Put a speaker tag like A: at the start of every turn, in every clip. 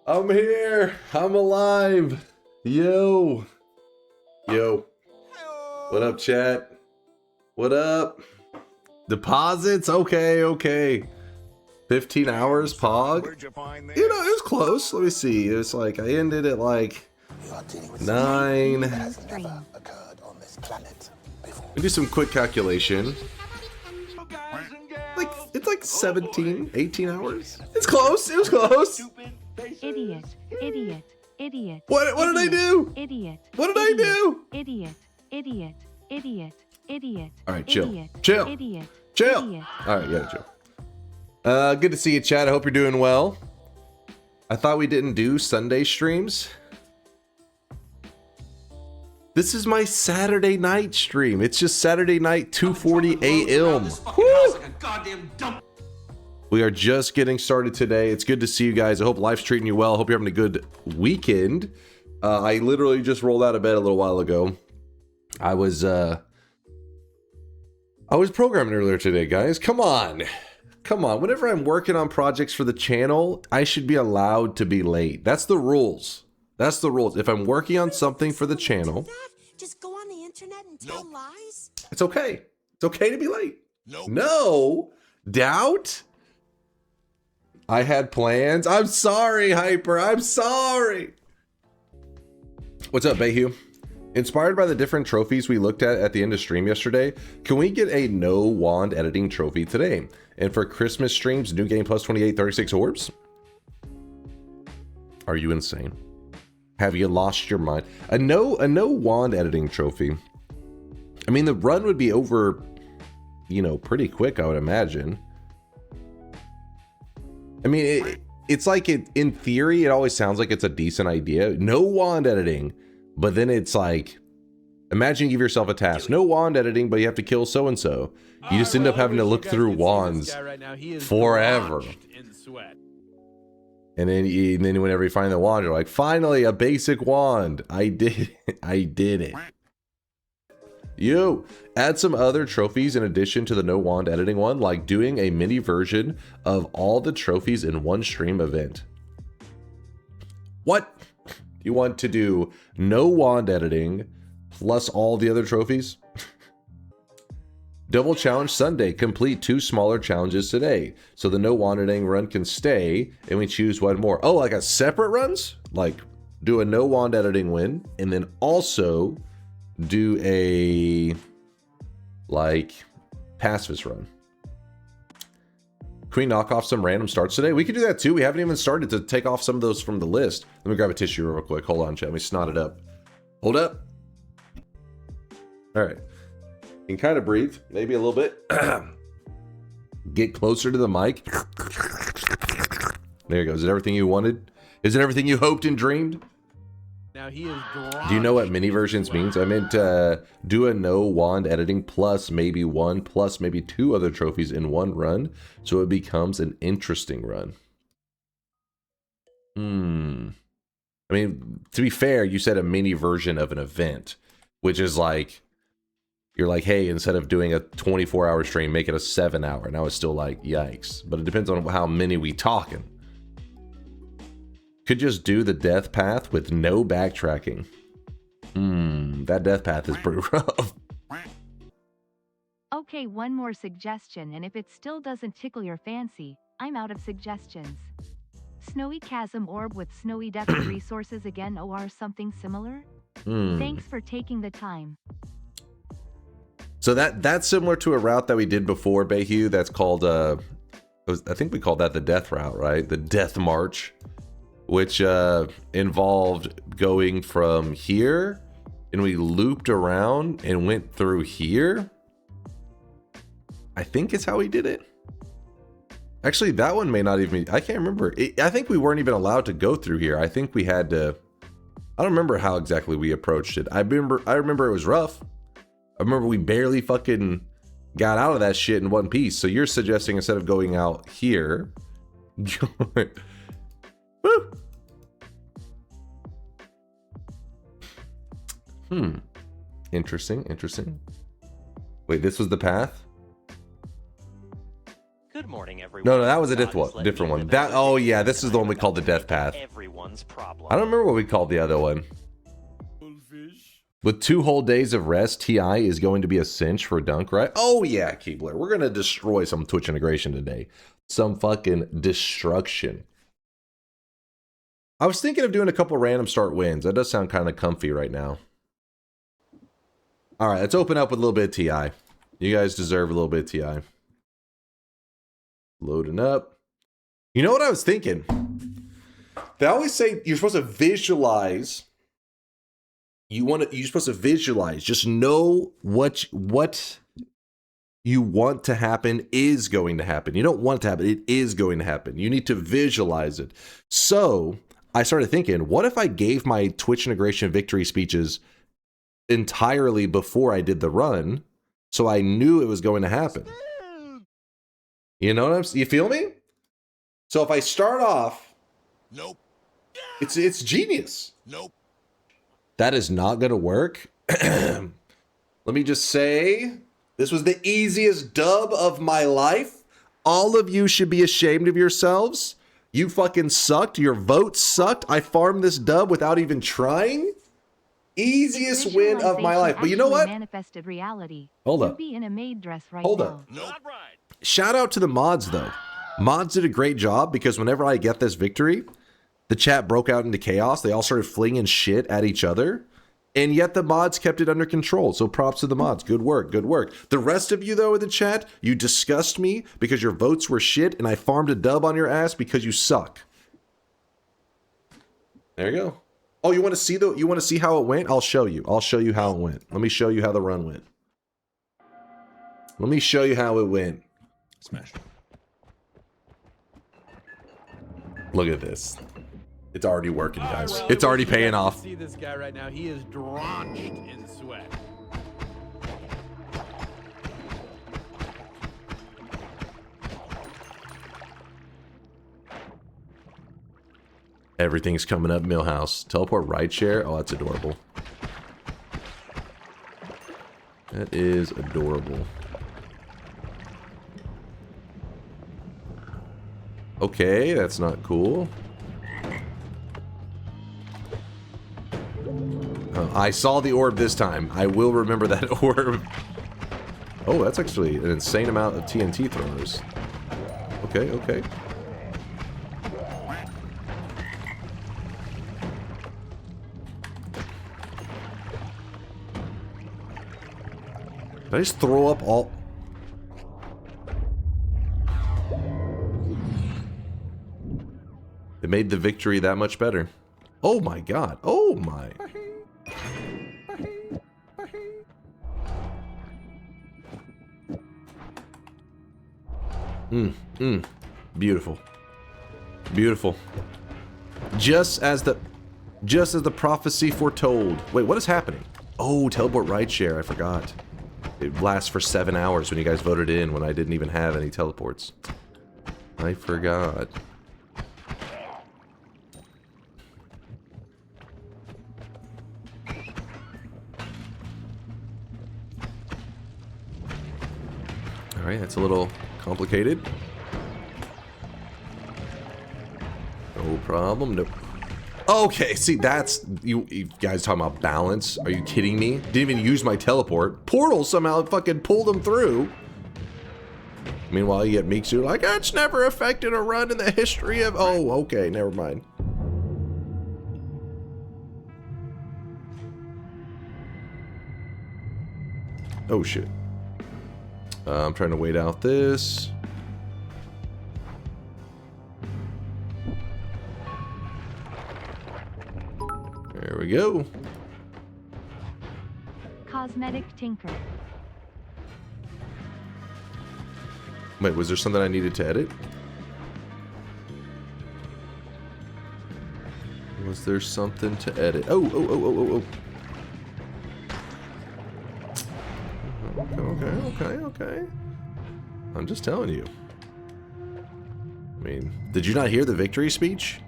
A: I'm here. I'm alive. Yo. Yo. What up, chat? What up? Deposits? Okay. 15 hours, Pog? You know, it was close. Let me see. It was like, I ended at like 9. We do some quick calculation. Like, it's like 17, 18 hours. It's close. It was close.
B: Idiot.
A: What did I do?
B: Idiot.
A: What did I do?
B: Idiot.
A: All right, chill.
B: Idiot.
A: Chill. All right, yeah, chill. Good to see you, chat. I hope you're doing well. I thought we didn't do Sunday streams. This is my Saturday night stream. It's just Saturday night, 2:40 a.m. We are just getting started today. It's good to see you guys. I hope life's treating you well. I hope you're having a good weekend. I literally just rolled out of bed a little while ago. I was programming earlier today, guys. Come on. Whenever I'm working on projects for the channel, I should be allowed to be late. That's the rules. If I'm working on something for the channel,
C: just go on the internet and tell lies?
A: it's okay. It's okay to be late. No doubt. I had plans. I'm sorry, Hyper. I'm sorry. What's up, Bayhu? Inspired by the different trophies we looked at the end of stream yesterday, can we get a no wand editing trophy today? And for Christmas streams, new game plus 28, 36 orbs? Are you insane? Have you lost your mind? A no wand editing trophy. I mean, the run would be over, pretty quick, I would imagine. I mean, it's like in theory, it always sounds like it's a decent idea. No wand editing. But then it's like, imagine you give yourself a task. No wand editing, but you have to kill so-and-so. You just end up having to look through wands forever. And then whenever you find the wand, you're like, finally, a basic wand. I did it. You add some other trophies in addition to the no wand editing one, like doing a mini version of all the trophies in one stream event. What? You want to do no wand editing plus all the other trophies? Double challenge Sunday. Complete 2 smaller challenges today. So the no wand editing run can stay and we choose one more. Oh, like a separate runs? Like do a no wand editing win and then also do a pacifist run. Can we knock off some random starts today? We could do that too. We haven't even started to take off some of those from the list. Let me grab a tissue real quick. Hold on, chat. Let me snot it up. Hold up. All right. You can kind of breathe, maybe a little bit. Get closer to the mic. There you go. Is it everything you wanted? Is it everything you hoped and dreamed?
D: Now he is.
A: Do you know what mini versions means? I meant do a no wand editing plus maybe 1 plus maybe 2 other trophies in one run, so it becomes an interesting run. I mean, to be fair, you said a mini version of an event, which is like, you're like, hey, instead of doing a 24-hour stream, make it a 7-hour. Now it's still like, yikes. But it depends on how many we talking. Could just do the death path with no backtracking. That death path is pretty rough.
B: Okay, one more suggestion, and if it still doesn't tickle your fancy, I'm out of suggestions. Snowy Chasm Orb with Snowy Depth resources again, or something similar? Thanks for taking the time.
A: So that's similar to a route that we did before, Bayhu. That's called, I think we called that the death route, right? The death march, which involved going from here, and we looped around and went through here. I think it's how we did it. Actually, that one may not even, I can't remember. I think we weren't even allowed to go through here. I think we had to, I don't remember how exactly we approached it. I remember it was rough. I remember we barely fucking got out of that shit in one piece. So you're suggesting instead of going out here, woo. Interesting. Wait, this was the path?
E: Good morning, everyone.
A: No, that was a different one. That, oh yeah, this is the one we called the death path.
E: Everyone's problem.
A: I don't remember what we called the other one. With 2 whole days of rest, TI is going to be a cinch for Dunk, right? Oh yeah, Keebler. We're gonna destroy some Twitch integration today. Some fucking destruction. I was thinking of doing a couple random start wins. That does sound kind of comfy right now. All right, let's open up with a little bit of TI. You guys deserve a little bit of TI. Loading up. You know what I was thinking? They always say you're supposed to visualize. You're supposed to visualize. Just know what you want to happen is going to happen. You don't want it to happen. It is going to happen. You need to visualize it. So I started thinking, what if I gave my Twitch integration victory speeches entirely before I did the run, so I knew it was going to happen? You know what I'm saying? You feel me? So if I start off,
F: nope,
A: it's genius.
F: Nope,
A: that is not going to work. Let me just say, this was the easiest dub of my life. All of you should be ashamed of yourselves. You fucking sucked. Your vote sucked. I farmed this dub without even trying. Easiest win of my life. But you know what?
B: Manifested reality.
A: Hold
B: You'll
A: up.
B: be in a maid dress right
A: Hold
B: now.
A: up.
F: nope.
A: Shout out to the mods, though. Mods did a great job, because whenever I get this victory, the chat broke out into chaos. They all started flinging shit at each other, and yet the mods kept it under control. So props to the mods. Good work. Good work. The rest of you, though, in the chat, you disgust me because your votes were shit, and I farmed a dub on your ass because you suck. There you go. Oh, you want to see how it went? I'll show you. I'll show you how it went. Let me show you how the run went. Let me show you how it went.
F: Smash.
A: Look at this. It's already working, guys.
D: Well,
A: It's already paying
D: you
A: off.
D: See this guy right now. He is drenched in sweat.
A: Everything's coming up, Millhouse. Teleport right share. Oh, that's adorable. That is adorable. Okay, that's not cool. I saw the orb this time. I will remember that orb. Oh, that's actually an insane amount of TNT throwers. Okay, okay. Did I just throw up all... It made the victory that much better. Oh my god. Oh my. Beautiful. Beautiful. Just as the prophecy foretold. Wait, what is happening? Oh, teleport ride share. I forgot. It lasts for 7 hours when you guys voted in when I didn't even have any teleports. I forgot. Alright, that's a little complicated. No problem. Nope. Okay, see, that's... You guys talking about balance? Are you kidding me? Didn't even use my teleport. Portal somehow fucking pulled them through. Meanwhile, you get Mixu like, that's never affected a run in the history of... Oh, okay, never mind. Oh, shit. I'm trying to wait out this. There we go.
B: Cosmetic tinker.
A: Wait, was there something I needed to edit? Was there something to edit? Oh. Okay. I'm just telling you. I mean, did you not hear the victory speech?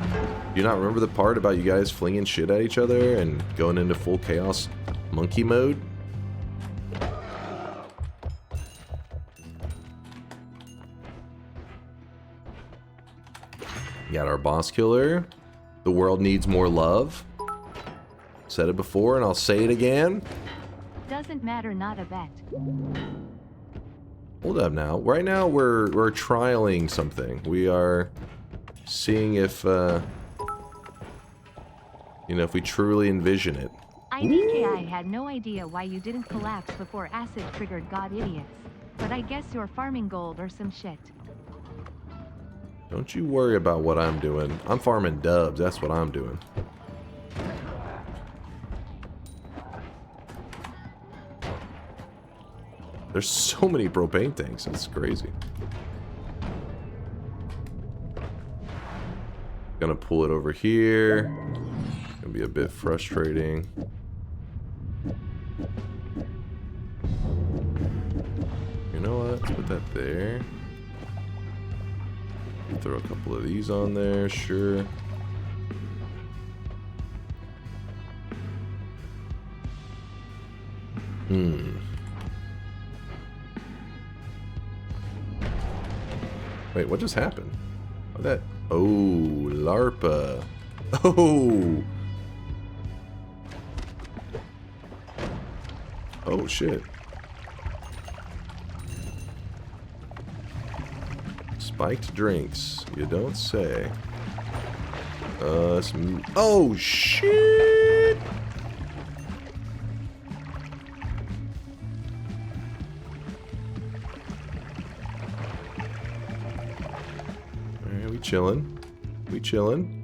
A: Do you not remember the part about you guys flinging shit at each other and going into full chaos monkey mode? Got our boss killer. The world needs more love. Said it before and I'll say it again.
B: Doesn't matter, not a bet.
A: Hold up now. Right now we're trialing something. We are seeing if you know, if we truly envision it.
B: IDKI had no idea why you didn't collapse before acid triggered god idiots. But I guess you're farming gold or some shit.
A: Don't you worry about what I'm doing. I'm farming dubs. That's what I'm doing. There's so many propane tanks. It's crazy. Gonna pull it over here. Gonna be a bit frustrating. You know what? Let's put that there. Throw a couple of these on there, sure. Wait, what just happened? What that? Oh, LARPA. Oh! Oh, shit. Spiked drinks. You don't say. Oh, shit! Alright, we chillin'. We chillin'.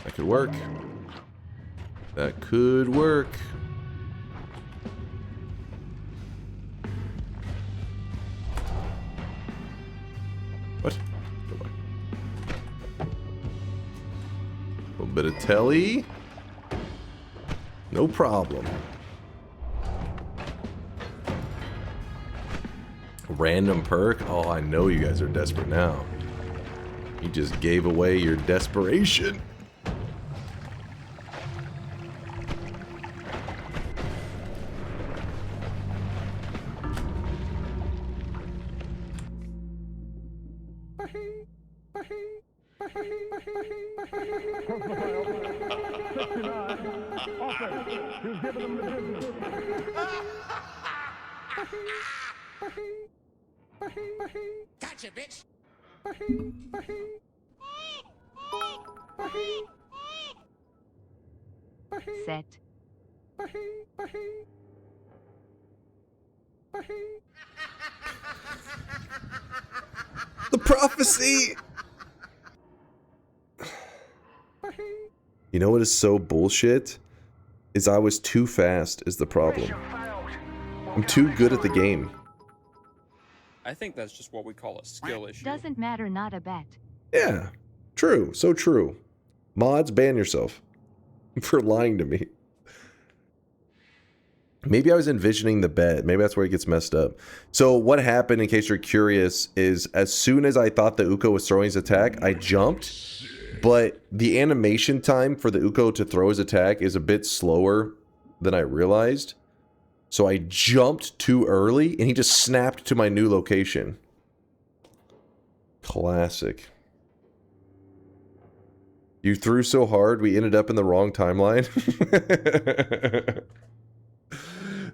A: That could work. That could work. What? Go away. A little bit of telly. No problem. Random perk? Oh, I know you guys are desperate now. You just gave away your desperation.
C: Gotcha, bitch.
B: Set.
A: The prophecy! You know what is so bullshit? Is I was too fast is the problem. I'm too good at the game.
E: I think that's just what we call a skill issue.
B: Doesn't matter, not a bet.
A: Yeah, true, so true. Mods, ban yourself for lying to me. Maybe I was envisioning the bet. Maybe that's where it gets messed up. So what happened, in case you're curious, is as soon as I thought the Uko was throwing his attack, I jumped. But the animation time for the Uko to throw his attack is a bit slower than I realized. So I jumped too early, and he just snapped to my new location. Classic. You threw so hard, we ended up in the wrong timeline.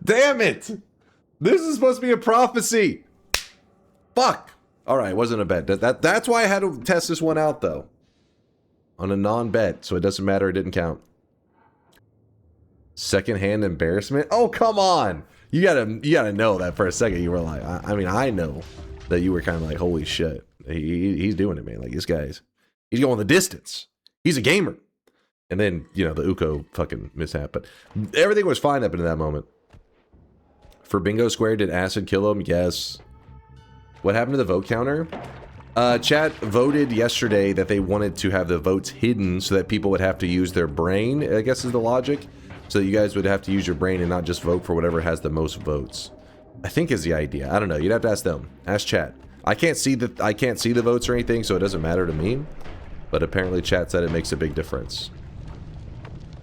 A: Damn it! This is supposed to be a prophecy! Fuck! Alright, it wasn't a bet. That's why I had to test this one out, though. On a non-bet, so it doesn't matter, it didn't count. Secondhand embarrassment? Oh, come on! You gotta know that for a second. You were like, I mean, I know that you were kind of like, holy shit. He's doing it, man. Like, this guy's... He's going the distance. He's a gamer. And then, you know, the Uko fucking mishap. But everything was fine up into that moment. For Bingo Square, did acid kill him? Yes. What happened to the vote counter? Chat voted yesterday that they wanted to have the votes hidden so that people would have to use their brain, I guess is the logic. So you guys would have to use your brain and not just vote for whatever has the most votes. I think is the idea. I don't know. You'd have to ask them. Ask chat. I can't see the votes or anything, so it doesn't matter to me. But apparently chat said it makes a big difference.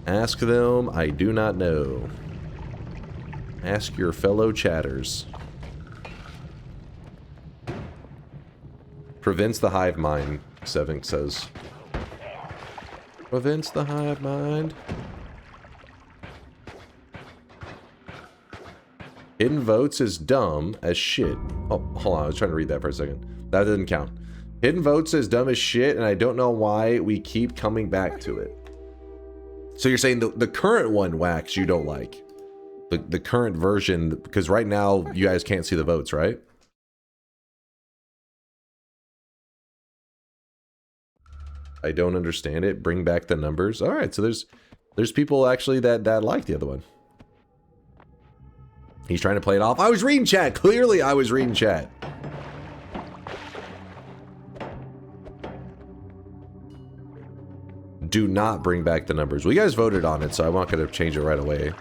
A: Ask them. I do not know. Ask your fellow chatters. Prevents the hive mind, Sevink says. Prevents the hive mind. Hidden votes is dumb as shit. Oh, hold on. I was trying to read that for a second. That didn't count. Hidden votes is dumb as shit, and I don't know why we keep coming back to it. So you're saying the current one, Wax, you don't like? The current version, because right now you guys can't see the votes, right? I don't understand it. Bring back the numbers. All right, so there's people actually that like the other one. He's trying to play it off. I was reading chat. Clearly, I was reading chat. Do not bring back the numbers. Well, you guys voted on it, so I'm not going to change it right away.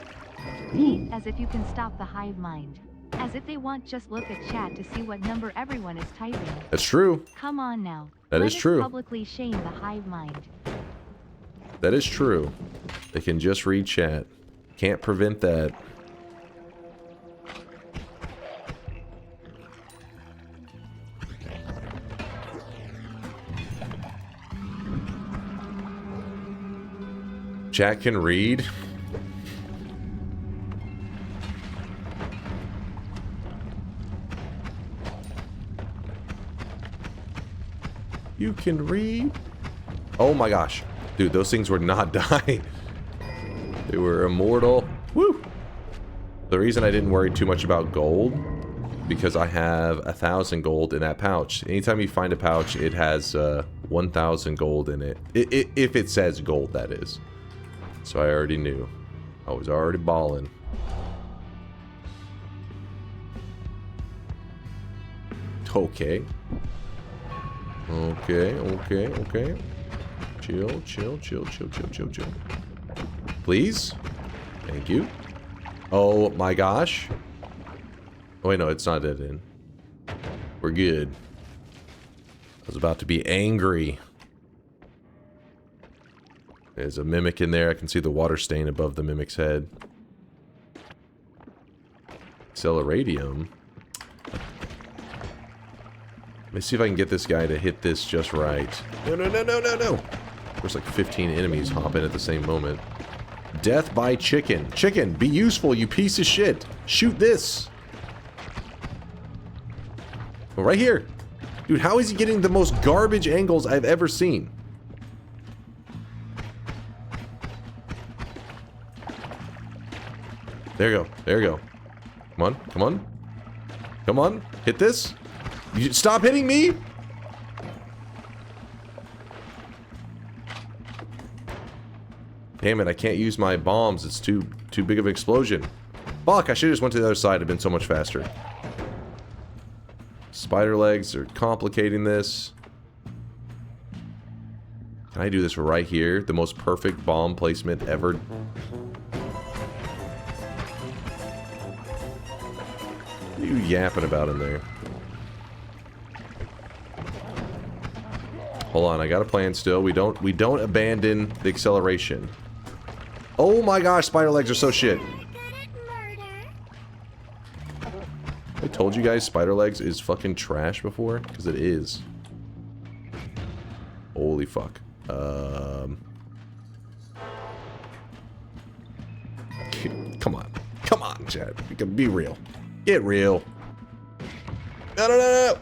B: As if you can stop the hive mind. As if they want just look at chat to see what number everyone is typing.
A: That's true.
B: Come on now.
A: That is true.
B: Publicly shame the hive mind.
A: That is true. They can just read chat. Can't prevent that. Chat can read. You can read. Oh my gosh. Dude, those things were not dying. They were immortal. Woo! The reason I didn't worry too much about gold, because I have 1,000 gold in that pouch. Anytime you find a pouch, it has 1,000 gold in it. If it says gold, that is. So I already knew. I was already balling. Okay. Okay. Chill. Please? Thank you. Oh my gosh. Oh wait, no, it's not dead end. We're good. I was about to be angry. There's a mimic in there. I can see the water stain above the mimic's head. Acceleradium. Let me see if I can get this guy to hit this just right. No. There's like 15 enemies hopping at the same moment. Death by chicken. Chicken, be useful, you piece of shit. Shoot this. Oh, right here. Dude, how is he getting the most garbage angles I've ever seen? There you go. Come on. Hit this. You stop hitting me. Damn it, I can't use my bombs. It's too big of an explosion. Fuck, I should have just went to the other side. It'd been so much faster. Spider legs are complicating this. Can I do this right here? The most perfect bomb placement ever. What are you yapping about in there? Hold on, I got a plan still. We don't abandon the acceleration. Oh my gosh, spider legs are so shit. I told you guys spider legs is fucking trash before, because it is. Holy fuck. Come on, chat. You can be real. Get real. No!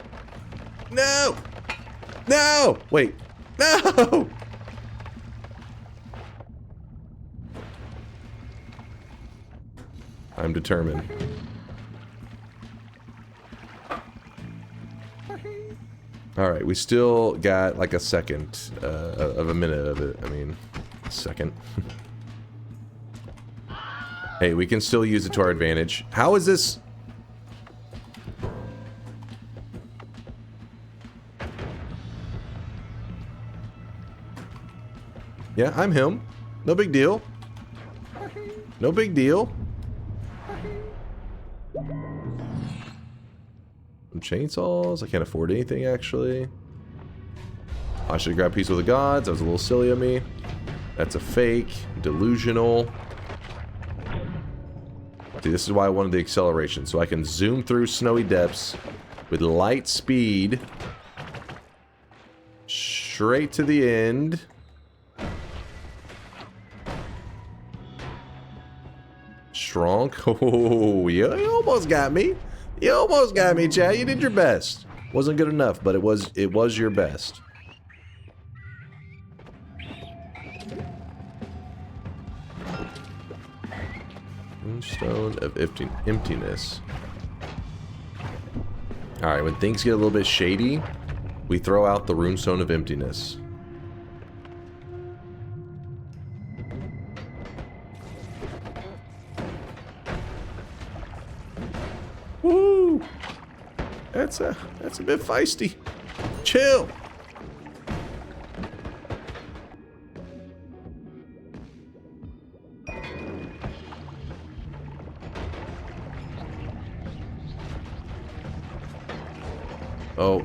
A: Wait. No! I'm determined. Alright, we still got like a second of a minute of it. I mean, a second. Hey, we can still use it to our advantage. How is this? Yeah, I'm him. No big deal. No big deal. Some chainsaws. I can't afford anything, actually. I should have grabbed Peace with the Gods. That was a little silly of me. That's a fake. Delusional. See, this is why I wanted the acceleration. So I can zoom through snowy depths with light speed. Straight to the end. Strong. Oh, you almost got me. You almost got me, Chad. You did your best. Wasn't good enough, but it was your best. Stone of emptiness. Alright, when things get a little bit shady, we throw out the runestone of emptiness. Woo! That's a bit feisty. Chill. Oh.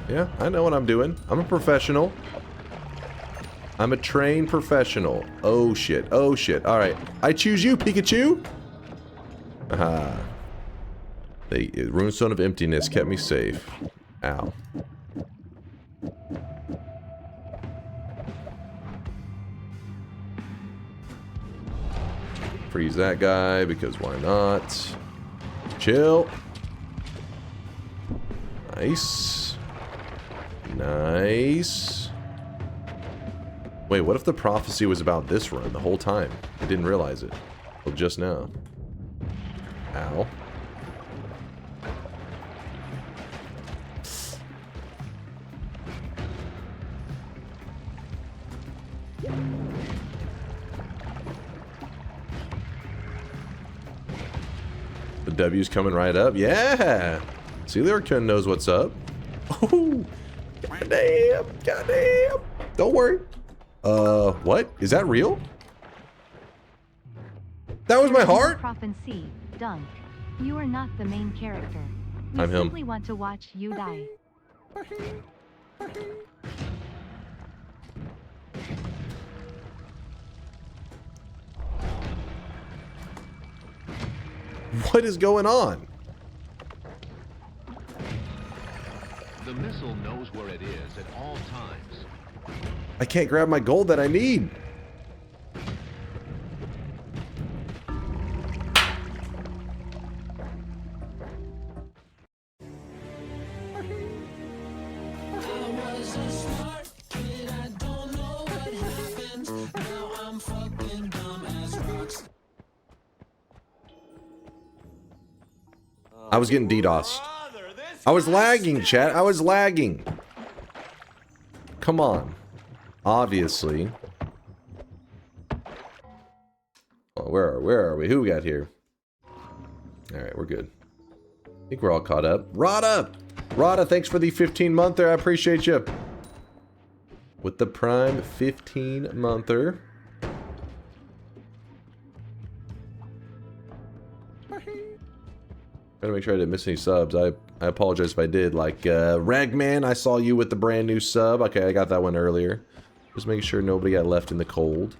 A: Yeah, I know what I'm doing. I'm a professional. I'm a trained professional. Oh shit. Oh shit. Alright. I choose you, Pikachu! Aha. The runestone of emptiness kept me safe. Ow. Freeze that guy, because why not? Chill. Nice. Nice. Wait, what if the prophecy was about this run the whole time? I didn't realize it. Well, just now. Ow. The W's coming right up. Yeah! See, Lyricun knows what's up. Oh! Goddamn! Goddamn! Don't worry. What? Is that real? That was my heart?
B: Prophecy, Dunk. You are not the main character. We
A: I'm him.
B: simply want to watch you die.
A: What is going on?
C: The missile knows where it is at all times.
A: I can't grab my gold that I need. I was getting DDoSed. I was lagging, chat. I was lagging. Come on. Obviously. Oh, where are we? Who we got here? Alright, we're good. I think we're all caught up. Rada! Rada, thanks for the 15-monther. I appreciate you. With the Prime 15-monther. Gotta make sure I didn't miss any subs. I apologize if I did. Like, Ragman, I saw you with the brand new sub. Okay, I got that one earlier. Just making sure nobody got left in the cold.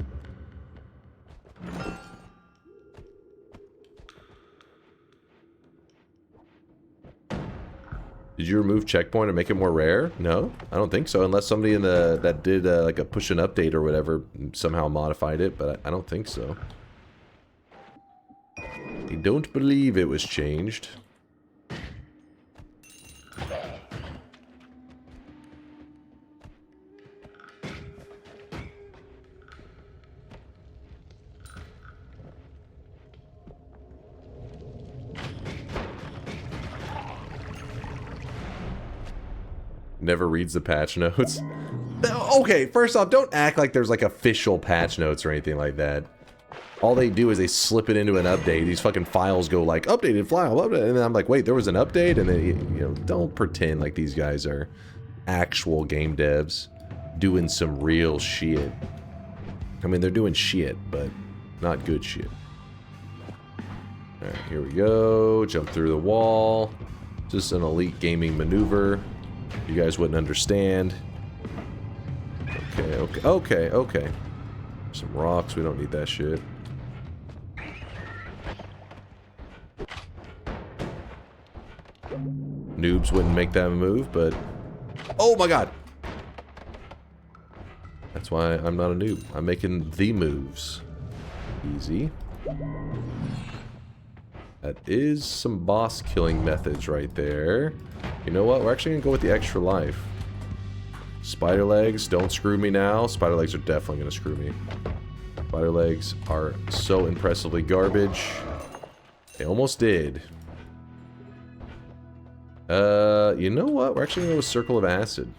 A: Did you remove checkpoint or make it more rare? No, I don't think so. Unless somebody in the that did like a push an update or whatever somehow modified it, but I don't think so. I don't believe it was changed. Never reads the patch notes. Okay, first off, don't act like there's like official patch notes or anything like that. All they do is they slip it into an update. These fucking files go like, updated file, updated. And then I'm like, wait, there was an update? And then, you know, don't pretend like these guys are actual game devs. doing some real shit. I mean, they're doing shit, but not good shit. Alright, here we go. Jump through the wall. Just an elite gaming maneuver. You guys wouldn't understand. Okay. Some rocks, we don't need that shit. Noobs wouldn't make that move, but... Oh my god! That's why I'm not a noob. I'm making the moves. Easy. That is some boss killing methods right there. You know what? We're actually gonna go with the extra life. Spider legs, don't screw me now. Spider legs are definitely gonna screw me. Spider legs are so impressively garbage. They almost did. You know what? We're actually gonna go with Circle of Acid.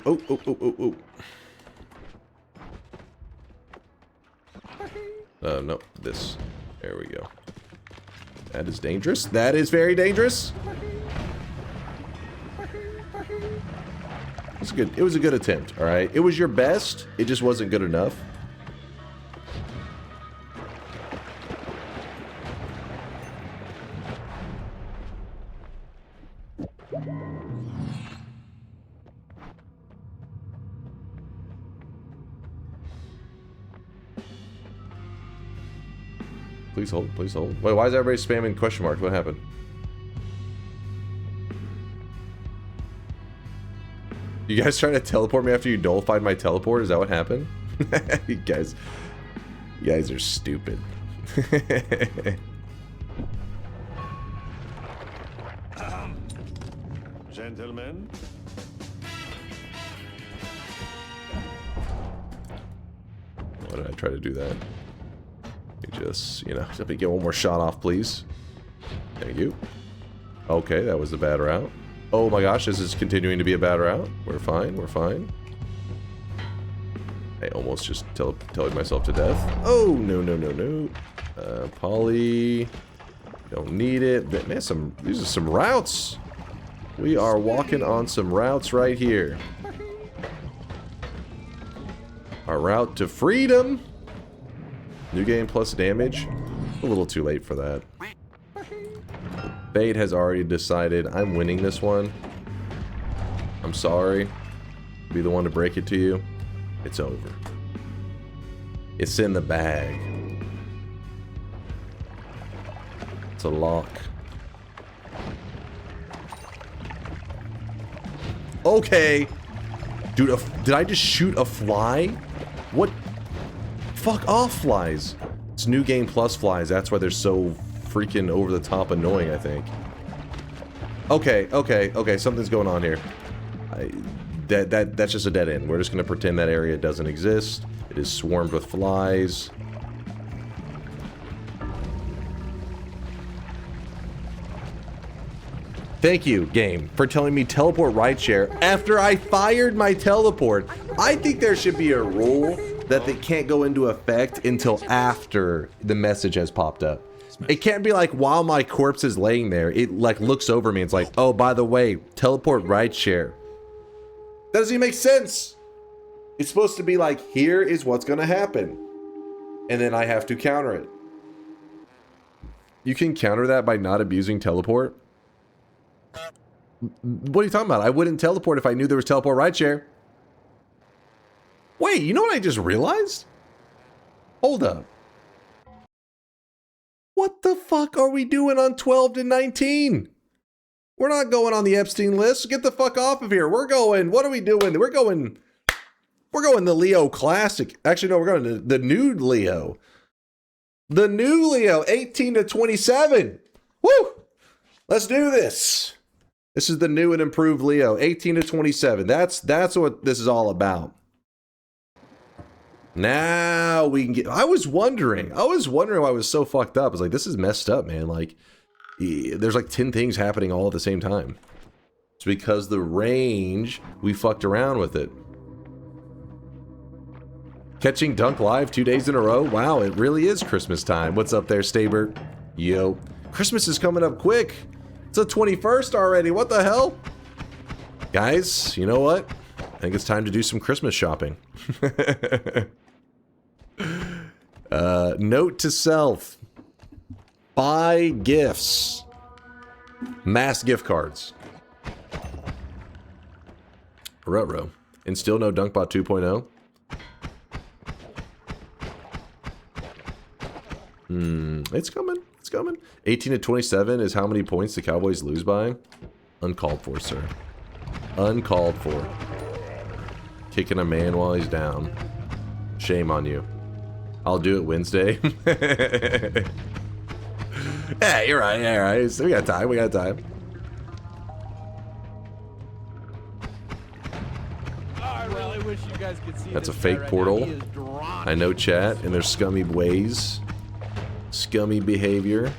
A: Oh. No, this. There we go. That is dangerous. That is very dangerous. It's good. It was a good attempt, all right? It was your best. It just wasn't good enough. Please hold, please hold. Wait, why is everybody spamming question marks? What happened? You guys trying to teleport me after you nullified my teleport? Is that what happened? You guys are stupid.
F: Gentlemen.
A: Why did I try to do that? Just, you know, let me get one more shot off, please. Thank you. Okay, that was a bad route. Oh my gosh, this is continuing to be a bad route. We're fine, we're fine. I almost just telling myself to death. Oh, no. Poly. Don't need it. But man, these are some routes. We are walking on some routes right here. Our route to freedom. New game plus damage. A little too late for that. Fate has already decided I'm winning this one. I'm sorry. Be the one to break it to you. It's over. It's in the bag. It's a lock. Okay. Dude, did I just shoot a fly? What? Fuck off, flies. It's new game plus flies. That's why they're so freaking over the top annoying, I think. Okay. Something's going on here. That's just a dead end. We're just gonna pretend that area doesn't exist. It is swarmed with flies. Thank you, game, for telling me teleport right share after I fired my teleport. I think there should be a rule that they can't go into effect until after the message has popped up. It can't be like while my corpse is laying there, it like looks over me and it's like, oh, by the way, teleport right share. That doesn't even make sense. It's supposed to be like, here is what's gonna happen. And then I have to counter it. You can counter that by not abusing teleport? What are you talking about? I wouldn't teleport if I knew there was teleport right share. Wait, you know what I just realized? Hold up. What the fuck are we doing on 12 to 19? We're not going on the Epstein list. Get the fuck off of here. We're going, what are we doing? We're going the Leo Classic. Actually, no, we're going to the new Leo. The new Leo, 18 to 27. Woo! Let's do this. This is the new and improved Leo, 18 to 27. That's what this is all about. Now we can get... I was wondering why I was so fucked up. I was like, this is messed up, man. Like, there's like 10 things happening all at the same time. It's because the range, we fucked around with it. Catching Dunk live 2 days in a row? Wow, it really is Christmas time. What's up there, Stabert? Yo. Christmas is coming up quick. It's the 21st already. What the hell? Guys, you know what? I think it's time to do some Christmas shopping. Note to self. Buy gifts. Mass gift cards. Ruh-roh. And still no Dunkbot 2.0? It's coming. It's coming. 18 to 27 is how many points the Cowboys lose by? Uncalled for, sir. Uncalled for. Kicking a man while he's down. Shame on you. I'll do it Wednesday. Yeah, you're right. Yeah, right. We got time. We got time.
D: I really wish you guys could see
A: That's a
D: this guy
A: fake
D: right
A: portal.
D: now. He is drawn.
A: I know chat and their scummy ways. Scummy behavior.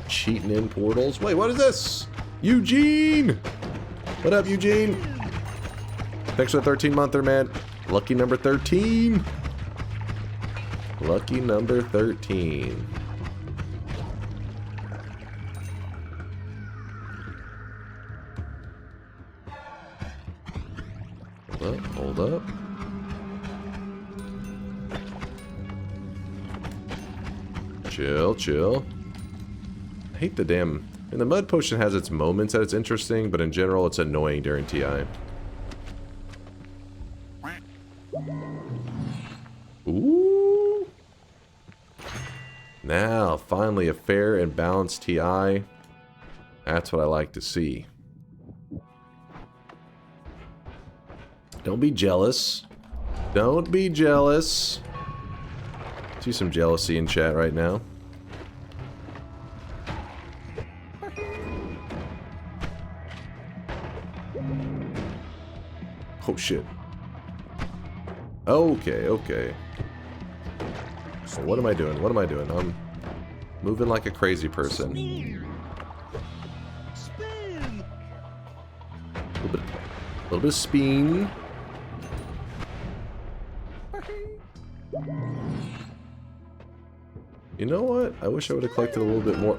A: Cheating in portals. Wait, what is this? Eugene! What up, Eugene? Thanks for the 13-monther, man. Lucky number 13. Lucky number 13. Hold up, hold up. Chill, chill. I hate the damn... And the mud potion has its moments that it's interesting, but in general it's annoying during TI. Ooh. Now, finally a fair and balanced TI. That's what I like to see. Don't be jealous. Don't be jealous. See some jealousy in chat right now. Oh shit. Okay, okay. So what am I doing? What am I doing? I'm moving like a crazy person. A little bit of spin. You know what? I wish I would have collected a little bit more.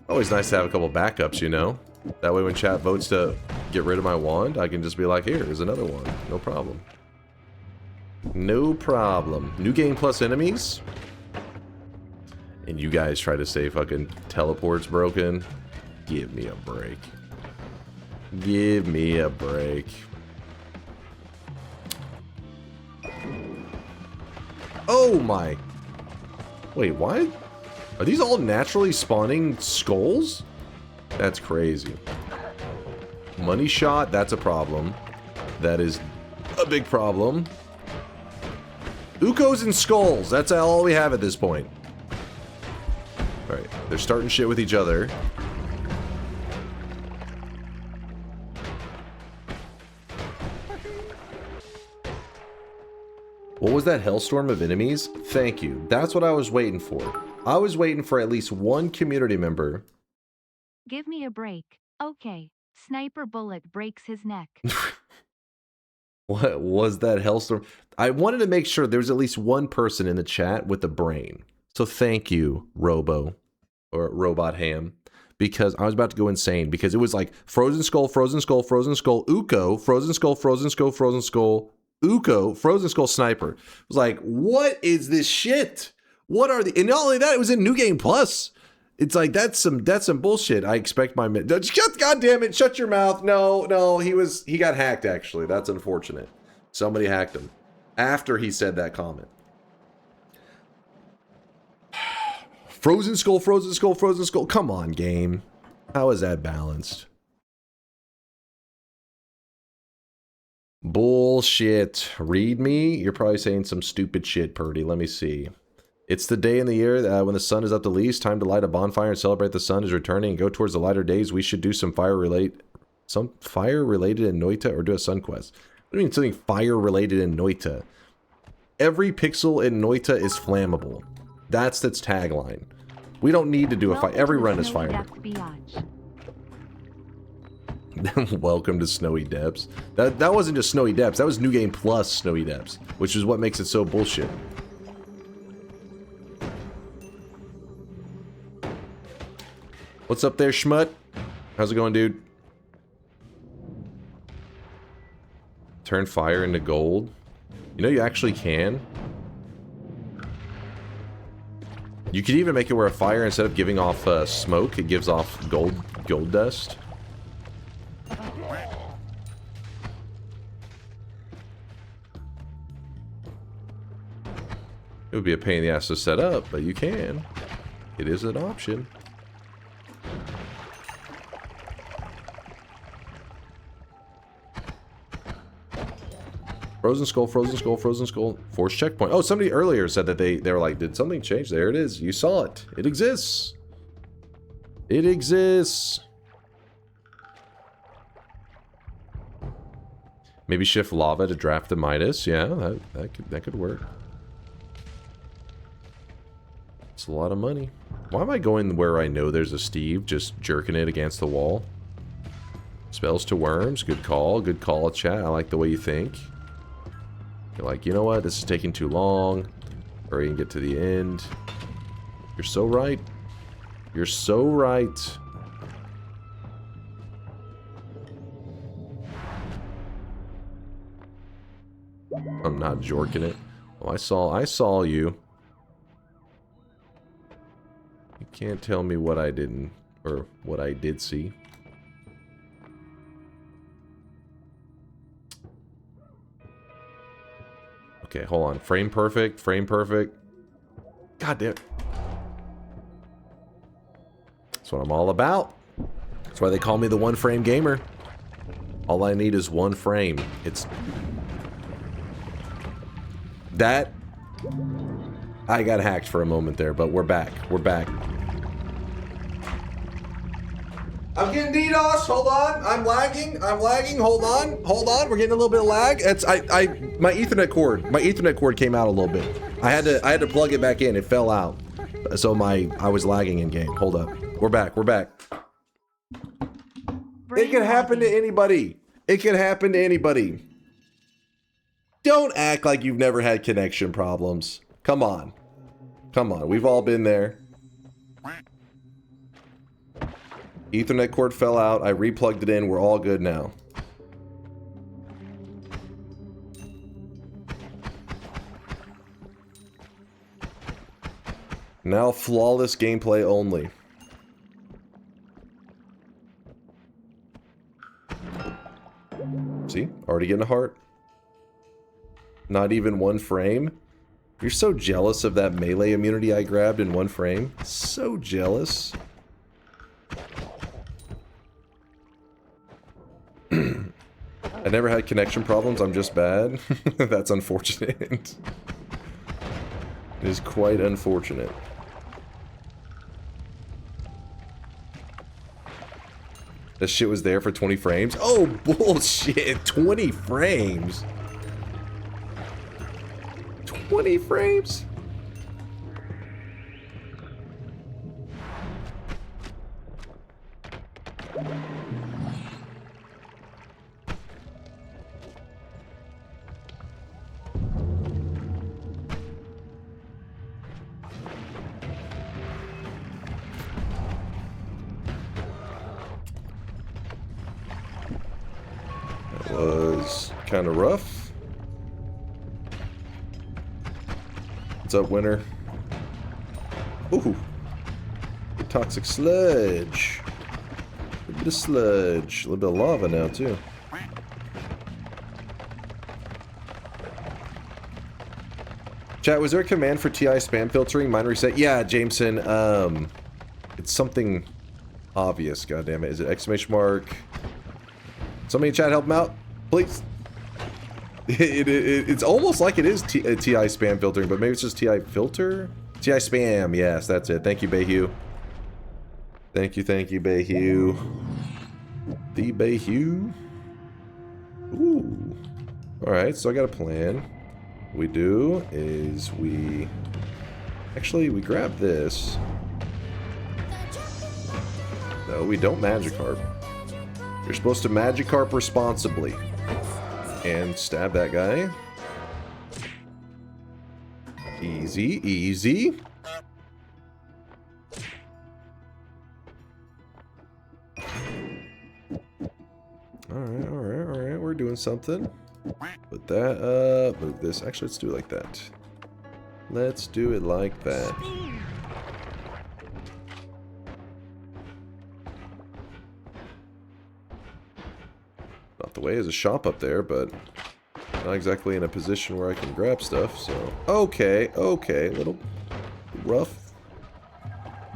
A: Always nice to have a couple backups, you know? That way when chat votes to get rid of my wand, I can just be like, here, here's another one. No problem. No problem. New game plus enemies? And you guys try to say fucking teleport's broken? Give me a break. Give me a break. Oh my... Wait, what? Are these all naturally spawning skulls? That's crazy. Money shot, that's a problem. That is a big problem. Ukos and skulls, that's all we have at this point. Alright, they're starting shit with each other. What was that hellstorm of enemies? Thank you. That's what I was waiting for. I was waiting for at least one community member.
B: Give me a break. Okay. Sniper bullet breaks his neck.
A: What was that hellstorm? I wanted to make sure there was at least one person in the chat with a brain. So thank you, Robo. Or Robot Ham. Because I was about to go insane. Because it was like Frozen Skull, Frozen Skull, Frozen Skull, Uko, Frozen Skull, Frozen Skull, Frozen Skull, Uko, Frozen Skull, Sniper. It was like, what is this shit? What are the... And not only that, it was in New Game Plus. It's like, that's some bullshit. I expect my... God damn it, shut your mouth. No, he got hacked, actually. That's unfortunate. Somebody hacked him. After he said that comment. Frozen Skull, Frozen Skull, Frozen Skull. Come on, game. How is that balanced? Bullshit. Read me? You're probably saying some stupid shit, Purdy. Let me see. It's the day in the year when the sun is up the least. Time to light a bonfire and celebrate the sun is returning and go towards the lighter days. We should do some fire related in Noita or do a sun quest. What do you mean something fire related in Noita? Every pixel in Noita is flammable. That's its tagline. We don't need to do a fight.
B: Welcome
A: Every
B: to
A: run is
B: Snowy
A: fire.
B: Depth Biatch.
A: Welcome to Snowy Depths. That wasn't just Snowy Depths. That was New Game Plus Snowy Depths, which is what makes it so bullshit. What's up there, Schmut? How's it going, dude? Turn fire into gold. You know you actually can. You could even make it where a fire, instead of giving off smoke, it gives off gold dust. It would be a pain in the ass to set up, but you can. It is an option. Frozen skull, frozen skull, frozen skull. Force checkpoint. Oh, somebody earlier said that they were like, did something change? There it is. You saw it. It exists. It exists. Maybe shift lava to draft the Midas. Yeah, that could work. It's a lot of money. Why am I going where I know there's a Steve, just jerking it against the wall? Spells to worms. Good call. Good call, chat. I like the way you think. You're like, you know what? This is taking too long. Hurry and get to the end. You're so right. You're so right. I'm not jorking it. Oh, I saw you. You can't tell me what I didn't, or what I did see. Okay, hold on. Frame perfect, frame perfect. God damn. That's what I'm all about. That's why they call me the one frame gamer. All I need is one frame. It's that. I got hacked for a moment there, but we're back. We're back. I'm getting DDoS. Hold on. I'm lagging. I'm lagging. Hold on. Hold on. We're getting a little bit of lag. It's my Ethernet cord came out a little bit. I had to plug it back in. It fell out. So I was lagging in game. Hold up. We're back. We're back. It can happen to anybody. It can happen to anybody. Don't act like you've never had connection problems. Come on. Come on. We've all been there. Ethernet cord fell out. I replugged it in. We're all good now. Now flawless gameplay only. See? Already getting a heart. Not even one frame. You're so jealous of that melee immunity I grabbed in one frame. So jealous. I never had connection problems. I'm just bad. That's unfortunate. It is quite unfortunate. This shit was there for 20 frames. Oh, bullshit. 20 frames. 20 frames? That was kind of rough. What's up, winner? Ooh. Good toxic sludge. A little bit of sludge. A little bit of lava now, too. Chat, was there a command for TI spam filtering? Mine reset? Yeah, Jameson. It's something obvious, goddammit. Is it exclamation mark? Somebody in chat help him out, please. It's almost like it is TI spam filtering, but maybe it's just TI filter? TI spam, yes, that's it. Thank you, Bayhue. Thank you, Bayhue. The Bayhue. Ooh. Alright, so I got a plan. What we do is we grab this. No, we don't Magikarp. You're supposed to Magikarp responsibly. And stab that guy. Easy, easy. Alright, alright, alright. We're doing something. Put that up. Move this. Actually, let's do it like that. Let's do it like that. Not the way as a shop up there, but not exactly in a position where I can grab stuff, so... Okay, okay. Little rough.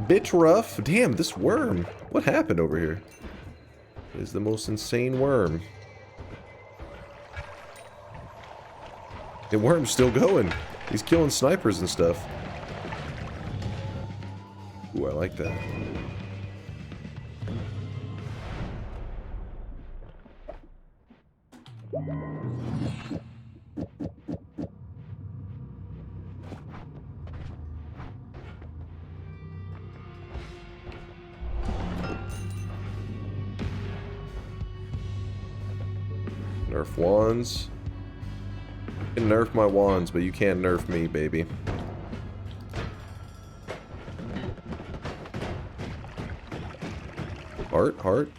A: Bit rough. Damn, this worm. What happened over here? It is the most insane worm. The worm's still going. He's killing snipers and stuff. Ooh, I like that. Nerf wands. You can nerf my wands, but you can't nerf me, baby. Heart, heart.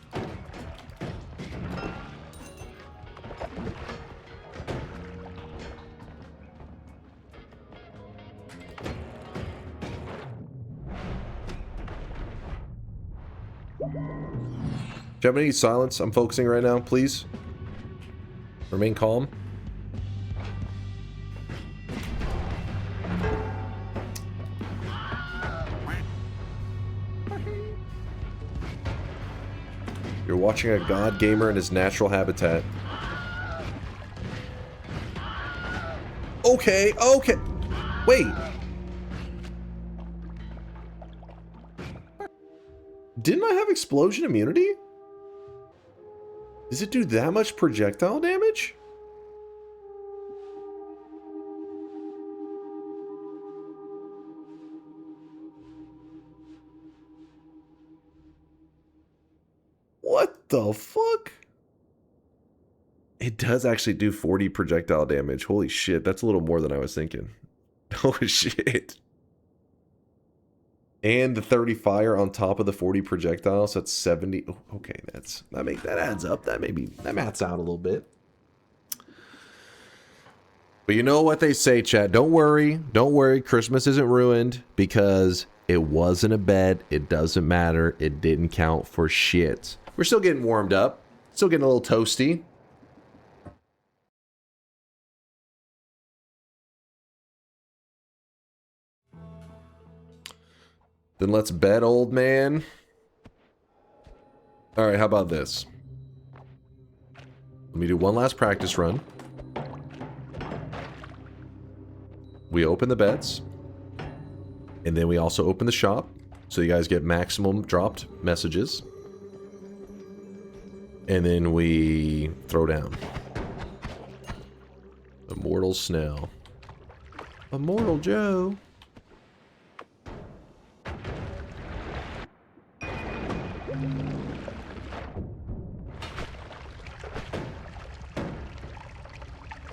A: Do you have any silence? I'm focusing right now, please. Remain calm. You're watching a god gamer in his natural habitat. Okay, okay. Wait. Didn't I have explosion immunity? Does it do that much projectile damage? What the fuck? It does actually do 40 projectile damage. Holy shit, that's a little more than I was thinking. Oh shit. And the 30 fire on top of the 40 projectiles, so that's 70. Oh, okay, that adds up. That mats out a little bit. But you know what they say, chat. Don't worry. Christmas isn't ruined because it wasn't a bet. It doesn't matter. It didn't count for shit. We're still getting warmed up. Still getting a little toasty. Then let's bet, old man. Alright, how about this? Let me do one last practice run. We open the bets. And then we also open the shop. So you guys get maximum dropped messages. And then we throw down. Immortal Snell. Immortal Joe.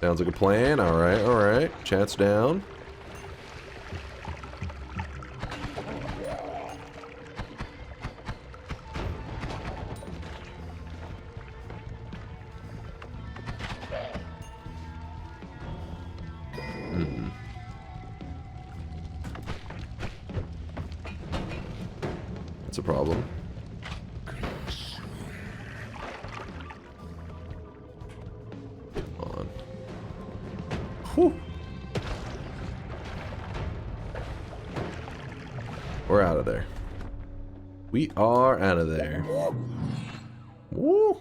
A: Sounds like a plan. Alright, alright. Chat's down. That's a problem. Whew. We're out of there. We are out of there. Woo.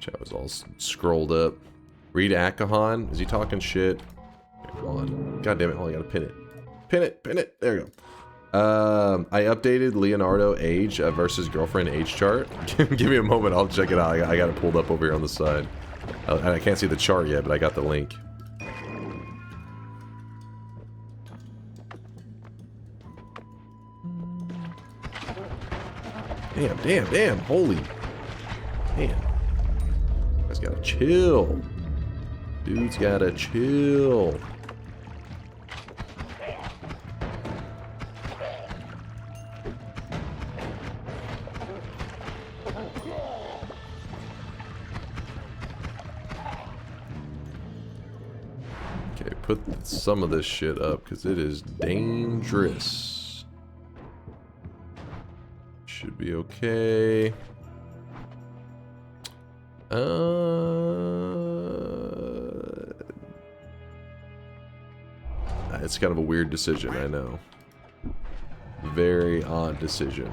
A: Chat was all scrolled up. Read Akahan. Is he talking shit? Okay, come on. God damn it. Oh, I gotta pin it. Pin it. Pin it. There you go. I updated Leonardo age versus girlfriend age chart. Give me a moment, I'll check it out. I got it pulled up over here on the side. I can't see the chart yet, but I got the link. Damn, damn, damn. Holy. Man. Guys gotta chill. Dude's gotta chill. Okay, put some of this shit up because it is dangerous. Should be okay. It's kind of a weird decision, I know. Very odd decision.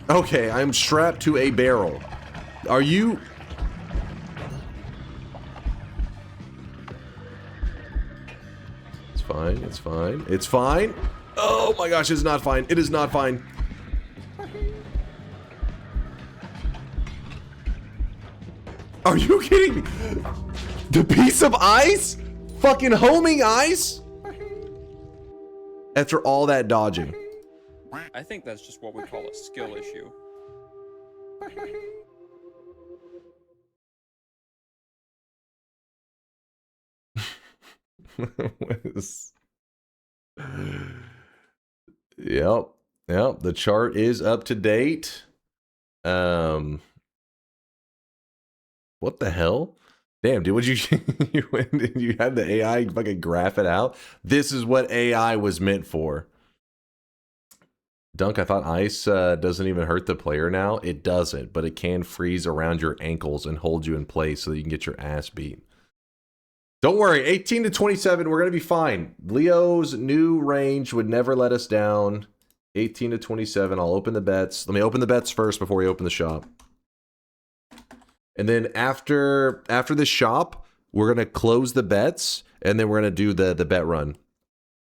A: Okay, I'm strapped to a barrel. Are you... It's fine, it's fine, it's fine. Oh my gosh, it's not fine. It is not fine. Are you kidding me? The piece of ice? Fucking homing ice? After all that dodging.
E: I think that's just what we call a skill issue.
A: Yep. Yep. The chart is up to date. What the hell? Damn, dude, you you had the AI fucking graph it out? This is what AI was meant for. Dunk, I thought ice doesn't even hurt the player now. It doesn't, but it can freeze around your ankles and hold you in place so that you can get your ass beat. Don't worry, 18 to 27, we're going to be fine. Leo's new range would never let us down. 18 to 27, I'll open the bets. Let me open the bets first before we open the shop. And then after the shop, we're going to close the bets, and then we're going to do the bet run.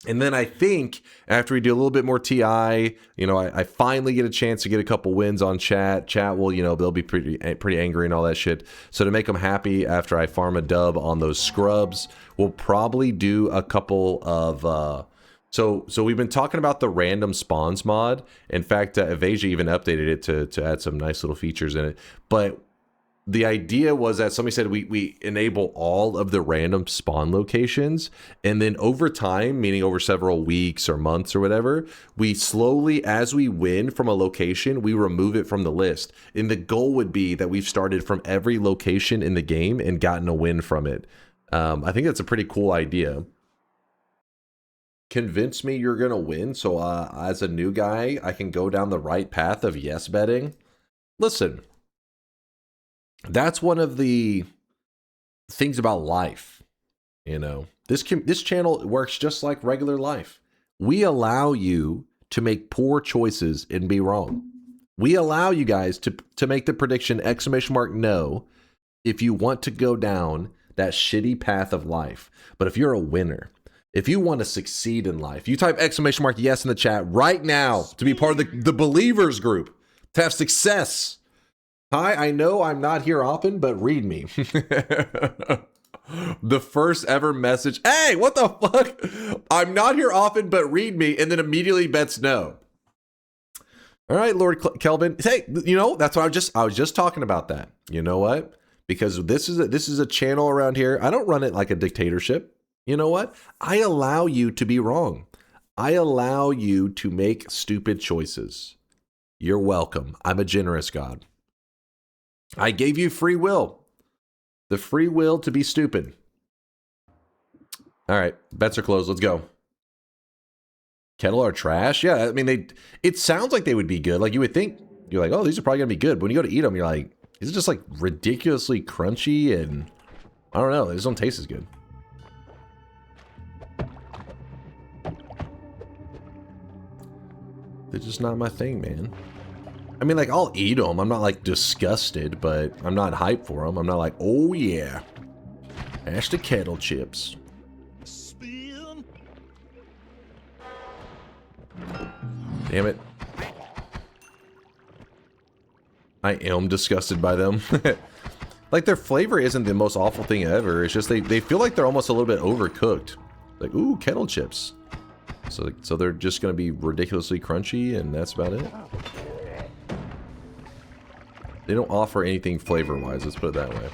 A: And then I think after we do a little bit more TI, you know, I finally get a chance to get a couple wins on chat. Chat will, you know, they'll be pretty angry and all that shit. So to make them happy after I farm a dub on those scrubs, we'll probably do a couple of... So we've been talking about the Random Spawns mod. In fact, Evasia even updated it to add some nice little features in it. But the idea was that somebody said we enable all of the random spawn locations, and then over time, meaning over several weeks or months or whatever, we slowly, as we win from a location, we remove it from the list. And the goal would be that we've started from every location in the game and gotten a win from it. I think that's a pretty cool idea. Convince me you're gonna win, so as a new guy, I can go down the right path of yes betting. Listen. That's one of the things about life, you know. This channel works just like regular life. We allow you to make poor choices and be wrong. We allow you guys to make the prediction !no if you want to go down that shitty path of life. But if you're a winner, if you want to succeed in life, you type !yes in the chat right now to be part of the believers group, to have success. Hi, I know I'm not here often, but read me. The first ever message. Hey, what the fuck? I'm not here often, but read me, and then immediately bets no. All right, Lord Kelvin. Hey, you know, that's what I was just talking about that. You know what? Because this is a channel around here. I don't run it like a dictatorship. You know what? I allow you to be wrong. I allow you to make stupid choices. You're welcome. I'm a generous God. I gave you free will. The free will to be stupid. All right, bets are closed. Let's go. Kettle are trash? Yeah, I mean, it sounds like they would be good. Like, you would think, you're like, oh, these are probably going to be good. But when you go to eat them, you're like, is it just like ridiculously crunchy? And I don't know. They just don't taste as good. They're just not my thing, man. I mean, like, I'll eat them. I'm not, like, disgusted, but I'm not hyped for them. I'm not like, oh, yeah. Ash the kettle chips. Damn it. I am disgusted by them. Like, their flavor isn't the most awful thing ever. It's just they feel like they're almost a little bit overcooked. Like, ooh, kettle chips. So they're just going to be ridiculously crunchy, and that's about it. They don't offer anything flavor-wise, let's put it that way.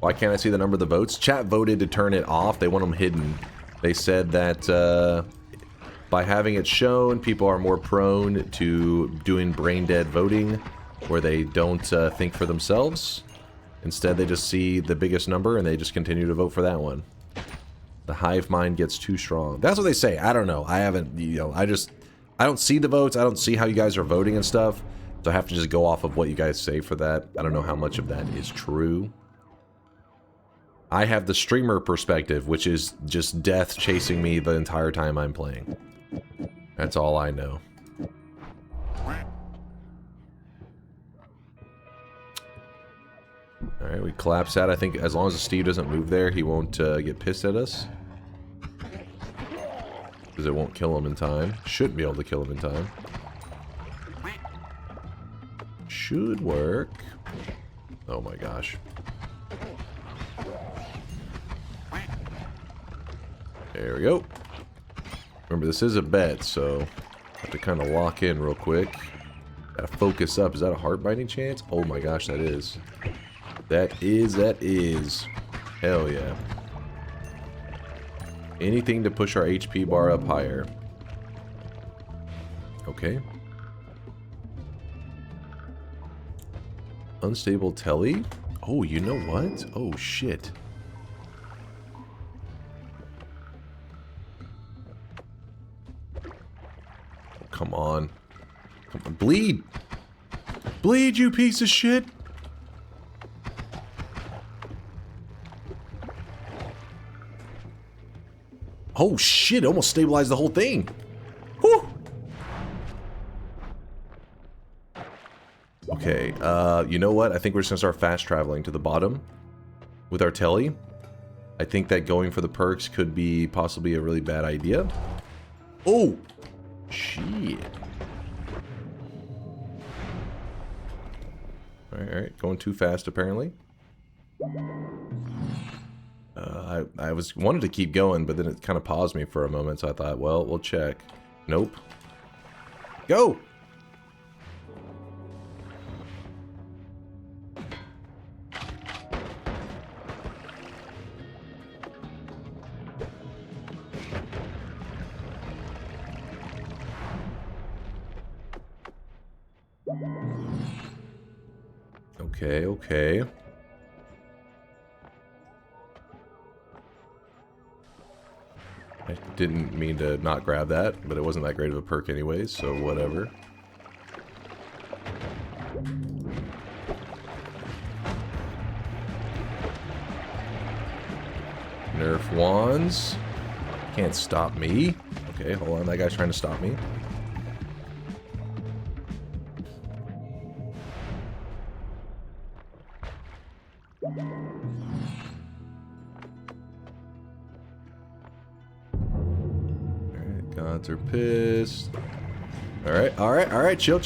A: Why can't I see the number of the votes? Chat voted to turn it off. They want them hidden. They said that by having it shown, people are more prone to doing brain-dead voting, where they don't think for themselves. Instead, they just see the biggest number, and they just continue to vote for that one. The hive mind gets too strong. That's what they say. I don't know. I haven't, you know, I don't see the votes. I don't see how you guys are voting and stuff. So I have to just go off of what you guys say for that. I don't know how much of that is true. I have the streamer perspective, which is just death chasing me the entire time I'm playing. That's all I know. Alright, we collapse that. I think as long as Steve doesn't move there, he won't get pissed at us. Because it won't kill him in time. Shouldn't be able to kill him in time. Should work. Oh my gosh. There we go. Remember, this is a bet, so I have to kind of lock in real quick. Gotta focus up. Is that a heart binding chance? Oh my gosh, that is. That is. Hell yeah. Anything to push our HP bar up higher. Okay. Unstable telly? Oh, you know what? Oh, shit. Come on. Come on. Bleed! Bleed, you piece of shit! Oh shit, almost stabilized the whole thing. Whew. Okay, you know what? I think we're just gonna start fast traveling to the bottom with our telly. I think that going for the perks could be possibly a really bad idea. Oh! Shit. Alright, going too fast apparently. I wanted to keep going, but then it kind of paused me for a moment, so I thought, well, we'll check. Nope. Go! Okay, okay. I didn't mean to not grab that, but it wasn't that great of a perk anyways, so whatever. Nerf wands. Can't stop me. Okay, hold on, that guy's trying to stop me. Gods are pissed. Alright, chill.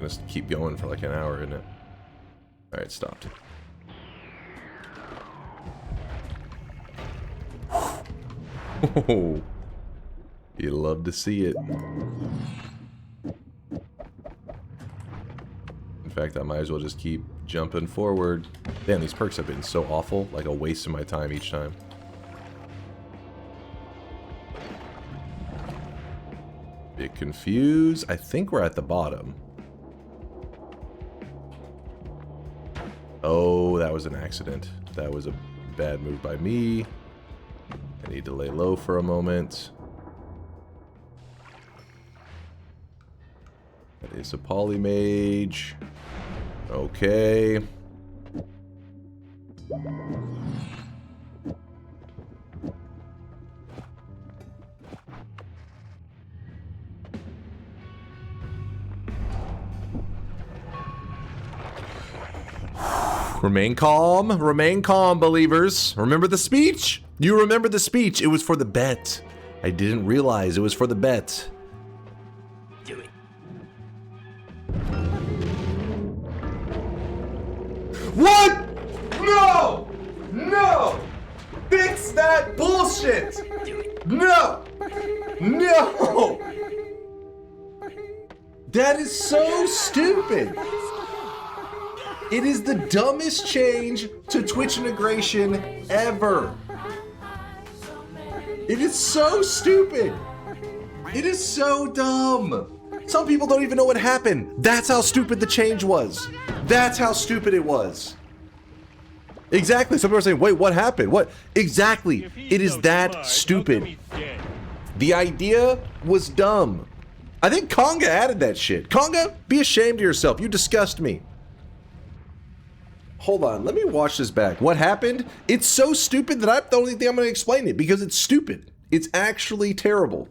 A: Let's keep going for like an hour, isn't it? Alright, stopped. Oh, you love to see it. In fact, I might as well just keep jumping forward. Damn, these perks have been so awful, like a waste of my time each time. Bit confused. I think we're at the bottom. Oh, that was an accident. That was a bad move by me. I need to lay low for a moment. That is a polymage. Okay. Remain calm, believers. Remember the speech? You remember the speech. It was for the bet. I didn't realize it was for the bet.
F: Do it.
A: that bullshit! No! No! That is so stupid! It is the dumbest change to Twitch integration ever. It is so stupid. It is so dumb. Some people don't even know what happened. That's how stupid the change was. That's how stupid it was. Exactly. Some people are saying, wait, what happened? What? Exactly. It is that stupid. The idea was dumb. I think Conga added that shit. Conga, be ashamed of yourself. You disgust me. Hold on. Let me watch this back. What happened? It's so stupid that I don't think I'm going to explain it because it's stupid. It's actually terrible.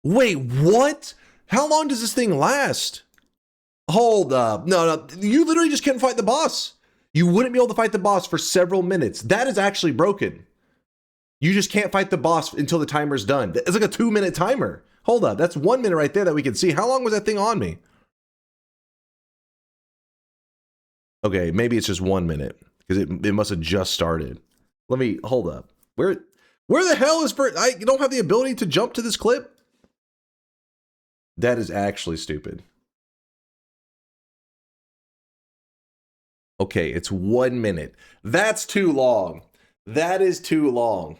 A: Wait, what? How long does this thing last? Hold up. No. You literally just can't fight the boss. You wouldn't be able to fight the boss for several minutes. That is actually broken. You just can't fight the boss until the timer's done. It's like a 2-minute timer. Hold up. That's 1 minute right there that we can see. How long was that thing on me? Okay, maybe it's just 1 minute because it must have just started. Let me, hold up. Where the hell is you don't have the ability to jump to this clip? That is actually stupid. Okay, it's 1 minute. That's too long. That is too long.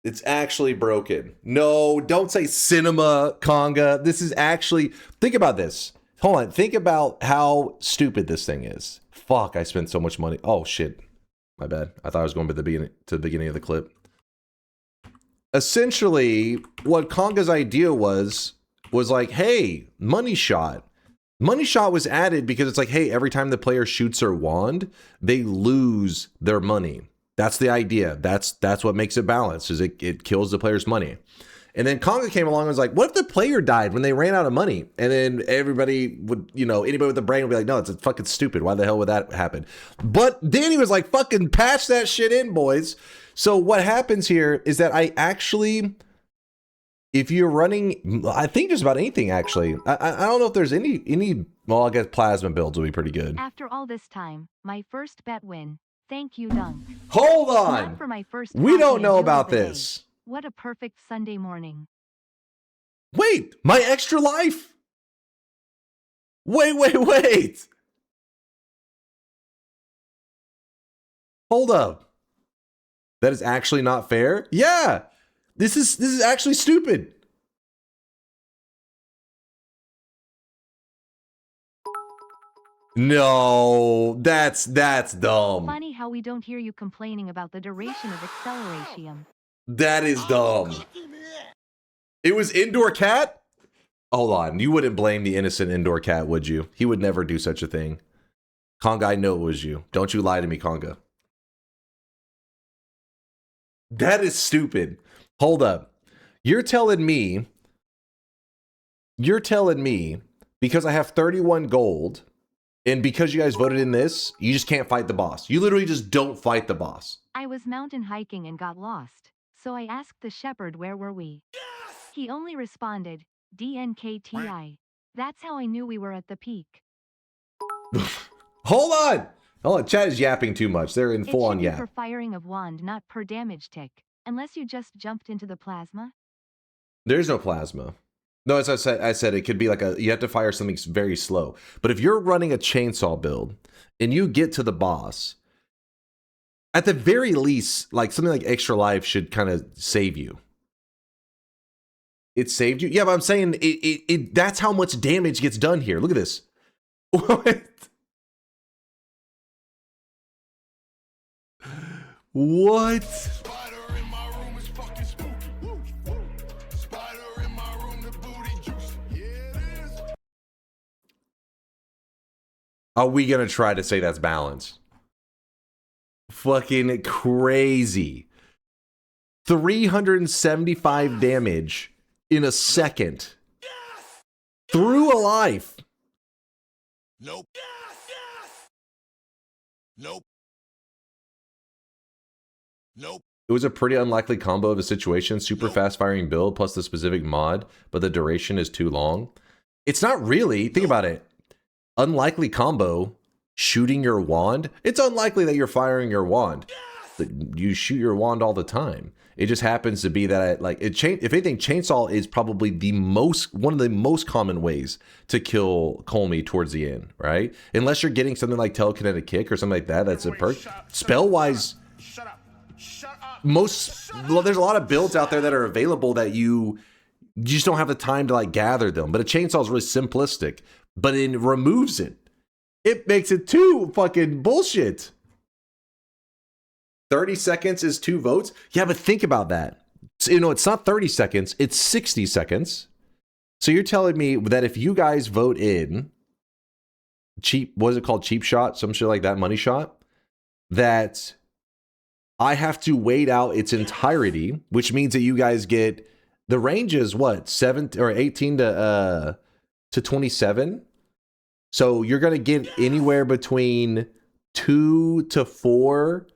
A: It's actually broken. No, don't say cinema, Conga. This is actually, think about this. Hold on, think about how stupid this thing is. Fuck, I spent so much money. Oh shit, my bad. I thought I was going to the beginning of the clip. Essentially, what Conga's idea was like, hey, money shot. Money shot was added because it's like, hey, every time the player shoots their wand, they lose their money. That's the idea. That's what makes it balanced, is it kills the player's money. And then Conga came along and was like, what if the player died when they ran out of money? And then everybody would, anybody with a brain would be like, no, it's fucking stupid. Why the hell would that happen? But Danny was like, fucking patch that shit in, boys. So what happens here is that I actually, if you're running, I think just about anything, actually. I don't know if there's any, well, I guess plasma builds will be pretty good.
B: After all this time, my first bet win. Thank you, Dunk.
A: Hold on.
B: Not for my first
A: We don't know
B: hero
A: about
B: of the day.
A: this.
B: What a perfect Sunday morning.
A: Wait, my extra life. Wait. Hold up. That is actually not fair? Yeah. This is actually stupid. No, that's dumb.
B: Funny how we don't hear you complaining about the duration of acceleration.
A: That is dumb. It was indoor cat? Hold on, you wouldn't blame the innocent indoor cat, would you? He would never do such a thing. Conga, I know it was you. Don't you lie to me, Conga. That is stupid. Hold up. You're telling me because I have 31 gold and because you guys voted in this, you just can't fight the boss. You literally just don't fight the boss.
B: I was mountain hiking and got lost, so I asked the shepherd where were we. Yes! He only responded, DNKTI. That's how I knew we were at the peak.
A: Hold on. Chat is yapping too much. They're in full on yap.
B: For firing of wand, not per damage tick. Unless you just jumped into the plasma?
A: There's no plasma. No, as I said, it could be like you have to fire something very slow. But if you're running a chainsaw build and you get to the boss, at the very least, like something like extra life should kind of save you. It saved you? Yeah, but I'm saying that's how much damage gets done here. Look at this. What? What? Are we gonna try to say that's balance? Fucking crazy. 375 damage in a second. Through a life.
F: Nope.
A: It was a pretty unlikely combo of a situation. Super fast firing build plus the specific mod, but the duration is too long. It's not really. Think about it. Unlikely combo, shooting your wand. It's unlikely that you're firing your wand. You shoot your wand all the time. It just happens to be that if anything, chainsaw is probably one of the most common ways to kill Colmy towards the end, right? Unless you're getting something like telekinetic kick or something like that. That's a perk. Spell wise, there's a lot of builds out there that are available that you just don't have the time to like gather them. But a chainsaw is really simplistic, but it removes it. It makes it too fucking bullshit. 30 seconds is 2 votes. Yeah, but think about that. So, it's not 30 seconds, it's 60 seconds. So you're telling me that if you guys vote in what is it called? Cheap shot, some shit like that, money shot, that I have to wait out its entirety, which means that you guys get the range is what, 18 to 27. So you're gonna get anywhere between 2 to 4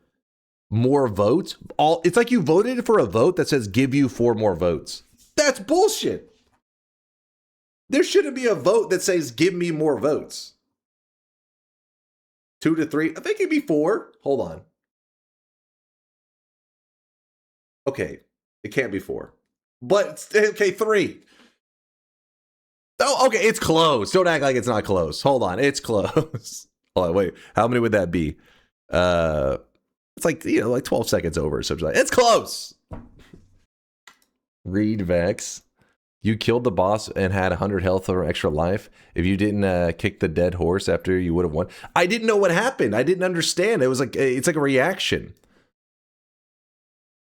A: more votes. It's like you voted for a vote that says give you 4 more votes. That's bullshit. There shouldn't be a vote that says give me more votes. 2 to 3. I think it'd be 4. Hold on. Okay, it can't be 4. But okay, 3. Oh, okay, it's close. Don't act like it's not close. Hold on, it's close. Hold on, wait. How many would that be? It's like, like 12 seconds over or something like that. It's close. Reed Vex. You killed the boss and had 100 health or extra life. If you didn't kick the dead horse after, you would have won. I didn't know what happened. I didn't understand. It's like a reaction.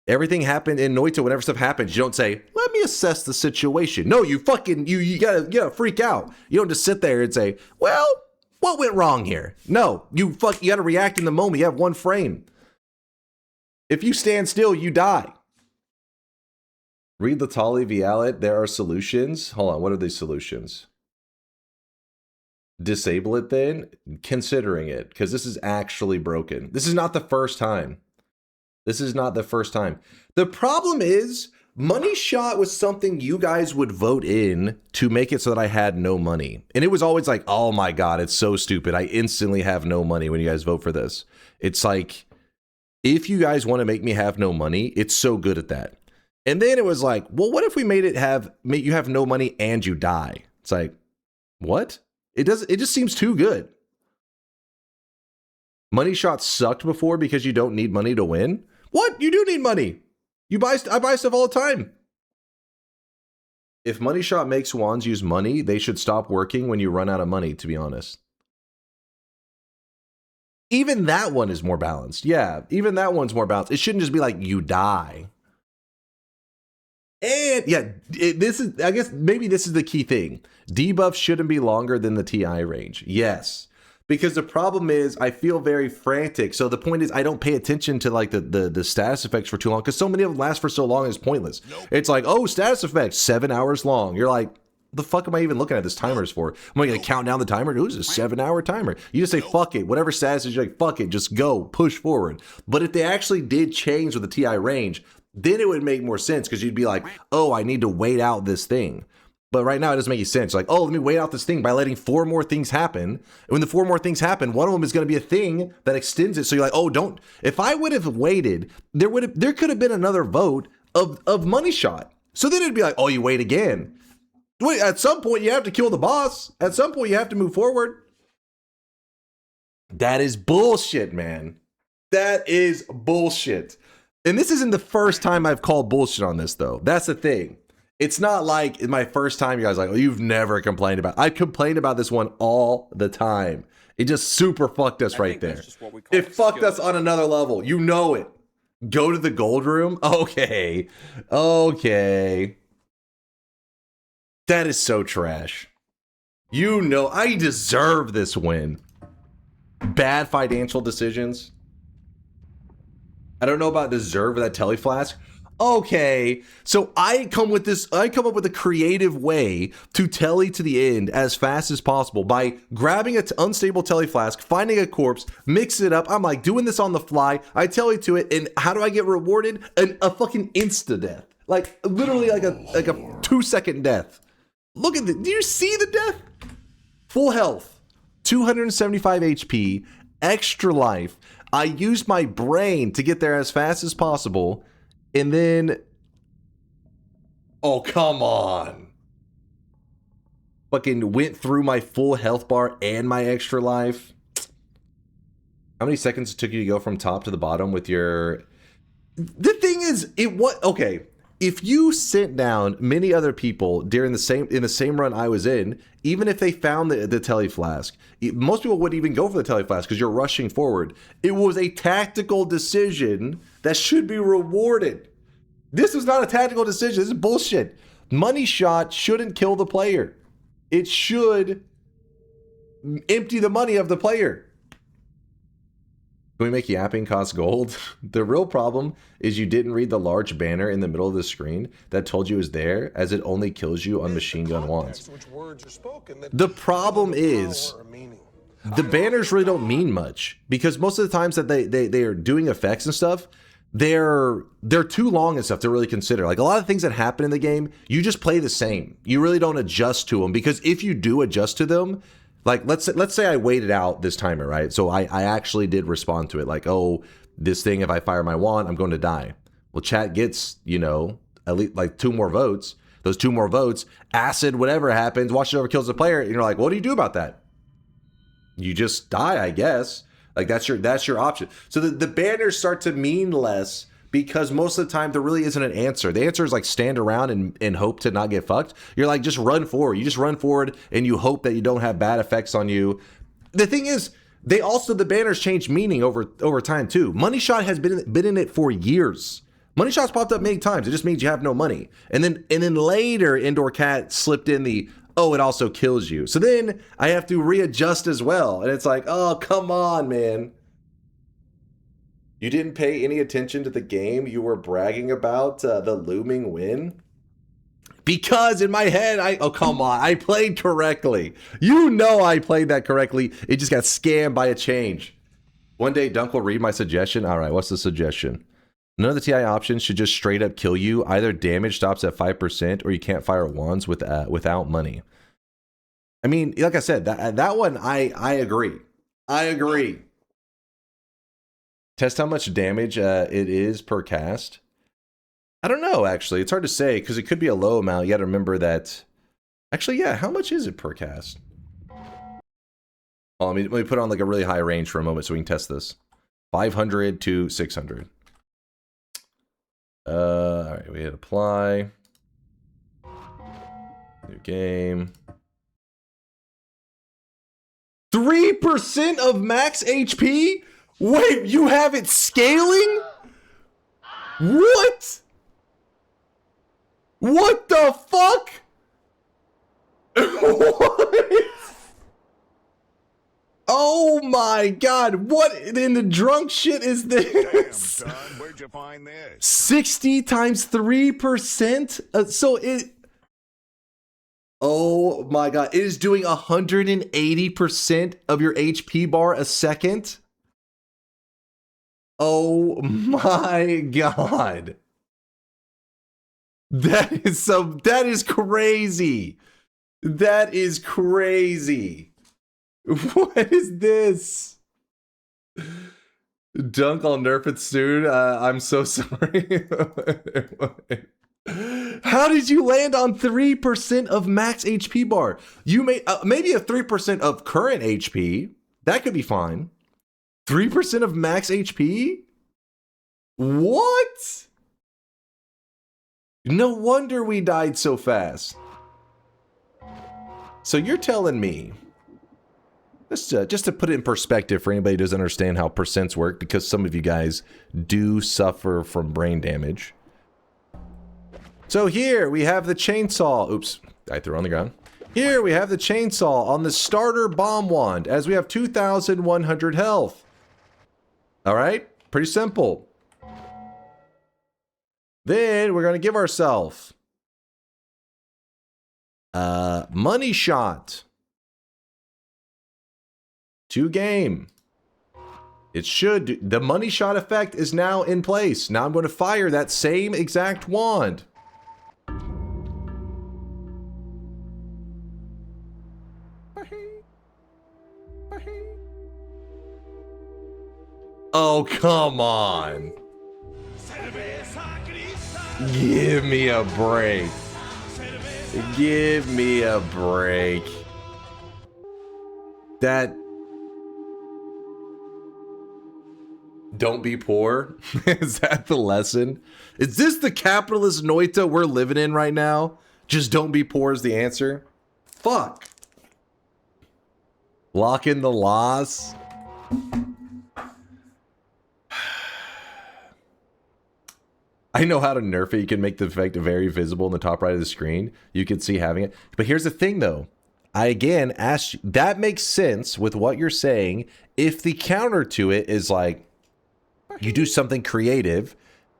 A: Everything happened in Noita. Whenever stuff happens, you don't say, let me assess the situation. No, you fucking, you gotta freak out. You don't just sit there and say, well, what went wrong here? No, you gotta react in the moment. You have 1 frame. If you stand still, you die. Read Latali Vialet. There are solutions. Hold on. What are these solutions? Disable it then. Considering it. Because this is actually broken. This is not the first time. This is not the first time. The problem is, money shot was something you guys would vote in to make it so that I had no money. And it was always like, oh my God, it's so stupid. I instantly have no money when you guys vote for this. It's like, if you guys want to make me have no money, it's so good at that. And then it was like, well, what if we made it you have no money and you die? It's like, what? It just seems too good. Money shots sucked before because you don't need money to win. What? You do need money. I buy stuff all the time. If money shot makes wands use money, they should stop working when you run out of money, to be honest. Even that one is more balanced. Yeah, even that one's more balanced. It shouldn't just be like you die. And yeah, I guess maybe this is the key thing. Debuff shouldn't be longer than the TI range. Yes. Because the problem is I feel very frantic. So the point is I don't pay attention to like the status effects for too long because so many of them last for so long it's pointless. Nope. It's like, oh, status effects 7 hours long. You're like, the fuck am I even looking at this timers for? Am I going to count down the timer? Who's a 7-hour timer? You just say, fuck it. Whatever status is, you're like, fuck it. Just go. Push forward. But if they actually did change with the TI range, then it would make more sense because you'd be like, oh, I need to wait out this thing. But right now it doesn't make any sense. Like, oh, let me wait out this thing by letting 4 more things happen. And when the 4 more things happen, one of them is going to be a thing that extends it. So you're like, oh, don't. If I would have waited, there could have been another vote of money shot. So then it'd be like, oh, you wait again. Wait, at some point you have to kill the boss. At some point you have to move forward. That is bullshit, man. That is bullshit. And this isn't the first time I've called bullshit on this, though. That's the thing. It's not like in my first time, you guys are like, oh, you've never complained about it. I complained about this one all the time. It just super fucked us right there. It fucked us on another level. You know it. Go to the gold room? Okay. Okay. That is so trash. You know, I deserve this win. Bad financial decisions. I don't know about deserve with that telly flask. Okay, so I come up with a creative way to telly to the end as fast as possible by grabbing an unstable telly flask, finding a corpse, mix it up. I'm like doing this on the fly. I telly to it, and how do I get rewarded? A fucking insta death, like literally like a 2-second death. Look at this. Do you see the death? Full health, 275 HP, extra life. I used my brain to get there as fast as possible, and then... Oh, come on. Fucking went through my full health bar and my extra life. How many seconds it took you to go from top to the bottom with your... The thing is, okay. If you sent down many other people during in the same run I was in, even if they found the tele flask, most people wouldn't even go for the tele flask because you're rushing forward. It was a tactical decision that should be rewarded. This is not a tactical decision. This is bullshit. Money shot shouldn't kill the player. It should empty the money of the player. Can we make yapping cost gold? The real problem is you didn't read the large banner in the middle of the screen that told you it was there, as it only kills you on machine gun wands. The problem is the banners really don't mean much, because most of the times that they are doing effects and stuff, they're too long and stuff to really consider. Like a lot of things that happen in the game, you just play the same. You really don't adjust to them, because if you do adjust to them, like let's say I waited out this timer, right? So I actually did respond to it, like, oh, this thing, if I fire my wand, I'm going to die. Well, chat gets, you know, at least like 2 more votes. Those 2 more votes, acid, whatever happens, watch it over kills the player, and you're like, what do you do about that? You just die, I guess. Like that's your option. So the banners start to mean less, because most of the time there really isn't an answer. The answer is like stand around and hope to not get fucked. You're like, just run forward. You just run forward and you hope that you don't have bad effects on you. The thing is, the banners change meaning over time too. Money shot has been in it for years. Money shot's popped up many times. It just means you have no money. And then later Indoor Cat slipped in the, oh, it also kills you. So then I have to readjust as well. And it's like, oh, come on, man. You didn't pay any attention to the game you were bragging about, the looming win? Because in my head, oh, come on, I played correctly. You know I played that correctly. It just got scammed by a change. One day, Dunk will read my suggestion. All right, what's the suggestion? None of the TI options should just straight up kill you. Either damage stops at 5% or you can't fire wands without money. I mean, like I said, that one, I agree. I agree. Test how much damage it is per cast. I don't know, actually. It's hard to say because it could be a low amount. You got to remember that. Actually, yeah, how much is it per cast? Oh, let me put on like a really high range for a moment so we can test this. 500 to 600. All right, we hit apply. New game. 3% of max HP? Wait, you have it scaling? What? What the fuck? What? Oh my god, what in the drunk shit is this?
F: Damn, son, where'd you find this?
A: 60 times 3%? So it... Oh my god, it is doing 180% of your HP bar a second? Oh my god. That is crazy. That is crazy. What is this? Dunk, I'll nerf it soon. I'm so sorry. How did you land on 3% of max HP bar? You may maybe a 3% of current HP. That could be fine. 3% of max HP? What? No wonder we died so fast. So you're telling me, just to put it in perspective for anybody who doesn't understand how percents work, because some of you guys do suffer from brain damage. So here we have the chainsaw. Oops, I threw it on the ground. Here we have the chainsaw on the starter bomb wand, as we have 2,100 health. All right, pretty simple. Then we're going to give ourselves money shot to game. It should, the money shot effect is now in place. Now I'm going to fire that same exact wand. Oh, come on. Give me a break. Give me a break. That... Don't be poor? Is that the lesson? Is this the capitalist Noita we're living in right now? Just don't be poor is the answer? Fuck. Lock in the loss. I know how to nerf it. You can make the effect very visible in the top right of the screen. You can see having it. But here's the thing, though. I, again, asked you, that makes sense with what you're saying if the counter to it is like, you do something creative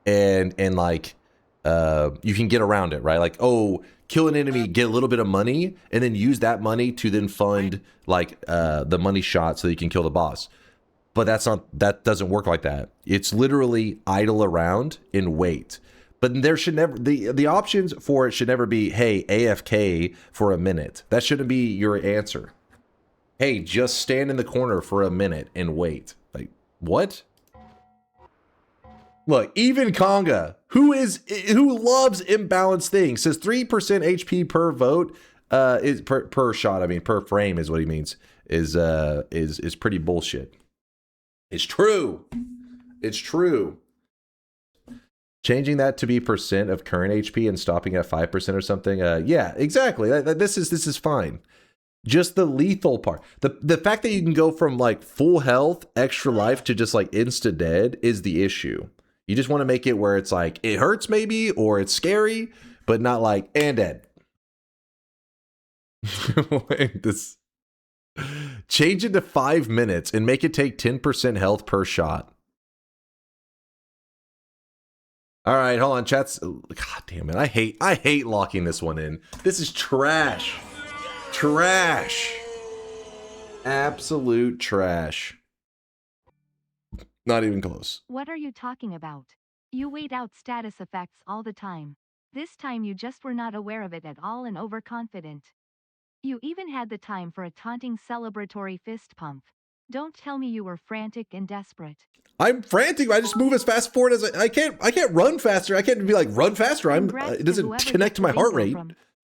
A: and like, you can get around it, right? Like, oh, kill an enemy, get a little bit of money, and then use that money to then fund, like, the money shot so that you can kill the boss. But that doesn't work like that. It's literally idle around and wait. But there should never, the options for it should never be, hey, AFK for a minute. That shouldn't be your answer. Hey, just stand in the corner for a minute and wait. Like, what? Look, even Conga, who loves imbalanced things, says 3% HP per vote, is per shot, I mean, per frame is what he means, is pretty bullshit. It's true. It's true. Changing that to be percent of current HP and stopping at 5% or something. Yeah, exactly. This is fine. Just the lethal part. The fact that you can go from like full health, extra life to just like insta dead is the issue. You just want to make it where it's like it hurts maybe or it's scary, but not like and dead. Wait, this. Change it to 5 minutes and make it take 10% health per shot. All right, hold on, chat's. God damn it! I hate locking this one in. This is trash. Trash. Absolute trash. Not even close.
B: What are you talking about? You wait out status effects all the time. This time you just were not aware of it at all and overconfident. You even had the time for a taunting celebratory fist pump. Don't tell me you were frantic and desperate.
A: I'm frantic. I just move as fast forward as I can't run faster. I can't be like run faster. It doesn't connect to my heart rate.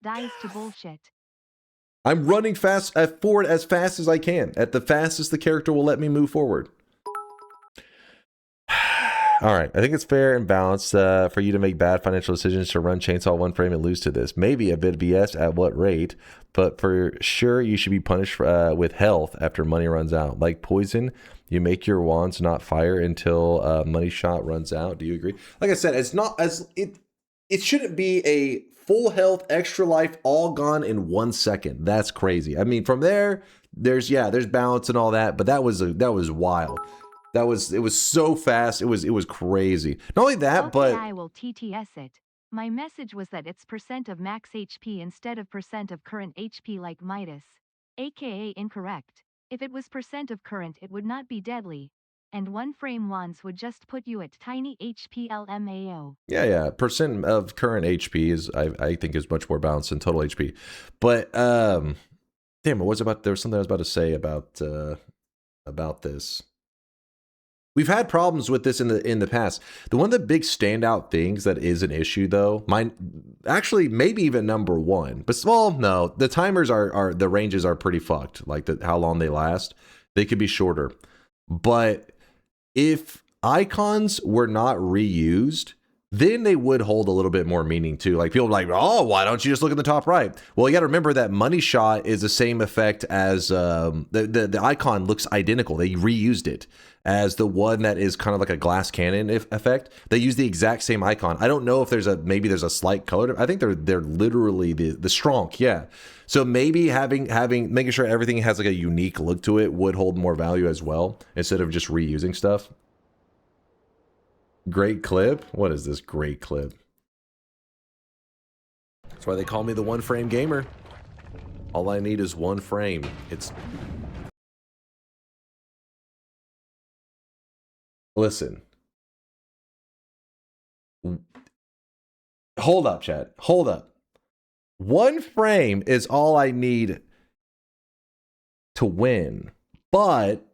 B: Dies to bullshit.
A: I'm running fast forward as fast as I can. At the fastest the character will let me move forward. All right, I think it's fair and balanced for you to make bad financial decisions to run Chainsaw one frame and lose to this. Maybe a bit of BS at what rate, but for sure you should be punished with health after money runs out. Like poison, you make your wands not fire until money shot runs out. Do you agree? Like I said, it's not as it shouldn't be a full health, extra life, all gone in 1 second. That's crazy. I mean, from there's balance and all that, but that was wild. It was so fast. It was crazy. Not only that,
B: okay,
A: but
B: I will TTS it. My message was that it's percent of max HP instead of percent of current HP like Midas. AKA incorrect. If it was percent of current it would not be deadly. And one frame wands would just put you at tiny HP LMAO.
A: Yeah. Percent of current HP is I think is much more balanced than total HP. But damn, there was something I was about to say about this. We've had problems with this in the past. One of the big standout things that is an issue, though, actually maybe even number one, but well, no, the timers are the ranges are pretty fucked. Like how long they last, they could be shorter. But if icons were not reused, then they would hold a little bit more meaning too. Like people are like, oh, why don't you just look at the top right? Well, you got to remember that money shot is the same effect as the icon looks identical. They reused it as the one that is kind of like a glass cannon effect. They use the exact same icon. I don't know if maybe there's a slight color. I think they're literally the Stronk, yeah. So maybe making sure everything has like a unique look to it would hold more value as well instead of just reusing stuff. Great clip? What is this great clip? That's why they call me the one frame gamer. All I need is one frame. Listen. Hold up, chat. Hold up. One frame is all I need to win. But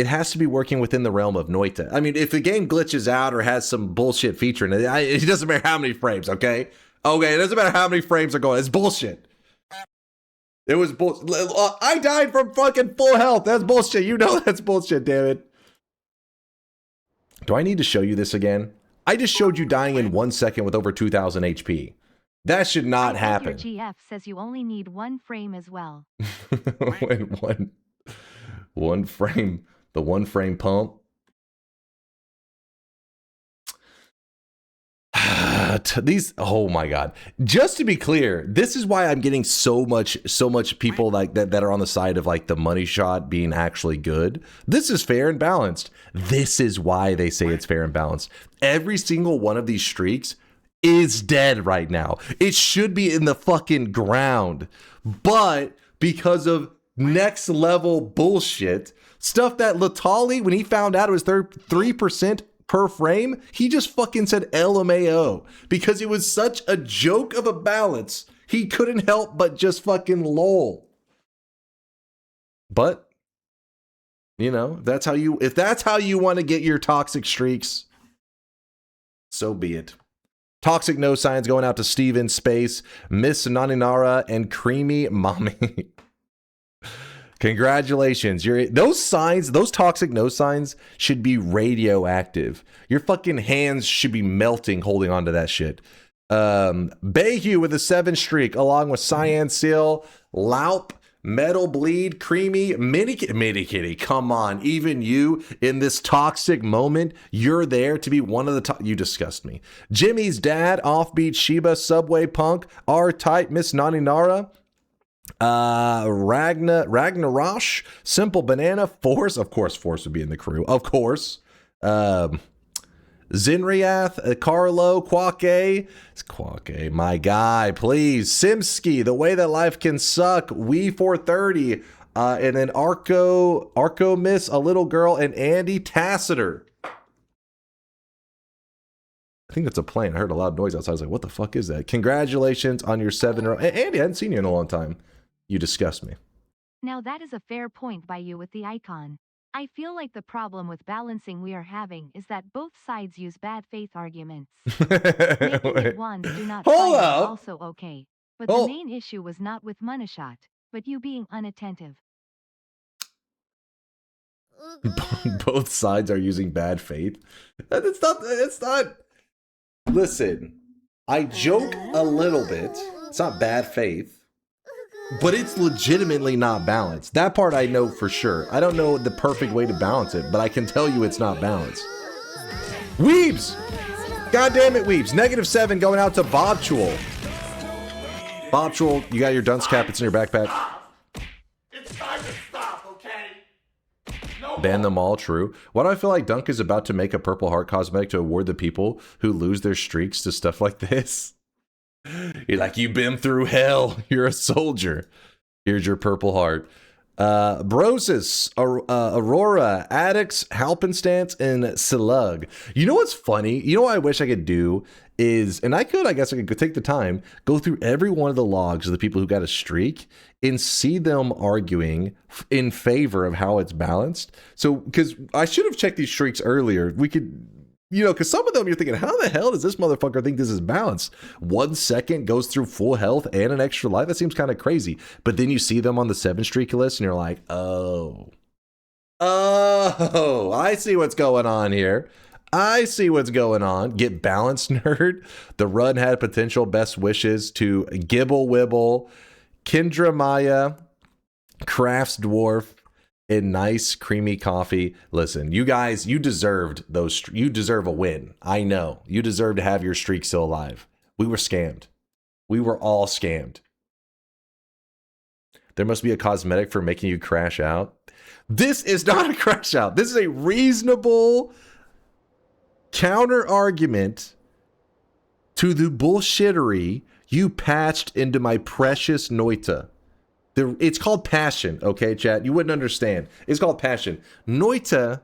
A: it has to be working within the realm of Noita. I mean, if the game glitches out or has some bullshit feature in it, it doesn't matter how many frames, okay? Okay, it doesn't matter how many frames are going. It's bullshit. It was bullshit. I died from fucking full health. That's bullshit. You know that's bullshit, damn it. Do I need to show you this again? I just showed you dying in 1 second with over 2,000 HP. That should not happen.
B: Your GF says you only need 1 frame as well.
A: one frame. The 1 frame pump. These, oh my god. Just to be clear, this is why I'm getting so much people like that are on the side of like the money shot being actually good. This is fair and balanced. This is why they say it's fair and balanced. Every single one of these streaks is dead right now. It should be in the fucking ground. But because of next level bullshit, stuff that Latali, when he found out it was 3% per frame, he just fucking said LMAO because it was such a joke of a balance. He couldn't help but just fucking lol. But you know, if that's how you want to get your toxic streaks, so be it. Toxic no signs going out to Steven Space, Miss Naninara, and Creamy Mommy. Congratulations. Those signs, those toxic no signs should be radioactive. Your fucking hands should be melting holding on to that shit. Bayhue with a 7 streak, along with Cyan Seal, Laup, Metal Bleed, Creamy, Mini Kitty. Come on, even you in this toxic moment, you're there to be one of the top. You disgust me. Jimmy's Dad, Offbeat Shiba, Subway Punk, R-Type, Miss Naninara, Ragnarosh, Simple Banana, Force. Of course, Force would be in the crew. Of course. Zinriath, Carlo, Quake. It's Quake, my guy, please. Simski, The Way That Life Can Suck, Wee 430, and then Arco Miss, A Little Girl, and Andy Tassiter. I think that's a plane. I heard a loud noise outside. I was like, what the fuck is that? Congratulations on your 7 row. Andy, I hadn't seen you in a long time. You disgust me.
B: Now that is a fair point by you with the icon. I feel like the problem with balancing we are having is that both sides use bad faith arguments. Making it ones do not
A: Hold
B: fight
A: up.
B: is also okay. But the main issue was not with Moneyshot, but you being unattentive.
A: Both sides are using bad faith. It's not. Listen, I joke a little bit. It's not bad faith. But it's legitimately not balanced. That part I know for sure. I don't know the perfect way to balance it, but I can tell you it's not balanced. Weebs! God damn it, Weebs. -7 going out to Bobchul. Bobchul, you got your dunce cap. It's in your backpack.
G: It's time to stop, okay? No
A: Ban them all, true. Why do I feel like Dunk is about to make a Purple Heart cosmetic to award the people who lose their streaks to stuff like this? You're like, you've been through hell. You're a soldier. Here's your Purple Heart. Brosis, Aurora, Addicts, Halpenstance, and Slug. You know what's funny? You know what I wish I could do is, and I guess I could take the time, go through every one of the logs of the people who got a streak and see them arguing in favor of how it's balanced. So, because I should have checked these streaks earlier. We could... You know, because some of them you're thinking, how the hell does this motherfucker think this is balanced? 1 second goes through full health and an extra life. That seems kind of crazy. But then you see them on the 7 streak list and you're like, oh, I see what's going on here. I see what's going on. Get balanced, nerd. The run had potential. Best wishes to Gibble Wibble, Kendra Maya, Crafts Dwarf, and nice creamy coffee. Listen, you guys, you deserved those. You deserve a win. I know you deserve to have your streak still alive. We were scammed. We were all scammed. There must be a cosmetic for making you crash out. This is not a crash out. This is a reasonable counter argument to the bullshittery you patched into my precious Noita. It's called passion, okay, chat? You wouldn't understand. It's called passion. Noita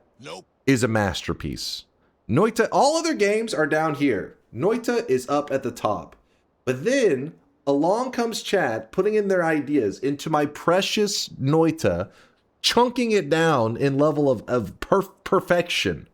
A: is a masterpiece. Noita, all other games are down here. Noita is up at the top. But then, along comes chat, putting in their ideas into my precious Noita, chunking it down in level of perfection.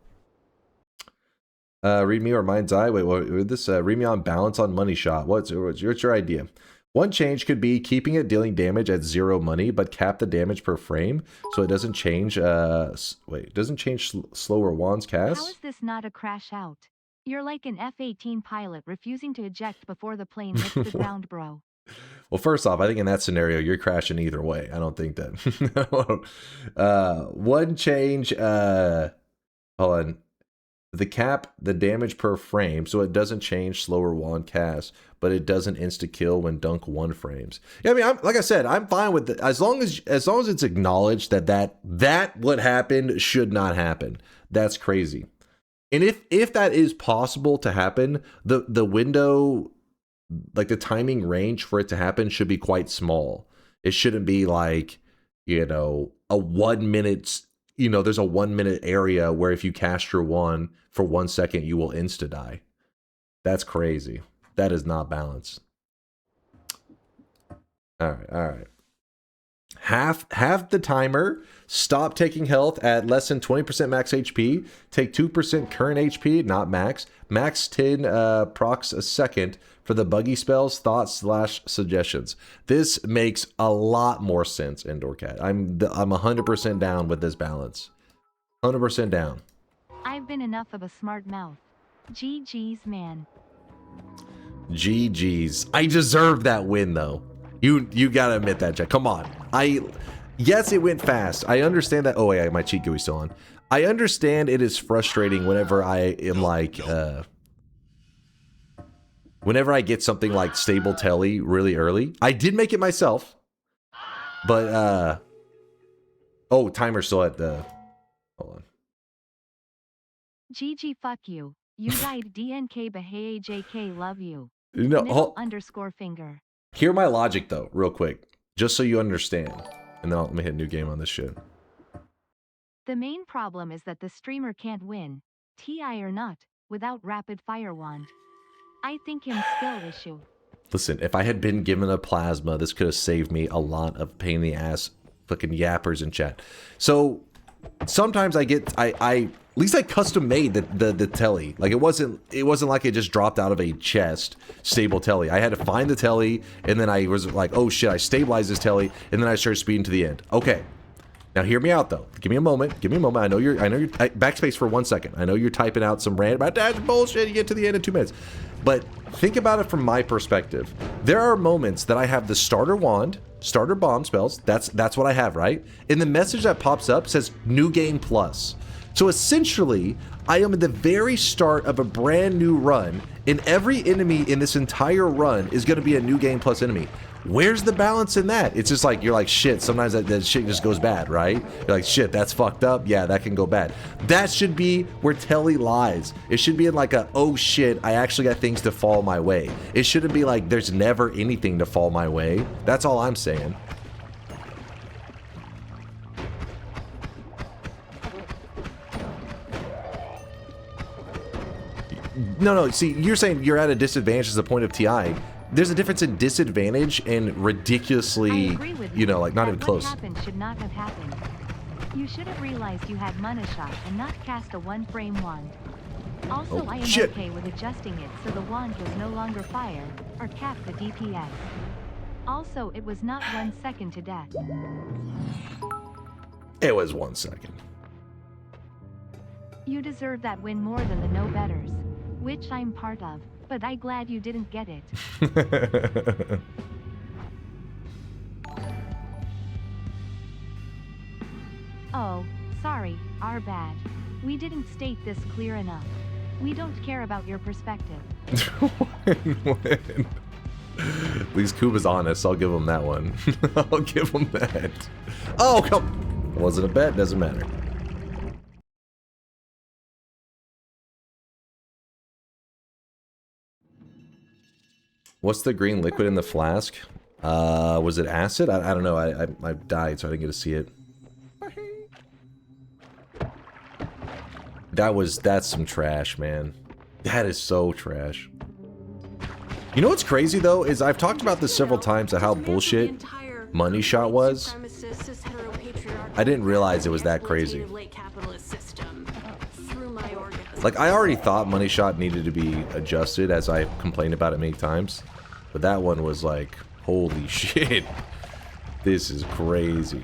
A: Read me or Mind's Eye. Wait, what this? Read me on balance on money shot. What's your idea? One change could be keeping it dealing damage at 0 money, but cap the damage per frame so it doesn't change. It doesn't change slower wands cast.
B: How is this not a crash out? You're like an F-18 pilot refusing to eject before the plane hits the ground, bro.
A: Well, first off, I think in that scenario you're crashing either way. I don't think that. One change. Hold on. The cap the damage per frame, so it doesn't change slower wand cast, but it doesn't insta kill when dunk 1 frames. Yeah, I mean, like I said, I'm fine with it as long as it's acknowledged that what happened should not happen. That's crazy. And if that is possible to happen, the window, like the timing range for it to happen, should be quite small. It shouldn't be like, you know, a 1 minute. You know, there's a 1 minute area where if you cast your wand for 1 second, you will insta die. That's crazy. That is not balanced. All right. Half the timer. Stop taking health at less than 20% max HP. Take 2% current HP, not max. Max 10 procs a second for the buggy spells, thoughts / suggestions. This makes a lot more sense, Indoor Cat. I'm 100% down with this balance. 100% down.
B: I've been enough of a smart mouth. GG's, man.
A: GG's. I deserve that win, though. You gotta admit that, Jack. Come on. Yes, it went fast. I understand that. Oh, yeah, my cheat GUI's still on. I understand it is frustrating whenever I am like, whenever I get something like stable telly really early. I did make it myself, but, oh, timer's still at the, hold on.
B: GG, fuck you. You died DNK Bahaye JK, love you.
A: No,
B: _ finger.
A: Hear my logic, though, real quick, just so you understand. And then let me hit new game on this shit.
B: The main problem is that the streamer can't win, TI or not, without rapid fire wand. I think him skill issue.
A: Listen, if I had been given a plasma, this could have saved me a lot of pain in the ass fucking yappers in chat. So sometimes I get at least I custom made the telly. Like it wasn't like it just dropped out of a chest stable telly. I had to find the telly, and then I was like, oh shit, I stabilized this telly, and then I started speeding to the end. Okay. Now hear me out though. Give me a moment. I know you're backspace for 1 second. I know you're typing out some random about that's bullshit. You get to the end in 2 minutes. But think about it from my perspective. There are moments that I have the starter wand, starter bomb spells. That's what I have, right? And the message that pops up says new game plus. So essentially, I am at the very start of a brand new run, and every enemy in this entire run is going to be a new game plus enemy. Where's the balance in that? It's just like, you're like, shit, sometimes that shit just goes bad, right? You're like, shit, that's fucked up. Yeah, that can go bad. That should be where telly lies. It should be in like a, oh shit, I actually got things to fall my way. It shouldn't be like, there's never anything to fall my way. That's all I'm saying. No, see, you're saying you're at a disadvantage as a point of TI. There's a difference in disadvantage and ridiculously, you know, like not even close.
B: What happened should not have happened. You should have realized you had mana shot and not cast a 1-frame wand. Also, I am okay with adjusting it so the wand was no longer fire, or cap the DPS. Also, it was not 1 second to death.
A: It was 1 second.
B: You deserve that win more than the no-betters, which I'm part of, but I'm glad you didn't get it. Oh, sorry, our bad. We didn't state this clear enough. We don't care about your perspective.
A: When? At least Kuba's honest, I'll give him that one. I'll give him that. Oh, come. Was it a bet? Doesn't matter. What's the green liquid in the flask? Was it acid? I don't know. I died, so I didn't get to see it. That's some trash, man. That is so trash. You know what's crazy though is I've talked about this several times of how bullshit money shot was. I didn't realize it was that crazy. Like, I already thought Money Shot needed to be adjusted, as I complained about it many times. But that one was like, holy shit. This is crazy.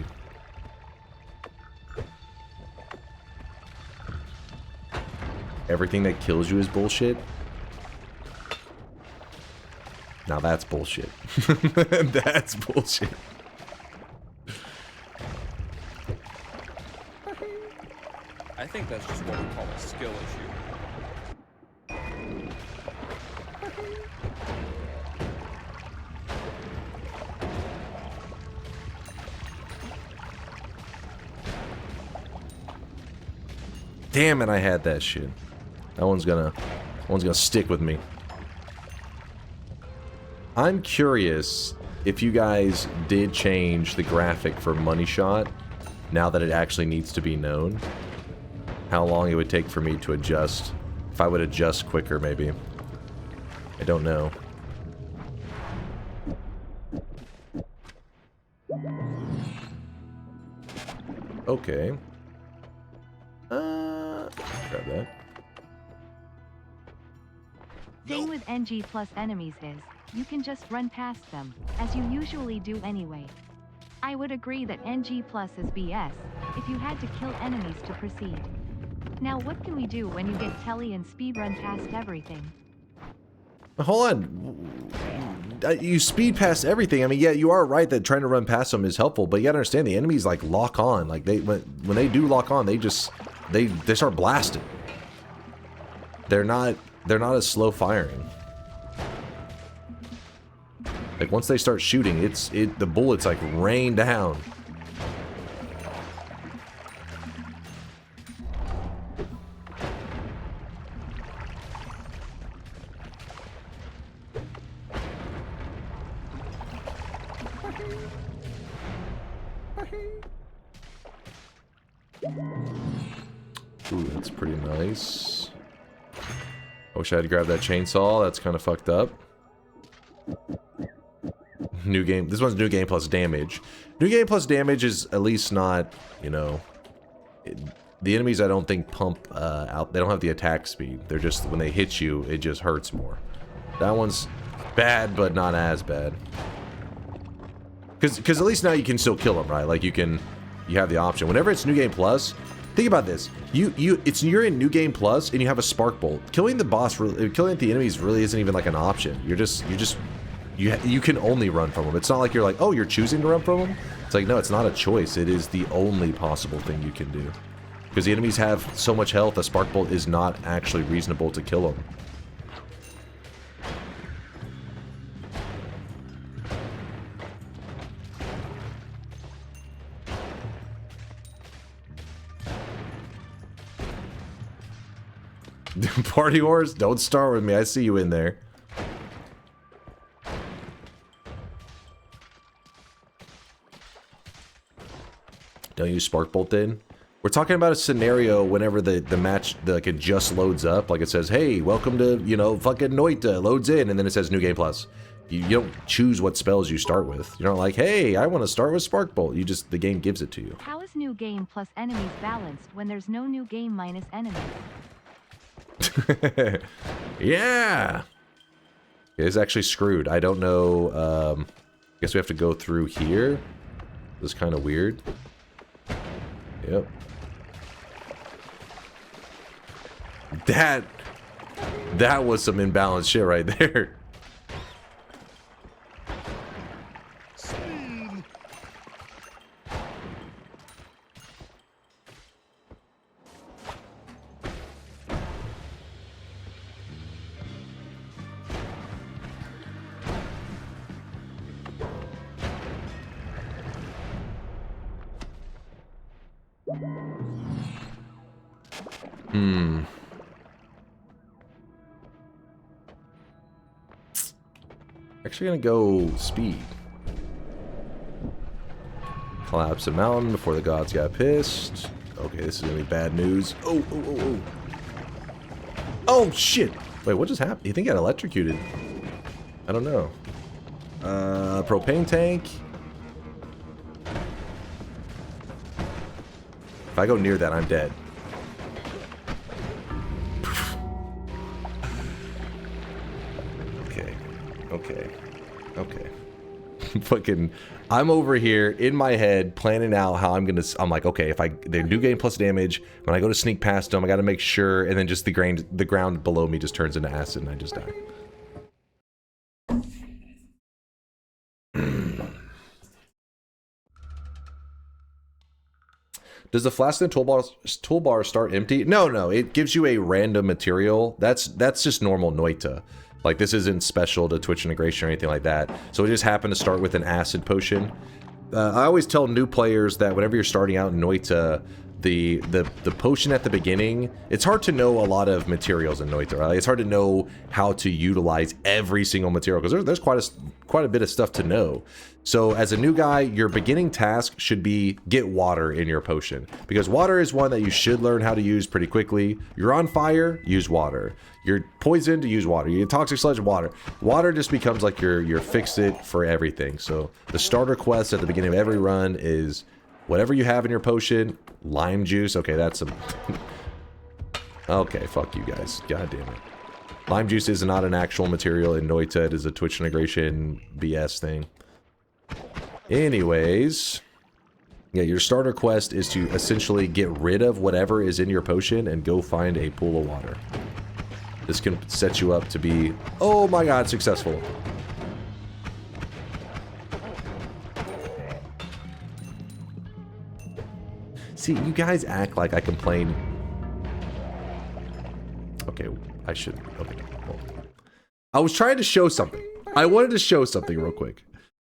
A: Everything that kills you is bullshit. Now that's bullshit. That's bullshit.
E: I think that's just what we call a skill issue.
A: Damn it, I had that shit. That one's gonna stick with me. I'm curious if you guys did change the graphic for Money Shot now that it actually needs to be known. How long it would take for me to adjust. If I would adjust quicker, maybe. I don't know. Okay. Grab that.
B: Thing with NG plus enemies is, you can just run past them, as you usually do anyway. I would agree that NG plus is BS, if you had to kill enemies to proceed. Now what can we do when you get telly and speedrun past everything?
A: Hold on. You speed past everything. I mean, yeah, you are right that trying to run past them is helpful, but you gotta understand the enemies like lock on. Like when they do lock on, they start blasting. They're not as slow firing. Like once they start shooting, the bullets like rain down. Ooh, that's pretty nice. I wish I had grabbed that chainsaw. That's kind of fucked up. New game. This one's new game plus damage. New game plus damage is at least not, you know... the enemies I don't think pump out. They don't have the attack speed. They're just, when they hit you, it just hurts more. That one's bad, but not as bad. Because at least now you can still kill them, right? Like you have the option. Whenever it's new game plus, think about this. You're in new game plus and you have a spark bolt. Killing the boss, killing the enemies really isn't even like an option. You can only run from them. It's not like you're like, oh, you're choosing to run from them. It's like, no, it's not a choice. It is the only possible thing you can do. Because the enemies have so much health, a spark bolt is not actually reasonable to kill them. Party wars? Don't start with me. I see you in there. Don't use spark bolt then? We're talking about a scenario whenever the match like it just loads up, like it says, hey, welcome to, you know, fucking Noita, loads in, and then it says new game plus. You don't choose what spells you start with. You're not like, hey, I want to start with spark bolt. The game gives it to you.
B: How is new game plus enemies balanced when there's no new game minus enemies?
A: Yeah! It's actually screwed. I don't know, guess we have to go through here. This is kind of weird. Yep. That was some imbalanced shit right there. Actually gonna go speed. Collapse a mountain before the gods got pissed. Okay, this is gonna be bad news. Oh, oh, oh, oh. Oh, shit! Wait, what just happened? You think I got electrocuted? I don't know. Propane tank. If I go near that, I'm dead. Okay. Fucking, I'm over here in my head planning out how I'm like, okay, if they do gain plus damage, when I go to sneak past them, I gotta make sure, and then just the ground below me just turns into acid and I just die. Does the flask in the toolbar start empty? No, it gives you a random material. That's just normal Noita. Like, this isn't special to Twitch integration or anything like that. So it just happened to start with an acid potion. I always tell new players that whenever you're starting out in Noita, the potion at the beginning, it's hard to know a lot of materials in Noita, right? It's hard to know how to utilize every single material, because there's quite a bit of stuff to know. So as a new guy, your beginning task should be get water in your potion, because water is one that you should learn how to use pretty quickly. You're on fire, use water. You're poisoned, use water. You're toxic sludge, water. Water just becomes like your fix-it for everything. So the starter quest at the beginning of every run is whatever you have in your potion. Lime juice. Okay, that's some... Okay, fuck you guys. God damn it. Lime juice is not an actual material in Noita. It is a Twitch integration BS thing. Anyways... Yeah, your starter quest is to essentially get rid of whatever is in your potion and go find a pool of water. This can set you up to be, oh my god, successful. See, you guys act like I complain. Okay, I should. Okay, well, I was trying to show something. I wanted to show something real quick.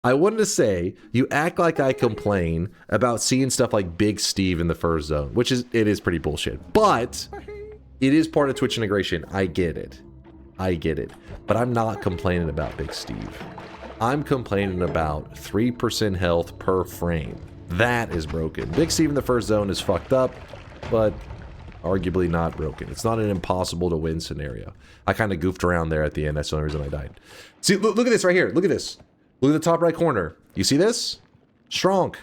A: I wanted to say, you act like I complain about seeing stuff like Big Steve in the first zone, which it is pretty bullshit. But it is part of Twitch integration. I get it. But I'm not complaining about Big Steve. I'm complaining about 3% health per frame. That is broken. Big Steve in the first zone is fucked up, but arguably not broken. It's not an impossible to win scenario. I kind of goofed around there at the end. That's the only reason I died. See, look at this right here. Look at this. Look at the top right corner. You see this? Strong.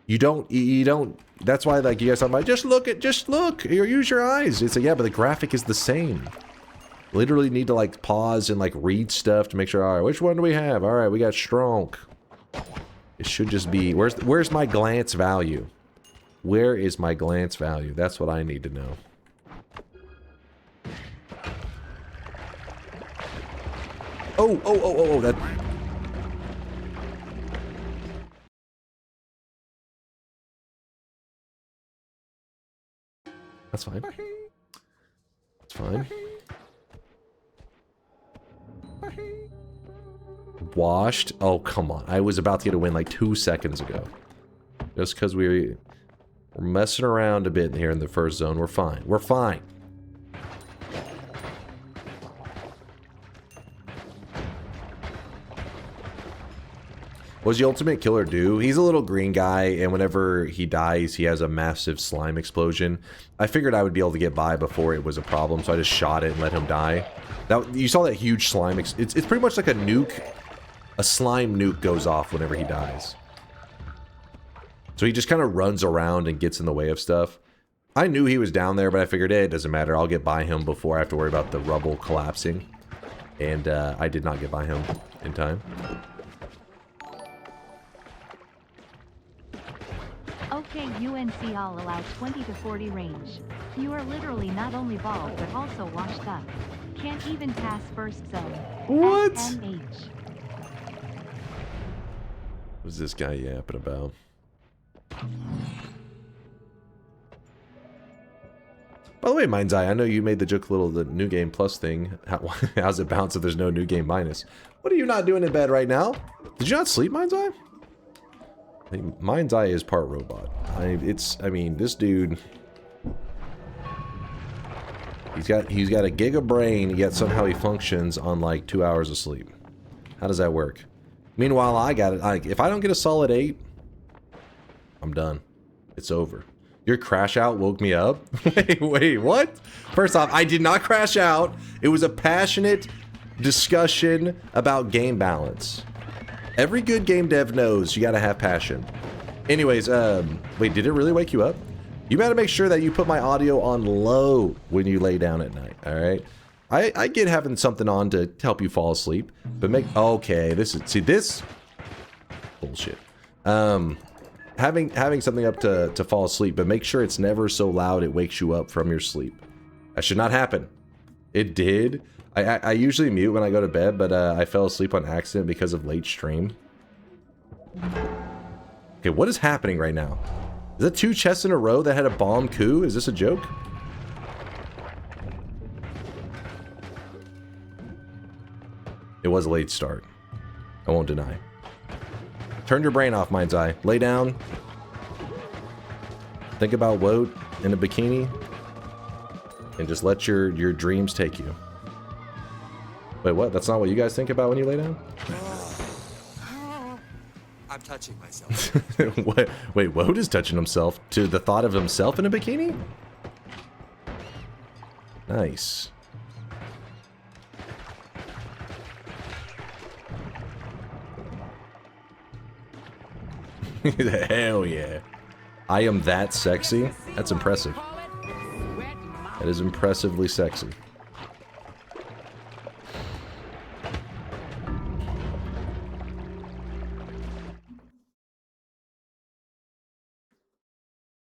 A: You don't, that's why, like, you guys talking about, just look, use your eyes. It's like, yeah, but the graphic is the same. Literally need to, like, pause and, like, read stuff to make sure, all right, which one do we have? All right, we got strong. It should just be, where's my glance value? Where is my glance value? That's what I need to know. Oh, that... That's fine. That's fine. Washed? Oh, come on. I was about to get a win like 2 seconds ago. Just because we're messing around a bit here in the first zone. We're fine. We're fine. What does the ultimate killer do? He's a little green guy, and whenever he dies, he has a massive slime explosion. I figured I would be able to get by before it was a problem, so I just shot it and let him die. Now, you saw that huge slime... It's pretty much like a nuke. A slime nuke goes off whenever he dies. So he just kind of runs around and gets in the way of stuff. I knew he was down there, but I figured, hey, it doesn't matter. I'll get by him before I have to worry about the rubble collapsing. And I did not get by him in time.
B: Okay, UNC I'll allow 20 to 40 range. You are literally not only bald but also washed up. Can't even pass first zone.
A: What?
B: SMH.
A: What's this guy yapping about? By the way, Mind's Eye, I know you made the joke the new game plus thing. How's it bounce if there's no new game minus? What are you not doing in bed right now? Did you not sleep, Mind's Eye? I mean, Mind's Eye is part robot. I mean, this dude... He's got a gig of brain, yet somehow he functions on like 2 hours of sleep. How does that work? Meanwhile, I got it. If I don't get a solid 8, I'm done. It's over. Your crash out woke me up? Wait, what? First off, I did not crash out. It was a passionate discussion about game balance. Every good game dev knows you gotta have passion. Anyways, wait, did it really wake you up? You better make sure that you put my audio on low when you lay down at night, alright? I get having something on to help you fall asleep, but make... Okay, this is... See, this... Bullshit. Having something up to fall asleep, but make sure it's never so loud it wakes you up from your sleep. That should not happen. It did. I usually mute when I go to bed, but I fell asleep on accident because of late stream. Okay, what is happening right now? Is that 2 chests in a row that had a bomb coup? Is this a joke? It was a late start. I won't deny. Turn your brain off, Mind's Eye. Lay down. Think about Woat in a bikini. And just let your dreams take you. Wait, what? That's not what you guys think about when you lay down?
H: I'm touching myself.
A: What? Wait, Woat is touching himself to the thought of himself in a bikini? Nice. Hell yeah. I am that sexy? That's impressive. That is impressively sexy.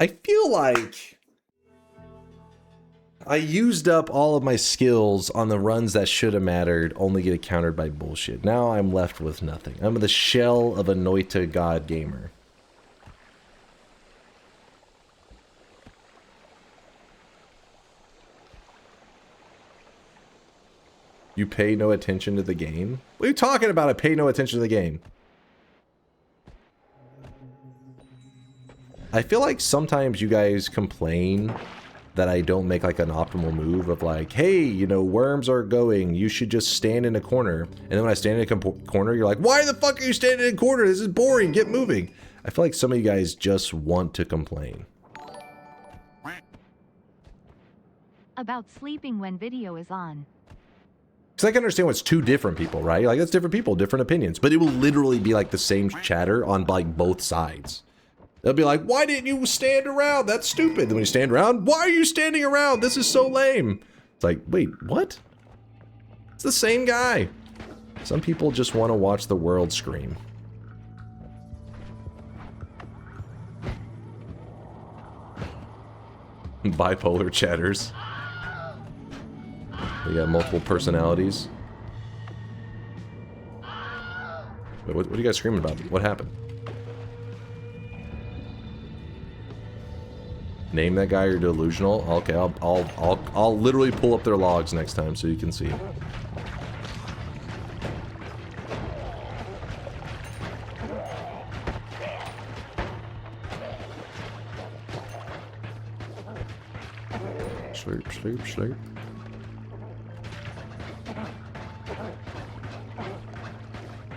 A: I feel like I used up all of my skills on the runs that should have mattered, only get countered by bullshit. Now I'm left with nothing. I'm the shell of a Noita god gamer. You pay no attention to the game? What are you talking about? I pay no attention to the game. I feel like sometimes you guys complain that I don't make like an optimal move of like, hey, you know, worms are going, you should just stand in a corner. And then when I stand in a corner, you're like, why the fuck are you standing in a corner? This is boring, get moving. I feel like some of you guys just want to complain.
B: About sleeping when video is on.
A: Because I can understand what's 2 different people, right? Like, that's different people, different opinions. But it will literally be like the same chatter on like both sides. They'll be like, why didn't you stand around? That's stupid. Then when you stand around, why are you standing around? This is so lame. It's like, wait, what? It's the same guy. Some people just want to watch the world scream. Bipolar chatters. They got multiple personalities. Wait, what are you guys screaming about? What happened? Name that guy, you're delusional. Okay, I'll literally pull up their logs next time so you can see. Slurp, slurp, slurp.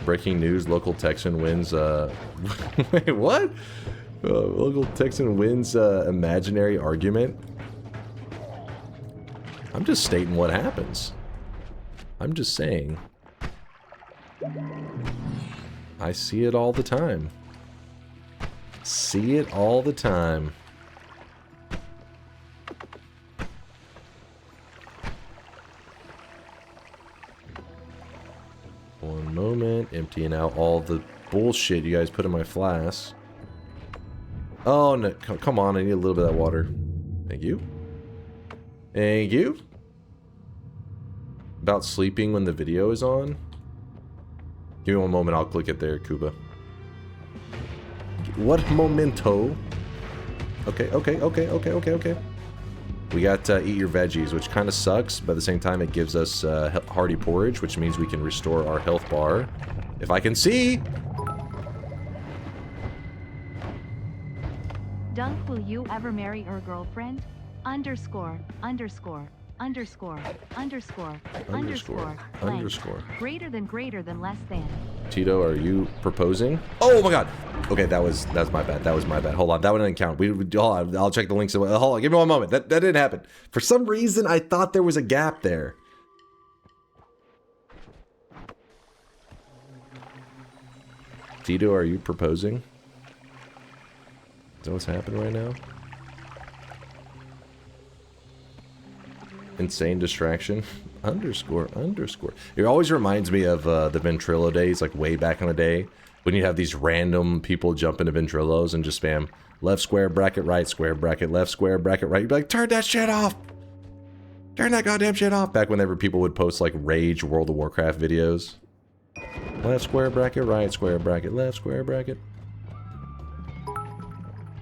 A: Breaking news, local Texan wins, wait, what? Local Texan wins, imaginary argument? I'm just stating what happens. I'm just saying. I see it all the time. See it all the time. One moment, emptying out all the bullshit you guys put in my flask. Oh no, come on, I need a little bit of that water. Thank you. Thank you. About sleeping when the video is on? Give me one moment, I'll click it there, Kuba. What momento? Okay. We got eat your veggies, which kind of sucks, but at the same time it gives us hearty porridge, which means we can restore our health bar. If I can see!
B: Dunk, will you ever marry your girlfriend? Underscore, underscore, underscore, underscore, underscore,
A: underscore.
B: Greater than, less than.
A: Tito, are you proposing? Oh my god! Okay, that's my bad. That was my bad. Hold on, that one didn't count. Hold on, I'll check the links. Hold on, give me one moment. That didn't happen. For some reason, I thought there was a gap there. Tito, are you proposing? Is that what's happening right now? Insane distraction. Underscore. It always reminds me of the Ventrilo days, like way back in the day, when you have these random people jump into Ventrilos and just spam left square bracket, right square bracket, left square bracket, right. You'd be like, turn that shit off! Turn that goddamn shit off! Back whenever people would post like Rage World of Warcraft videos. Left square bracket, right square bracket, left square bracket.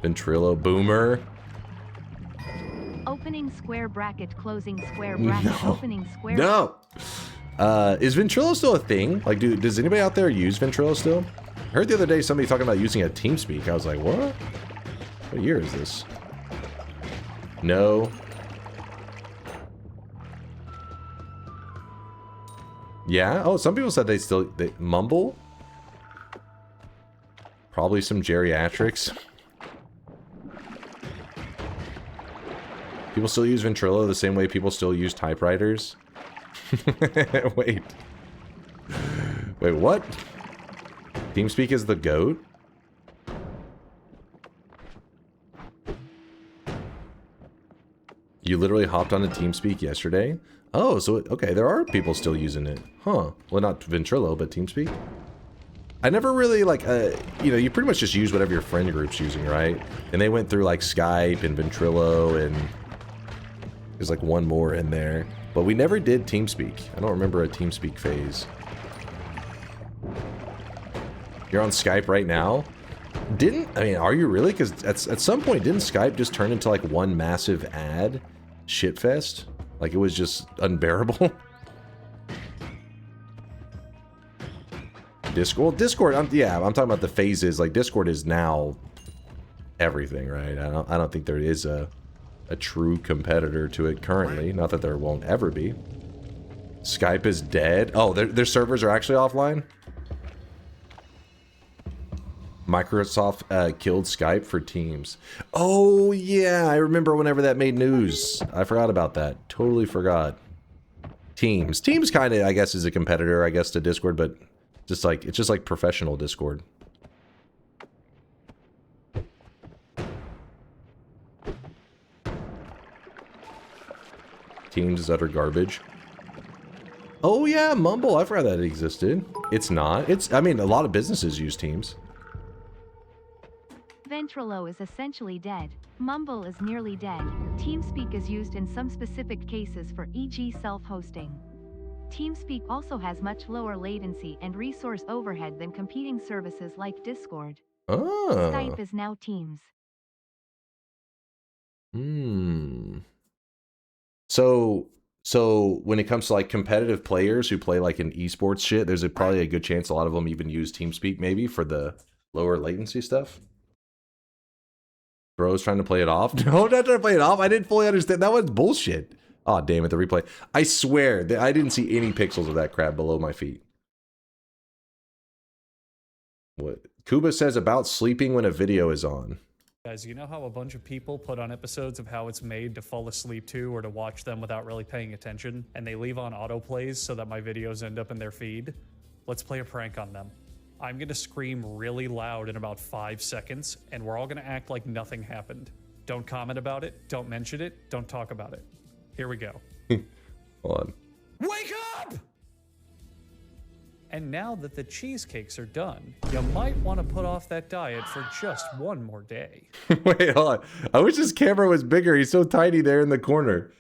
A: Ventrilo boomer.
B: Opening square bracket, closing square bracket, opening square.
A: No! Is Ventrilo still a thing? Like, does anybody out there use Ventrilo still? I heard the other day somebody talking about using a TeamSpeak. I was like, what? What year is this? No. Yeah? Oh, some people said they Mumble? Probably some geriatrics. People still use Ventrilo the same way people still use typewriters? Wait. Wait, what? TeamSpeak is the GOAT? You literally hopped on a TeamSpeak yesterday? Oh, so, okay, there are people still using it. Huh. Well, not Ventrilo, but TeamSpeak. I never really, like, you know, you pretty much just use whatever your friend group's using, right? And they went through, like, Skype and Ventrilo, and there's, like, one more in there. But we never did TeamSpeak. I don't remember a TeamSpeak phase. You're on Skype right now? I mean, are you really? Because at some point, didn't Skype just turn into, like, one massive ad shitfest? Like, it was just unbearable? Discord? Discord, yeah, I'm talking about the phases. Like, Discord is now everything, right? I don't think there is a true competitor to it currently. Not that there won't ever be. Skype is dead. Oh, their servers are actually offline? Microsoft killed Skype for Teams. Oh, yeah, I remember whenever that made news. I forgot about that. Totally forgot. Teams. Teams kind of, I guess, is a competitor, I guess, to Discord, but just like, it's just like professional Discord. Teams is utter garbage. Oh yeah, Mumble. I forgot that it existed. It's not. I mean, a lot of businesses use Teams.
B: Ventrilo is essentially dead. Mumble is nearly dead. TeamSpeak is used in some specific cases for e.g. self-hosting. TeamSpeak also has much lower latency and resource overhead than competing services like Discord.
A: Oh.
B: Skype is now Teams.
A: So when it comes to like competitive players who play like in esports shit, there's probably a good chance a lot of them even use TeamSpeak maybe for the lower latency stuff. Bro's trying to play it off. No, I'm not trying to play it off. I didn't fully understand. That was bullshit. Oh, damn it, the replay. I swear that I didn't see any pixels of that crab below my feet. What? Kuba says about sleeping when a video is on.
I: Guys, you know how a bunch of people put on episodes of how it's made to fall asleep to or to watch them without really paying attention, and they leave on autoplays so that my videos end up in their feed? Let's play a prank on them. I'm gonna scream really loud in about 5 seconds, and we're all gonna act like nothing happened. Don't comment about it, don't mention it, don't talk about it. Here we go.
A: Hold on.
I: Wake up! And now that the cheesecakes are done, you might want to put off that diet for just one more day.
A: Wait, hold on. I wish his camera was bigger. He's so tiny there in the corner.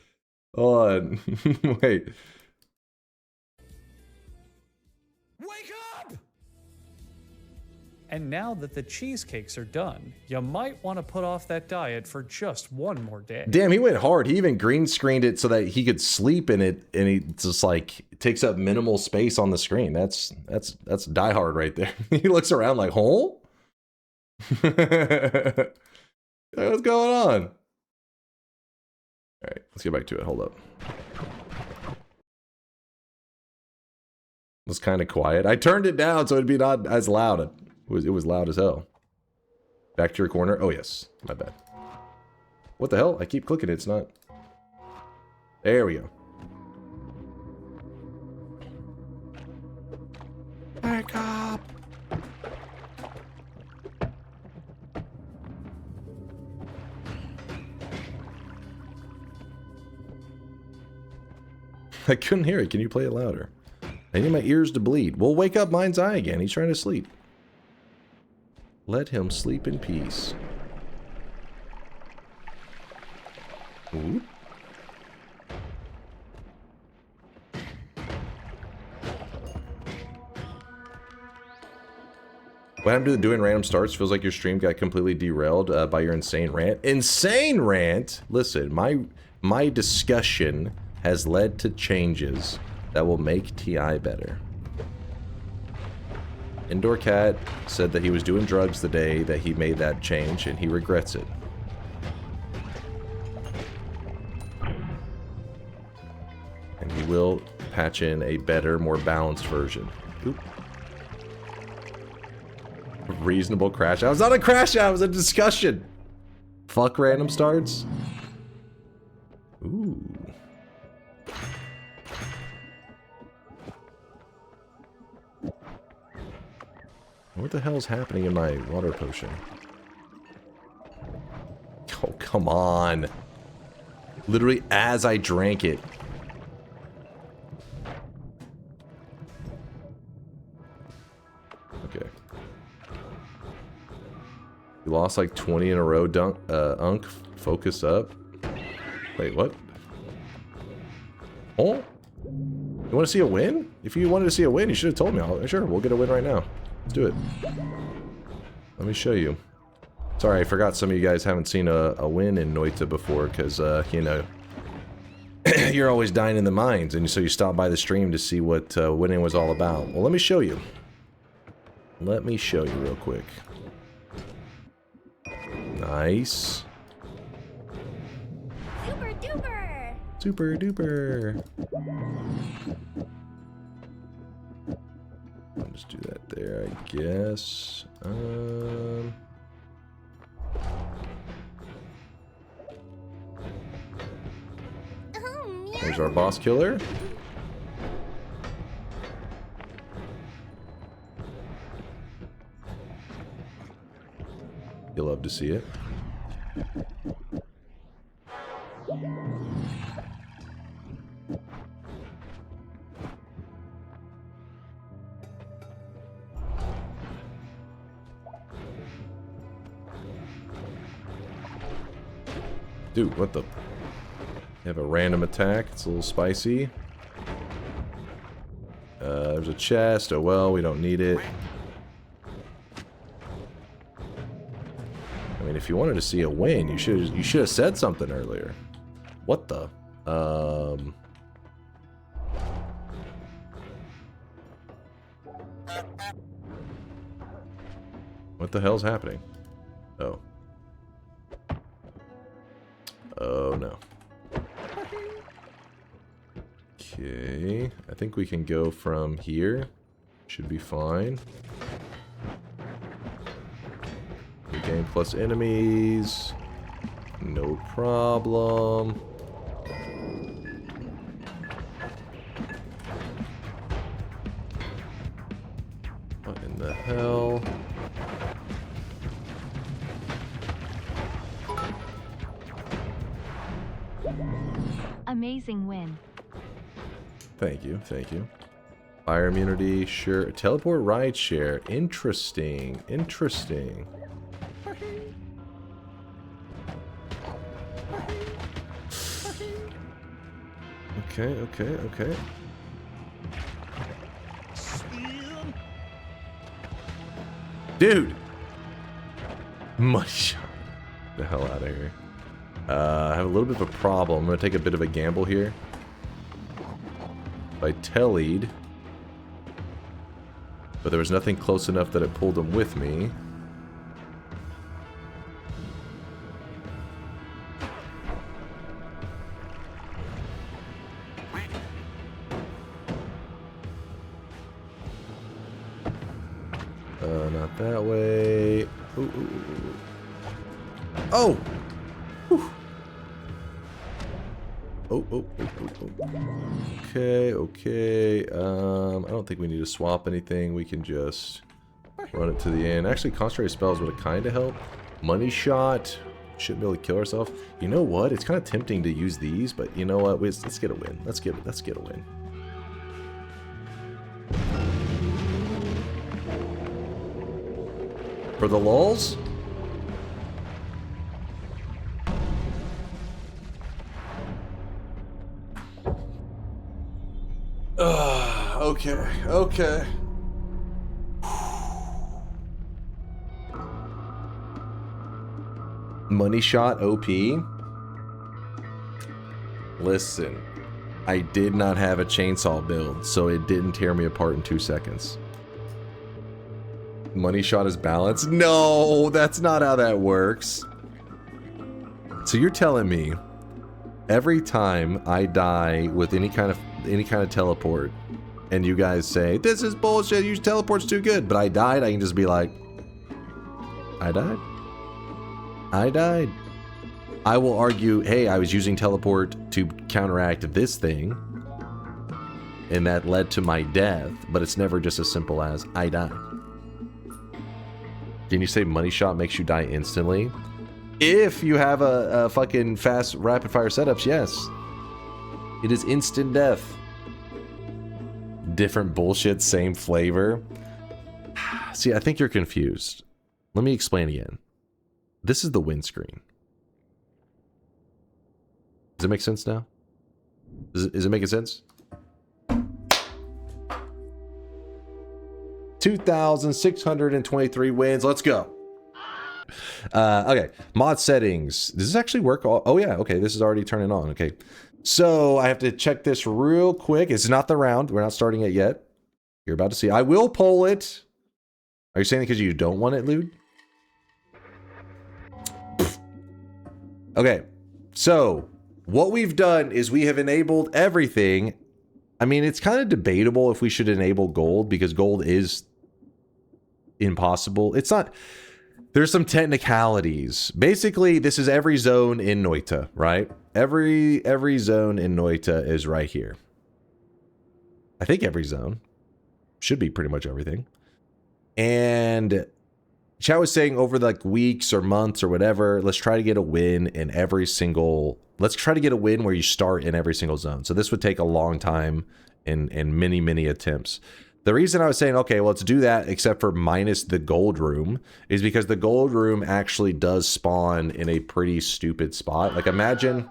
A: Hold on. Wait.
I: Wake up! And now that the cheesecakes are done, you might want to put off that diet for just one more day.
A: Damn, he went hard. He even green screened it so that he could sleep in it, and he just like takes up minimal space on the screen. That's die hard right there. He looks around like, huh? What's going on? All right, let's get back to it. Hold up. It was kind of quiet. I turned it down so it'd be not as loud. It was loud as hell. Back to your corner. Oh yes, my bad. What the hell? I keep clicking it. It's not. There we go. Back up. I couldn't hear it. Can you play it louder? I need my ears to bleed. Well, wake up Mind's Eye again. He's trying to sleep. Let him sleep in peace. Ooh. What happened to doing random starts? Feels like your stream got completely derailed by your insane rant. Insane rant? Listen, my discussion has led to changes that will make TI better. Indoor Cat said that he was doing drugs the day that he made that change, and he regrets it. And he will patch in a better, more balanced version. Oop. Reasonable crash out. It was not a crash out, it was a discussion. Fuck random starts. Ooh. What the hell's happening in my water potion? Oh, come on. Literally as I drank it. Okay. You lost like 20 in a row, Unk. Focus up. Wait, what? Oh? You want to see a win? If you wanted to see a win, you should have told me. Sure, we'll get a win right now. Let's do it. Let me show you. Sorry, I forgot some of you guys haven't seen a win in Noita before, because, you know, you're always dying in the mines, and so you stop by the stream to see what winning was all about. Well, let me show you. Let me show you real quick. Nice.
J: Super duper.
A: Super duper. I'll just do that there, I guess. There's our boss killer. You'll love to see it. Dude, what the? You have a random attack. It's a little spicy. There's a chest. Oh well, we don't need it. I mean, if you wanted to see a win, you should have said something earlier. What the? What the hell's happening? Oh. Oh no. Okay, I think we can go from here. Should be fine. Game plus enemies. No problem. What in the hell?
B: Amazing win.
A: Thank you, thank you. Fire immunity, sure. Teleport ride share. Interesting, interesting. Okay, okay, okay. Dude! Money shot. The hell out of here. I have a little bit of a problem. I'm going to take a bit of a gamble here. I tellied. But there was nothing close enough that it pulled him with me. Not that way. Ooh, ooh, ooh. Oh! Whew. Oh, oh, oh, oh, oh. Okay, okay. I don't think we need to swap anything. We can just run it to the end. Actually, concentrated spells would have kind of helped. Money shot. Shouldn't be able to kill ourselves. You know what? It's kind of tempting to use these, but you know what? Let's get a win. Let's get a win. For the lulz? Okay. Money shot OP. Listen, I did not have a chainsaw build, so it didn't tear me apart in 2 seconds. Money shot is balanced? No, that's not how that works. So you're telling me every time I die with any kind of teleport, and you guys say, this is bullshit, your teleport's too good, but I died, I can just be like, I died? I died. I will argue, hey, I was using teleport to counteract this thing, and that led to my death, but it's never just as simple as, I died. Can you say money shot makes you die instantly? If you have a fucking fast rapid fire setups, yes. It is instant death. Different bullshit, same flavor. See, I think you're confused. Let me explain again. This is the win screen. Does it make sense now? Is it making sense? 2,623 wins. Let's go. Okay, mod settings. Does this actually work? Oh yeah, okay, this is already turning on. Okay, so I have to check this real quick. It's not the round. We're not starting it yet. You're about to see. I will poll it. Are you saying it because you don't want it, Lude? Okay, so what we've done is we have enabled everything. I mean, it's kind of debatable if we should enable gold because gold is impossible. It's not. There's some technicalities. Basically, this is every zone in Noita, right? Every zone in Noita is right here. I think every zone should be pretty much everything. And Chow was saying over like weeks or months or whatever, let's try to get a win in every single. Let's try to get a win where you start in every single zone. So this would take a long time and many attempts. The reason I was saying, okay, well, let's do that, except for minus the gold room, is because the gold room actually does spawn in a pretty stupid spot. Like imagine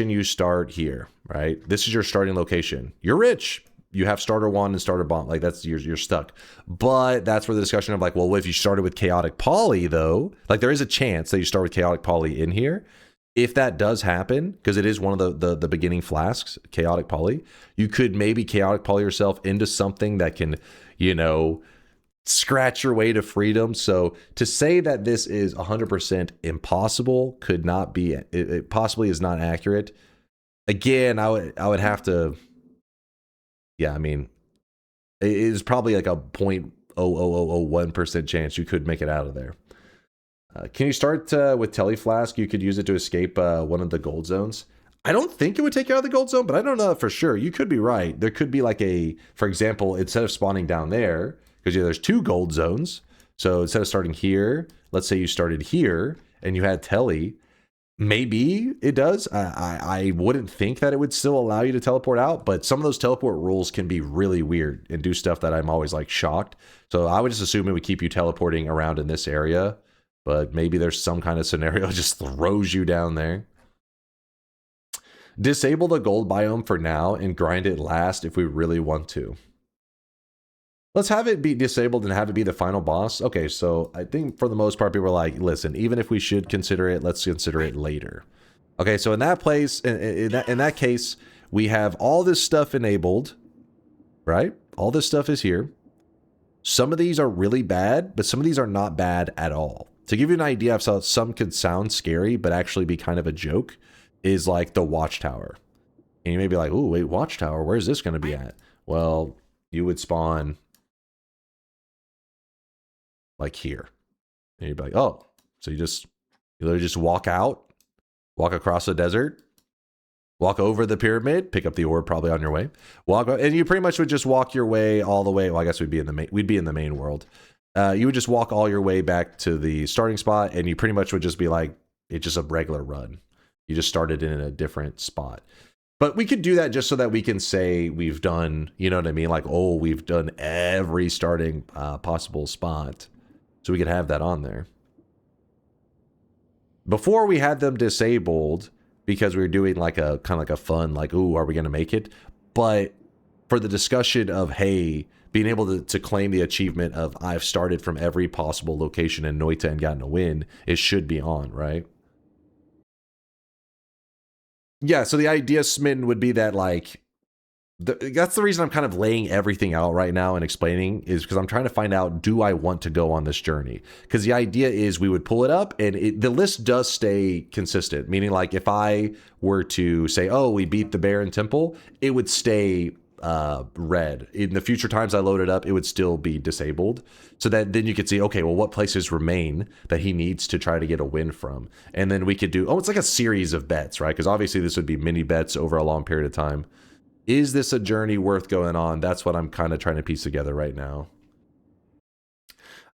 A: you start here, right? This is your starting location. You're rich. You have starter one and starter bomb. Like that's you're stuck. But that's where the discussion of like, well, what if you started with chaotic poly though? Like there is a chance that you start with chaotic poly in here. If that does happen, because it is one of the beginning flasks, chaotic poly, you could maybe chaotic poly yourself into something that can, you know, scratch your way to freedom. So to say that this is 100% impossible could not be, it possibly is not accurate. Again, I would have to, yeah, I mean, it is probably like a 0.00001% chance you could make it out of there. Can you start with Teleflask? You could use it to escape one of the gold zones. I don't think it would take you out of the gold zone, but I don't know that for sure. You could be right. There could be like a, for example, instead of spawning down there, because there's 2 gold zones. So instead of starting here, let's say you started here and you had Tele, maybe it does. I wouldn't think that it would still allow you to teleport out, but some of those teleport rules can be really weird and do stuff that I'm always like shocked. So I would just assume it would keep you teleporting around in this area. But maybe there's some kind of scenario that just throws you down there. Disable the gold biome for now and grind it last if we really want to. Let's have it be disabled and have it be the final boss. Okay, so I think for the most part, people are like, listen, even if we should consider it, let's consider it later. Okay, so in that place, in that case, we have all this stuff enabled, right? All this stuff is here. Some of these are really bad, but some of these are not bad at all. To give you an idea of how some could sound scary, but actually be kind of a joke, is like the Watchtower. And you may be like, oh, wait, Watchtower, where's this going to be at? Well, you would spawn like here. And you'd be like, oh, so you literally just walk out, walk across the desert, walk over the pyramid, pick up the orb probably on your way, and you pretty much would just walk your way all the way. Well, I guess we'd be in the main world. You would just walk all your way back to the starting spot, and you pretty much would just be like, it's just a regular run. You just started in a different spot. But we could do that just so that we can say we've done, you know what I mean? Like, oh, we've done every starting possible spot. So we could have that on there. Before we had them disabled because we were doing like a kind of like a fun, like, ooh, are we going to make it? But for the discussion of, hey, being able to claim the achievement of I've started from every possible location in Noita and gotten a win, it should be on, right? Yeah, so the idea, Smitten, would be that, like, that's the reason I'm kind of laying everything out right now and explaining, is because I'm trying to find out, do I want to go on this journey? Because the idea is we would pull it up, and the list does stay consistent, meaning, like, if I were to say, oh, we beat the Baron Temple, it would stay red. In the future times I load it up, it would still be disabled, so that then you could see, okay, well, what places remain that he needs to try to get a win from, and then we could do, oh, it's like a series of bets, right? Because obviously this would be mini bets over a long period of time. Is this a journey worth going on? That's what I'm kind of trying to piece together right now.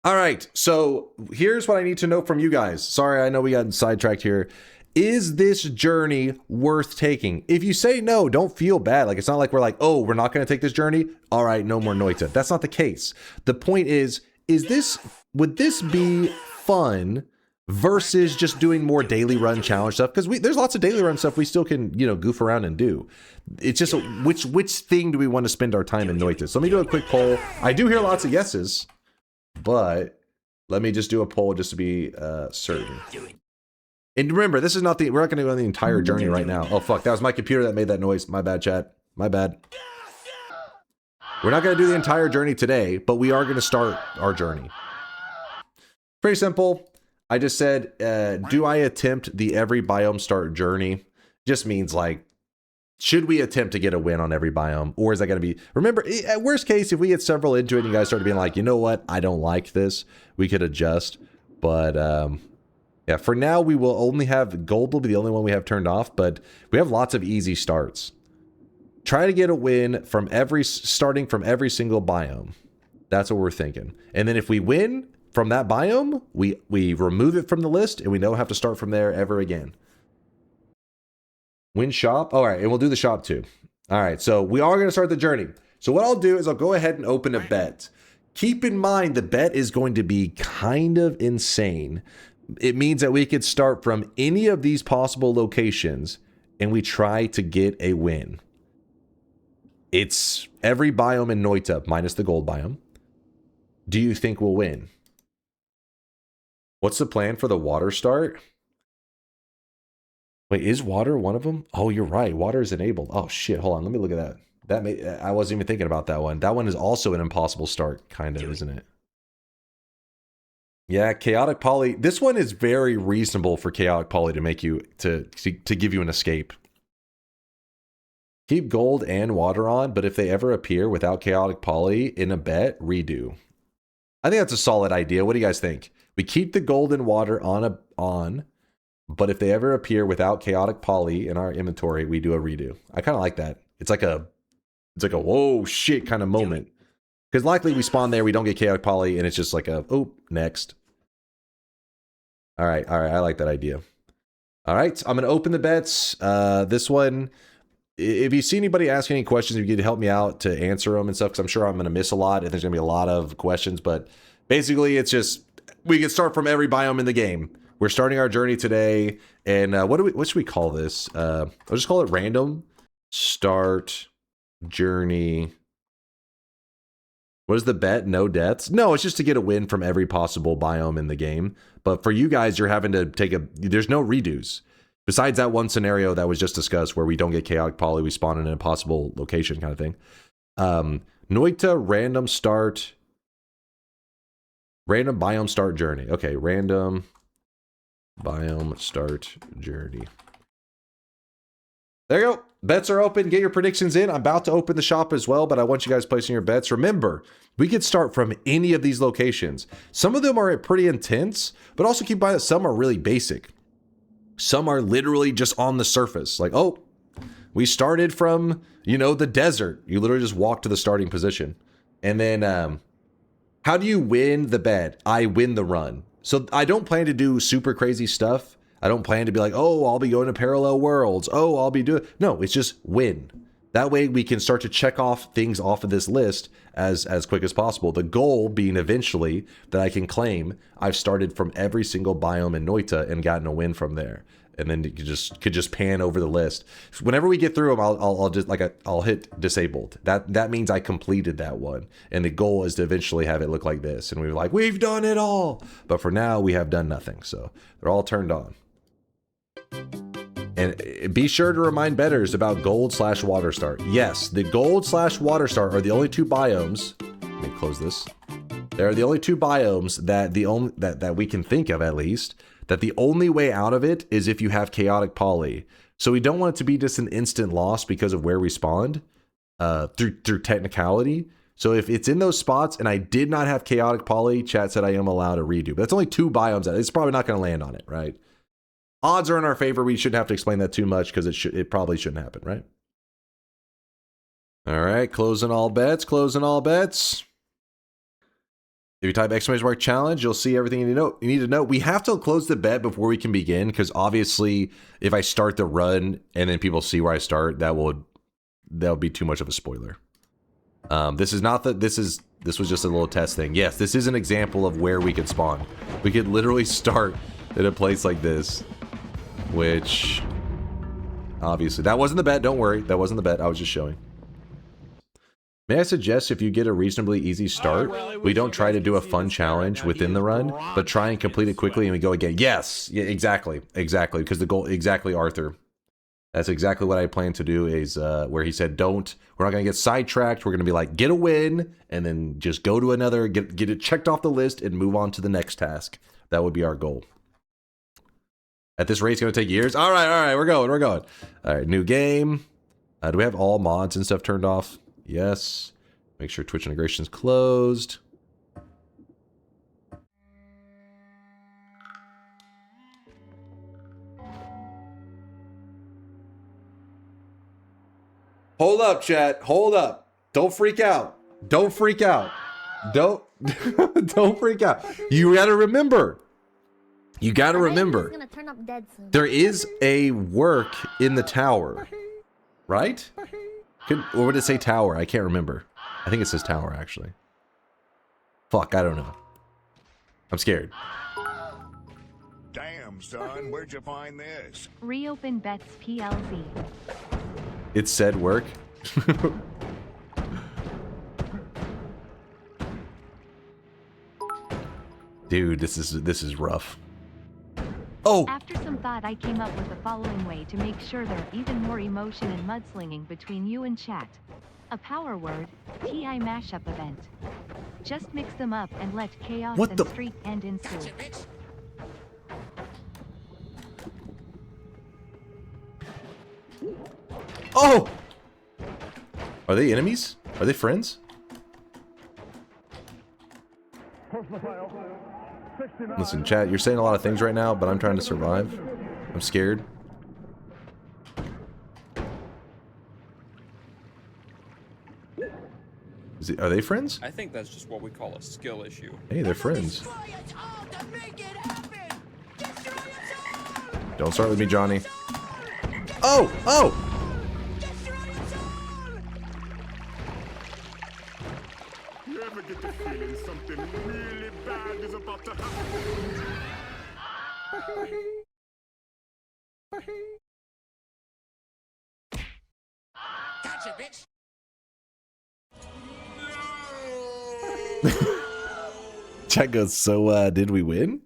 A: All right, so here's what I need to know from you guys. Sorry, I know we got sidetracked here. Is this journey worth taking? If you say no, don't feel bad. Like, it's not like we're like, oh, we're not going to take this journey. All right, no more Noita. That's not the case. The point is this, would this be fun versus just doing more daily run challenge stuff? Because there's lots of daily run stuff we still can, you know, goof around and do. It's just which thing do we want to spend our time in Noita? So let me do a quick poll. I do hear lots of yeses, but let me just do a poll just to be certain. And remember, this is not we're not going to go on the entire journey right now. Oh, fuck. That was my computer that made that noise. My bad, chat. My bad. We're not going to do the entire journey today, but we are going to start our journey. Pretty simple. I just said, do I attempt the every biome start journey? Just means, like, should we attempt to get a win on every biome? Or is that going to be... Remember, at worst case, if we get several into it and you guys start being like, you know what? I don't like this. We could adjust. But... yeah, for now, we will only have gold will be the only one we have turned off, but we have lots of easy starts. Try to get a win from starting from every single biome. That's what we're thinking. And then if we win from that biome, we remove it from the list and we don't have to start from there ever again. Win shop. All right, and we'll do the shop too. All right, so we are going to start the journey. So what I'll do is I'll go ahead and open a bet. Keep in mind the bet is going to be kind of insane. It means that we could start from any of these possible locations and we try to get a win. It's every biome in Noita minus the gold biome. Do you think we'll win? What's the plan for the water start? Wait, is water one of them? Oh, you're right. Water is enabled. Oh, shit. Hold on. Let me look at that. I wasn't even thinking about that one. That one is also an impossible start, kind of, isn't it? Yeah, chaotic poly. This one is very reasonable for chaotic poly to make you to give you an escape. Keep gold and water on, but if they ever appear without chaotic poly in a bet, redo. I think that's a solid idea. What do you guys think? We keep the gold and water on, but if they ever appear without chaotic poly in our inventory, we do a redo. I kind of like that. It's like a whoa shit kind of moment. Because likely we spawn there, we don't get chaotic poly, and it's just like a, oh, next. All right, I like that idea. All right, I'm going to open the bets. This one, if you see anybody ask any questions, if you could help me out to answer them and stuff, because I'm sure I'm going to miss a lot, and there's going to be a lot of questions, but basically it's just, we can start from every biome in the game. We're starting our journey today, and what should we call this? I'll just call it Random Start Journey. What is the bet? No deaths? No, it's just to get a win from every possible biome in the game. But for you guys, you're having to take there's no redos. Besides that one scenario that was just discussed where we don't get chaotic poly, we spawn in an impossible location kind of thing. Noita random biome start journey. Okay, random biome start journey. There you go. Bets are open. Get your predictions in. I'm about to open the shop as well, but I want you guys placing your bets. Remember, we could start from any of these locations. Some of them are pretty intense, but also keep in mind that some are really basic. Some are literally just on the surface. Like, oh, we started from, you know, the desert. You literally just walk to the starting position. And then, how do you win the bet? I win the run. So I don't plan to do super crazy stuff. I don't plan to be like, oh, I'll be going to parallel worlds. Oh, I'll be doing... No, it's just win. That way we can start to check off things off of this list as quick as possible. The goal being eventually that I can claim I've started from every single biome in Noita and gotten a win from there. And then you could just pan over the list. Whenever we get through them, I'll just I'll hit disabled. That means I completed that one. And the goal is to eventually have it look like this. And we're like, we've done it all. But for now, we have done nothing. So they're all turned on. And be sure to remind bettors about Gold/Water Star. Yes, the Gold/Water Star are the only two biomes. Let me close this. They're the only two biomes that we can think of, at least, that the only way out of it is if you have chaotic poly. So we don't want it to be just an instant loss because of where we spawned through technicality. So if it's in those spots and I did not have chaotic poly, chat said I am allowed a redo. But that's only two biomes. It's probably not going to land on it, right? Odds are in our favor. We shouldn't have to explain that too much because it probably shouldn't happen, right? All right, closing all bets, closing all bets. If you type !challenge, you'll see everything you need to know. We have to close the bet before we can begin because obviously if I start the run and then people see where I start, that'll be too much of a spoiler. This was just a little test thing. Yes, this is an example of where we could spawn. We could literally start at a place like this. Which, obviously, that wasn't the bet. Don't worry. That wasn't the bet. I was just showing. May I suggest if you get a reasonably easy start, we don't try to do a fun challenge within the run, but try and complete it quickly and we go again. Yes, yeah, exactly. Because the goal, exactly, Arthur. That's exactly what I plan to do is where he said, we're not going to get sidetracked. We're going to be like, get a win and then just go to another, get it checked off the list and move on to the next task. That would be our goal. At this rate, it's going to take years. All right, we're going. All right, new game. Do we have all mods and stuff turned off? Yes. Make sure Twitch integration is closed. Hold up, chat. Hold up. Don't freak out. Don't freak out. Don't freak out. You got to remember. You got to remember, there is a work in the tower, right? Or would it say tower? I can't remember. I think it says tower, actually. Fuck, I don't know. I'm scared.
F: Damn, son, where'd you find this?
B: Reopen bets PLZ.
A: It said work. Dude, this is rough. Oh!
B: After some thought, I came up with the following way to make sure there are even more emotion and mudslinging between you and chat. A power word, TI mashup event. Just mix them up and let chaos and streak end ensue.
A: Oh! Are they enemies? Are they friends? Listen, chat, you're saying a lot of things right now, but I'm trying to survive. I'm scared. Are they friends?
E: I think that's just what we call a skill issue.
A: Hey, they're friends. Don't start with me, Johnny. Oh! Oh!
G: You ever get the feeling something really bad is about to happen?
H: Gotcha, bitch.
A: Chat goes, so did we win?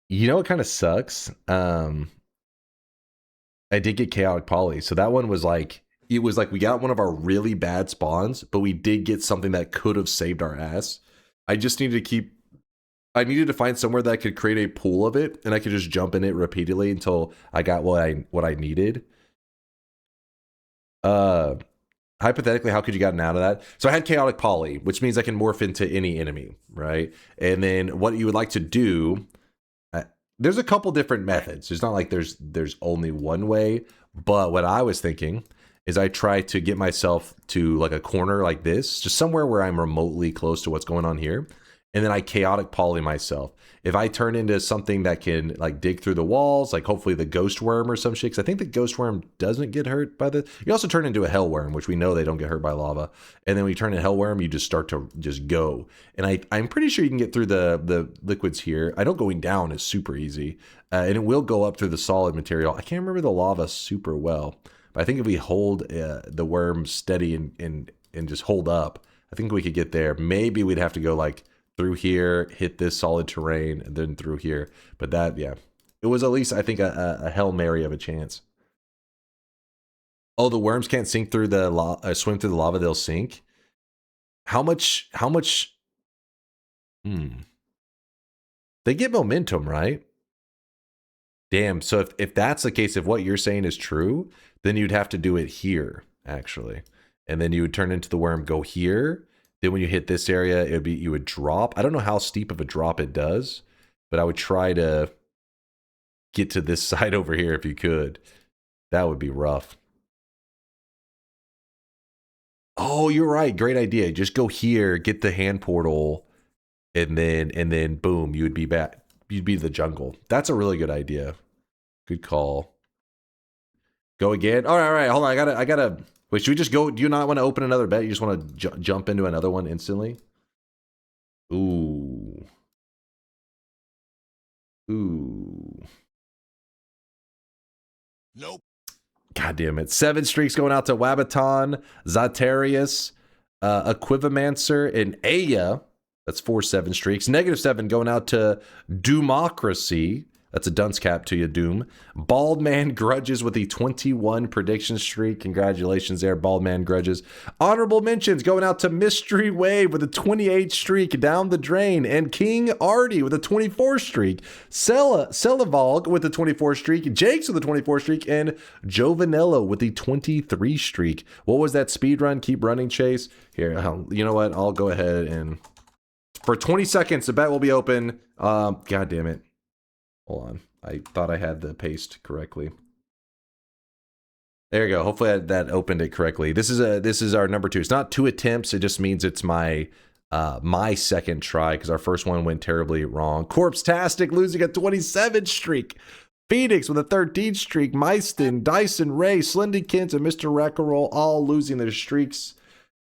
A: You know what kind of sucks? I did get chaotic poly, so that one was like, it was like we got one of our really bad spawns, but we did get something that could have saved our ass. I just needed to find somewhere that I could create a pool of it, and I could just jump in it repeatedly until I got what I needed. Hypothetically, how could you gotten out of that? So I had chaotic poly, which means I can morph into any enemy, right? And then what you would like to do, there's a couple different methods. It's not like there's only one way, but what I was thinking is I try to get myself to like a corner like this, just somewhere where I'm remotely close to what's going on here. and then I chaotic poly myself. If I turn into something that can like dig through the walls, like hopefully the ghost worm or some shit, because I think the ghost worm doesn't get hurt by the. You also turn into a hell worm, which we know they don't get hurt by lava. And then when you turn into hell worm, you just start to just go. And I'm pretty sure you can get through the liquids here. I know going down is super easy, and it will go up through the solid material. I can't remember the lava super well, but I think if we hold the worm steady and just hold up, I think we could get there. Maybe we'd have to go like through here, hit this solid terrain, and then through here. But that, yeah, it was at least, I think, a Hail Mary of a chance. Oh, the worms can't sink through the swim through the lava, they'll sink. How much? They get momentum, right? Damn, so if that's the case, if what you're saying is true, then you'd have to do it here, actually. And then you would turn into the worm, go here. Then when you hit this area, it would be, you would drop. I don't know how steep of a drop it does, but I would try to get to this side over here if you could. That would be rough. Oh, you're right. Great idea. Just go here, get the hand portal, and then boom, you would be back. You'd be the jungle. That's a really good idea. Good call. Go again. All right. Hold on. I gotta. Wait, should we just go? Do you not want to open another bet? You just want to jump into another one instantly? Ooh.
F: Nope.
A: God damn it. 7 streaks going out to Wabaton, Zatarius, Equivomancer, and Aya. That's 4 7 streaks. -7 going out to Doomocracy. That's a dunce cap to you, Doom. Bald Man Grudges with the 21 prediction streak. Congratulations there, Bald Man Grudges. Honorable mentions going out to Mystery Wave with a 28 streak down the drain. And King Artie with a 24 streak. Celavolg with a 24 streak. Jakes with a 24 streak. And Jovanello with the 23 streak. What was that speed run? Keep running, Chase. Here, you know what? I'll go ahead and... For 20 seconds, the bet will be open. God damn it. Hold on. I thought I had the paste correctly. There you go. Hopefully that opened it correctly. This is our number 2. It's not 2 attempts. It just means it's my my second try because our first one went terribly wrong. Corpse-tastic losing a 27 streak. Phoenix with a 13 streak. Meiston, Dyson, Ray, Slendykins, and Mr. Reckerroll all losing their streaks.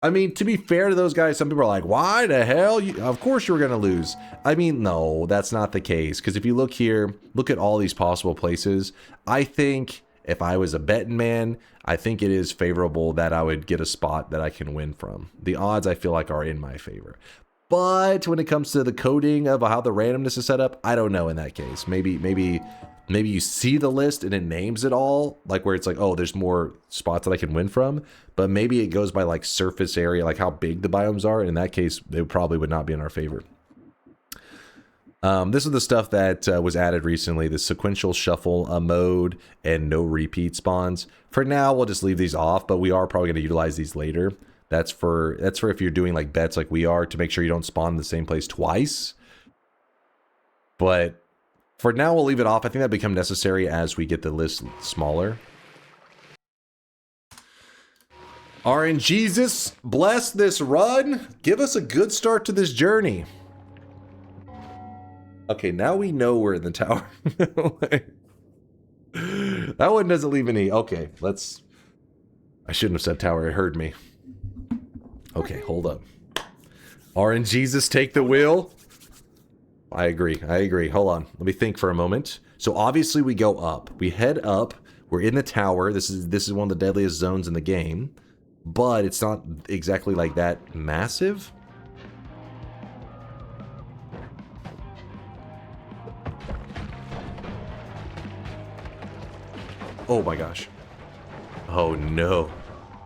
A: I mean, to be fair to those guys, some people are like, why the hell? Of course you were going to lose. I mean, no, that's not the case. Because if you look here, look at all these possible places. I think if I was a betting man, I think it is favorable that I would get a spot that I can win from. The odds, I feel like, are in my favor. But when it comes to the coding of how the randomness is set up, I don't know in that case. Maybe you see the list and it names it all, like where it's like, oh, there's more spots that I can win from, but maybe it goes by like surface area, like how big the biomes are. In that case, it probably would not be in our favor. This is the stuff that was added recently, the sequential shuffle mode and no repeat spawns. For now, we'll just leave these off, but we are probably going to utilize these later. That's for if you're doing like bets like we are to make sure you don't spawn in the same place twice. But for now, we'll leave it off. I think that become necessary as we get the list smaller. RNGesus, bless this run. Give us a good start to this journey. Okay, now we know we're in the tower. That one doesn't leave any... Okay, let's... I shouldn't have said tower. It heard me. Okay, hold up. RNGesus, take the wheel. I agree. Hold on. Let me think for a moment. So obviously we go up. We head up. We're in the tower. This is one of the deadliest zones in the game. But it's not exactly like that massive. Oh my gosh. Oh no.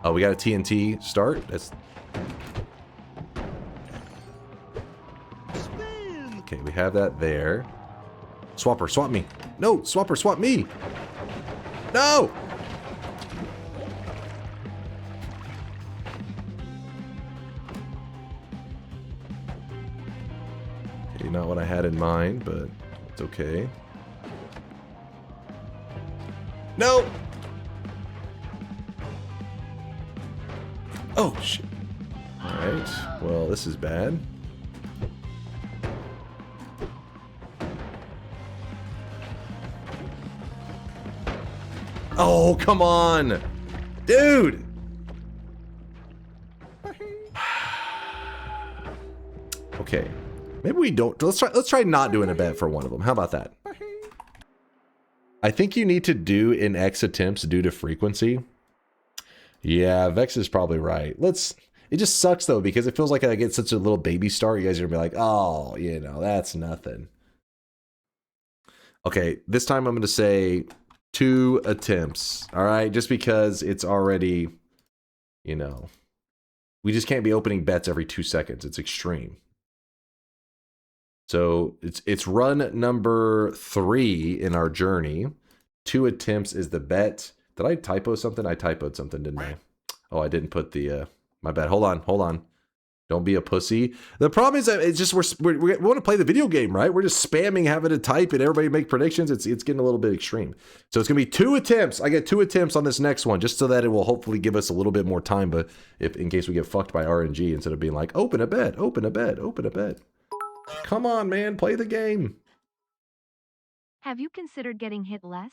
A: Oh, we got a TNT start. That's... Okay, we have that there. Swapper, swap me. No, Swapper, swap me. No! Okay, not what I had in mind, but it's okay. No! Oh, shit. Alright, well, this is bad. Oh, come on. Dude. Okay. Maybe we don't. Let's try not doing a bet for one of them. How about that? I think you need to do in X attempts due to frequency. Yeah, Vex is probably right. It just sucks though, because it feels like I get such a little baby start. You guys are gonna be like, oh, you know, that's nothing. Okay, this time I'm gonna say 2 attempts. All right, just because it's already, you know, we just can't be opening bets every 2 seconds. It's extreme. So it's run number 3 in our journey. 2 attempts is the bet. Did I typo something? I typoed something, didn't I? Oh, I didn't put the, my bad. Hold on. Don't be a pussy. The problem is that it's just, we want to play the video game, right? We're just spamming having to type and everybody make predictions. It's getting a little bit extreme. So it's going to be 2 attempts. I get 2 attempts on this next one, just so that it will hopefully give us a little bit more time, but in case we get fucked by RNG, instead of being like, open a bet. Come on, man, play the game.
B: Have you considered getting hit less?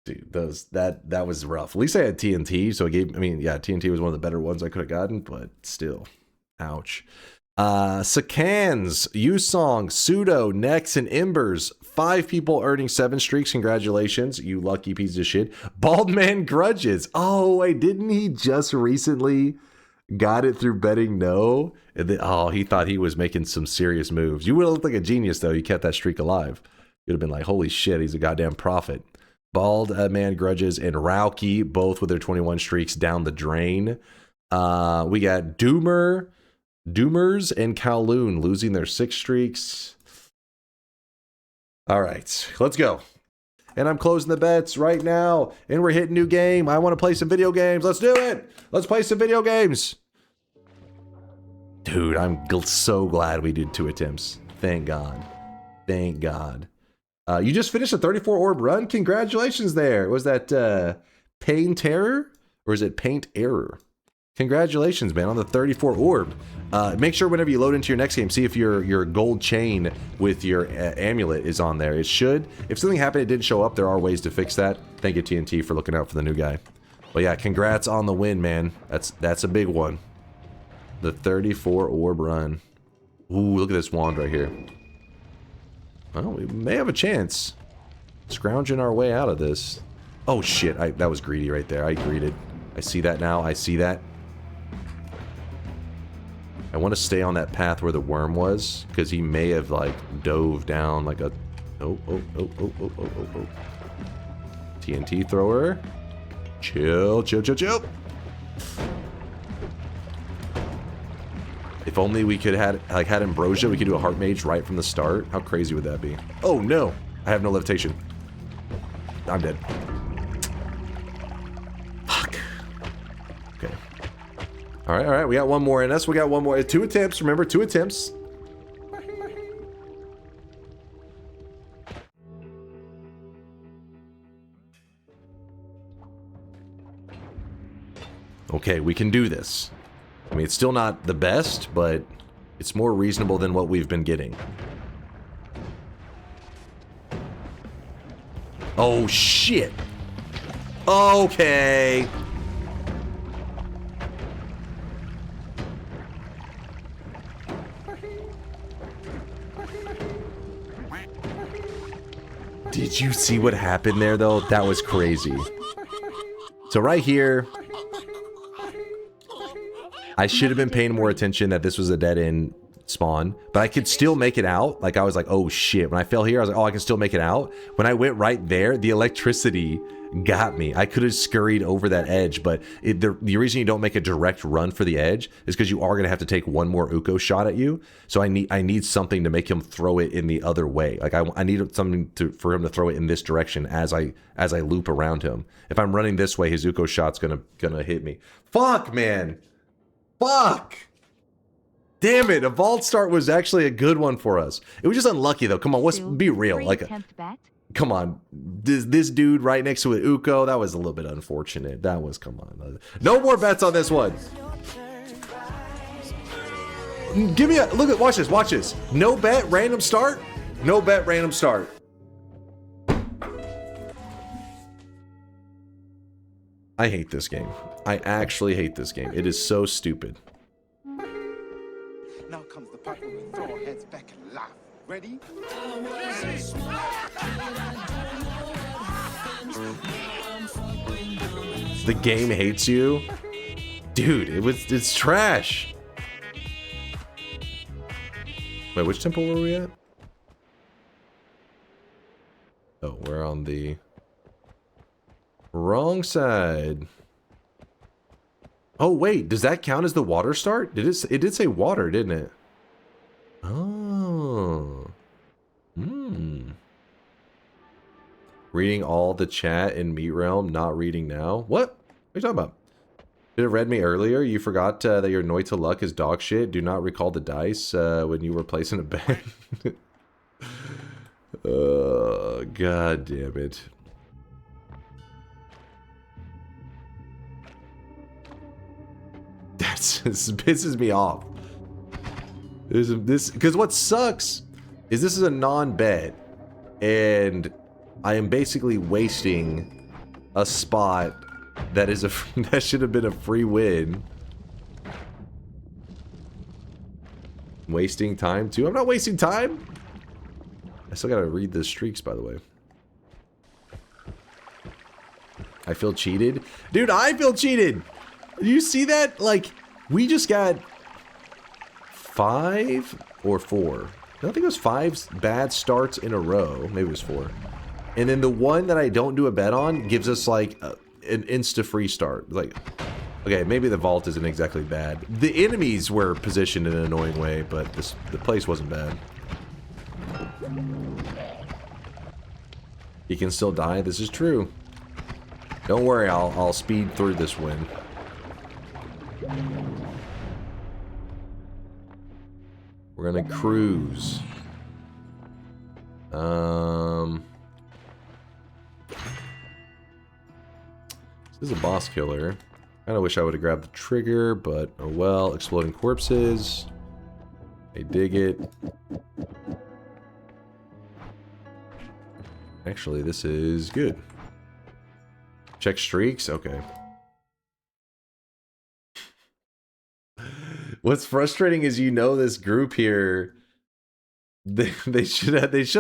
A: Dude, that was rough. At least I had TNT, so it gave. I mean, yeah, TNT was one of the better ones I could have gotten, but still, ouch. Sakans, Yusong, Pseudo, Nex, and Embers. 5 people earning 7 streaks. Congratulations, you lucky piece of shit. Baldman Grudges. Oh, wait, didn't he just recently got it through betting no? And then, oh, he thought he was making some serious moves. You would have looked like a genius, though. You kept that streak alive. You'd have been like, holy shit, he's a goddamn prophet. Bald Man Grudges and Rauki, both with their 21 streaks down the drain. We got Doomers and Kowloon losing their 6 streaks. All right, let's go. And I'm closing the bets right now. And we're hitting new game. I want to play some video games. Let's do it. Let's play some video games. Dude, I'm so glad we did 2 attempts. Thank God. Thank God. You just finished a 34 orb run. Congratulations there. Was that Pain Terror? Or is it Paint Error? Congratulations, man, on the 34 orb. Make sure whenever you load into your next game, see if your gold chain with your amulet is on there. It should. If something happened, it didn't show up, there are ways to fix that. Thank you, TNT, for looking out for the new guy. But yeah, congrats on the win, man. That's a big one. The 34 orb run. Ooh, look at this wand right here. Well, we may have a chance. Scrounging our way out of this. Oh shit, that was greedy right there. I greeted. I see that now. I see that. I want to stay on that path where the worm was, because he may have like dove down like a... Oh. TNT thrower. Chill. If only we could had Ambrosia, we could do a Heart Mage right from the start. How crazy would that be? Oh no, I have no levitation. I'm dead. Fuck. Okay. All right. We got one more in us. We got one more. 2 attempts. Remember, 2 attempts. Okay, we can do this. I mean, it's still not the best, but it's more reasonable than what we've been getting. Oh, shit. Okay. Did you see what happened there, though? That was crazy. So right here... I should have been paying more attention that this was a dead-end spawn, but I could still make it out. Like, I was like, oh shit. When I fell here, I was like, oh, I can still make it out. When I went right there, the electricity got me. I could have scurried over that edge, but the reason you don't make a direct run for the edge is because you are going to have to take one more Uko shot at you. So I need something to make him throw it in the other way. Like, I need something for him to throw it in this direction as I loop around him. If I'm running this way, his Uko shot's gonna hit me. Fuck, man. Fuck! Damn it, a vault start was actually a good one for us. It was just unlucky though. Come on, let's be real. Like, come on, this dude right next to it, Uko, that was a little bit unfortunate. That was, come on. No more bets on this one. Give me a, look at, watch this. No bet, random start. No bet, random start. I hate this game. I actually hate this game. It is so stupid.
G: Now comes the part where we throw our heads back and laugh. Ready?
A: The game hates you? Dude, it's trash. Wait, which temple were we at? Oh, we're on the wrong side. Oh, wait, does that count as the water start? It did say water, didn't it? Oh. Reading all the chat in Meat Realm, not reading now. What? What are you talking about? Should have read me earlier. You forgot that your Noita luck is dog shit. Do not recall the dice when you were placing a bet. God damn it. This pisses me off. Because what sucks is this is a non-bet, and I am basically wasting a spot that is that should have been a free win. Wasting time too. I'm not wasting time. I still gotta read the streaks, by the way. I feel cheated, dude. I feel cheated. You see that? Like, we just got 5 or 4. I don't think it was 5 bad starts in a row. Maybe it was 4. And then the one that I don't do a bet on gives us like an insta free start. Like, okay, maybe the vault isn't exactly bad. The enemies were positioned in an annoying way, but the place wasn't bad. He can still die. This is true. Don't worry, I'll speed through this win. We're gonna cruise. This is a boss killer. Kinda wish I would have grabbed the trigger, but oh well. Exploding corpses. I dig it. Actually, this is good. Check streaks? Okay. What's frustrating is, you know, this group here, they should have, it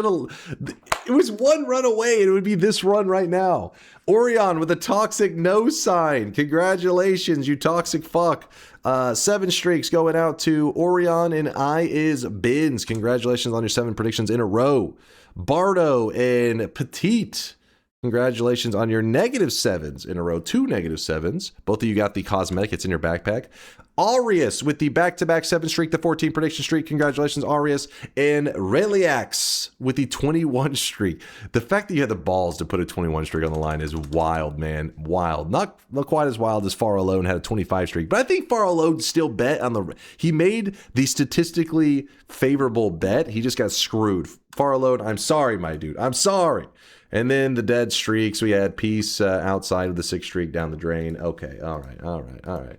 A: was one run away and it would be this run right now. Orion with a toxic no sign. Congratulations, you toxic fuck. 7 streaks going out to Orion and I is Bins. Congratulations on your 7 predictions in a row. Bardo and Petite. Congratulations on your -7s in a row. 2 -7s. Both of you got the cosmetic. It's in your backpack. Aureus with the back-to-back 7 streak, the 14 prediction streak. Congratulations, Aureus. And Reliax with the 21 streak. The fact that you had the balls to put a 21 streak on the line is wild, man. Wild. Not quite as wild as Far Alone had a 25 streak, but I think Far Alone still bet on the... He made the statistically favorable bet. He just got screwed. Far Alone, I'm sorry, my dude. I'm sorry. And then the dead streaks. We had Peace outside of the 6 streak down the drain. Okay, all right, all right, all right.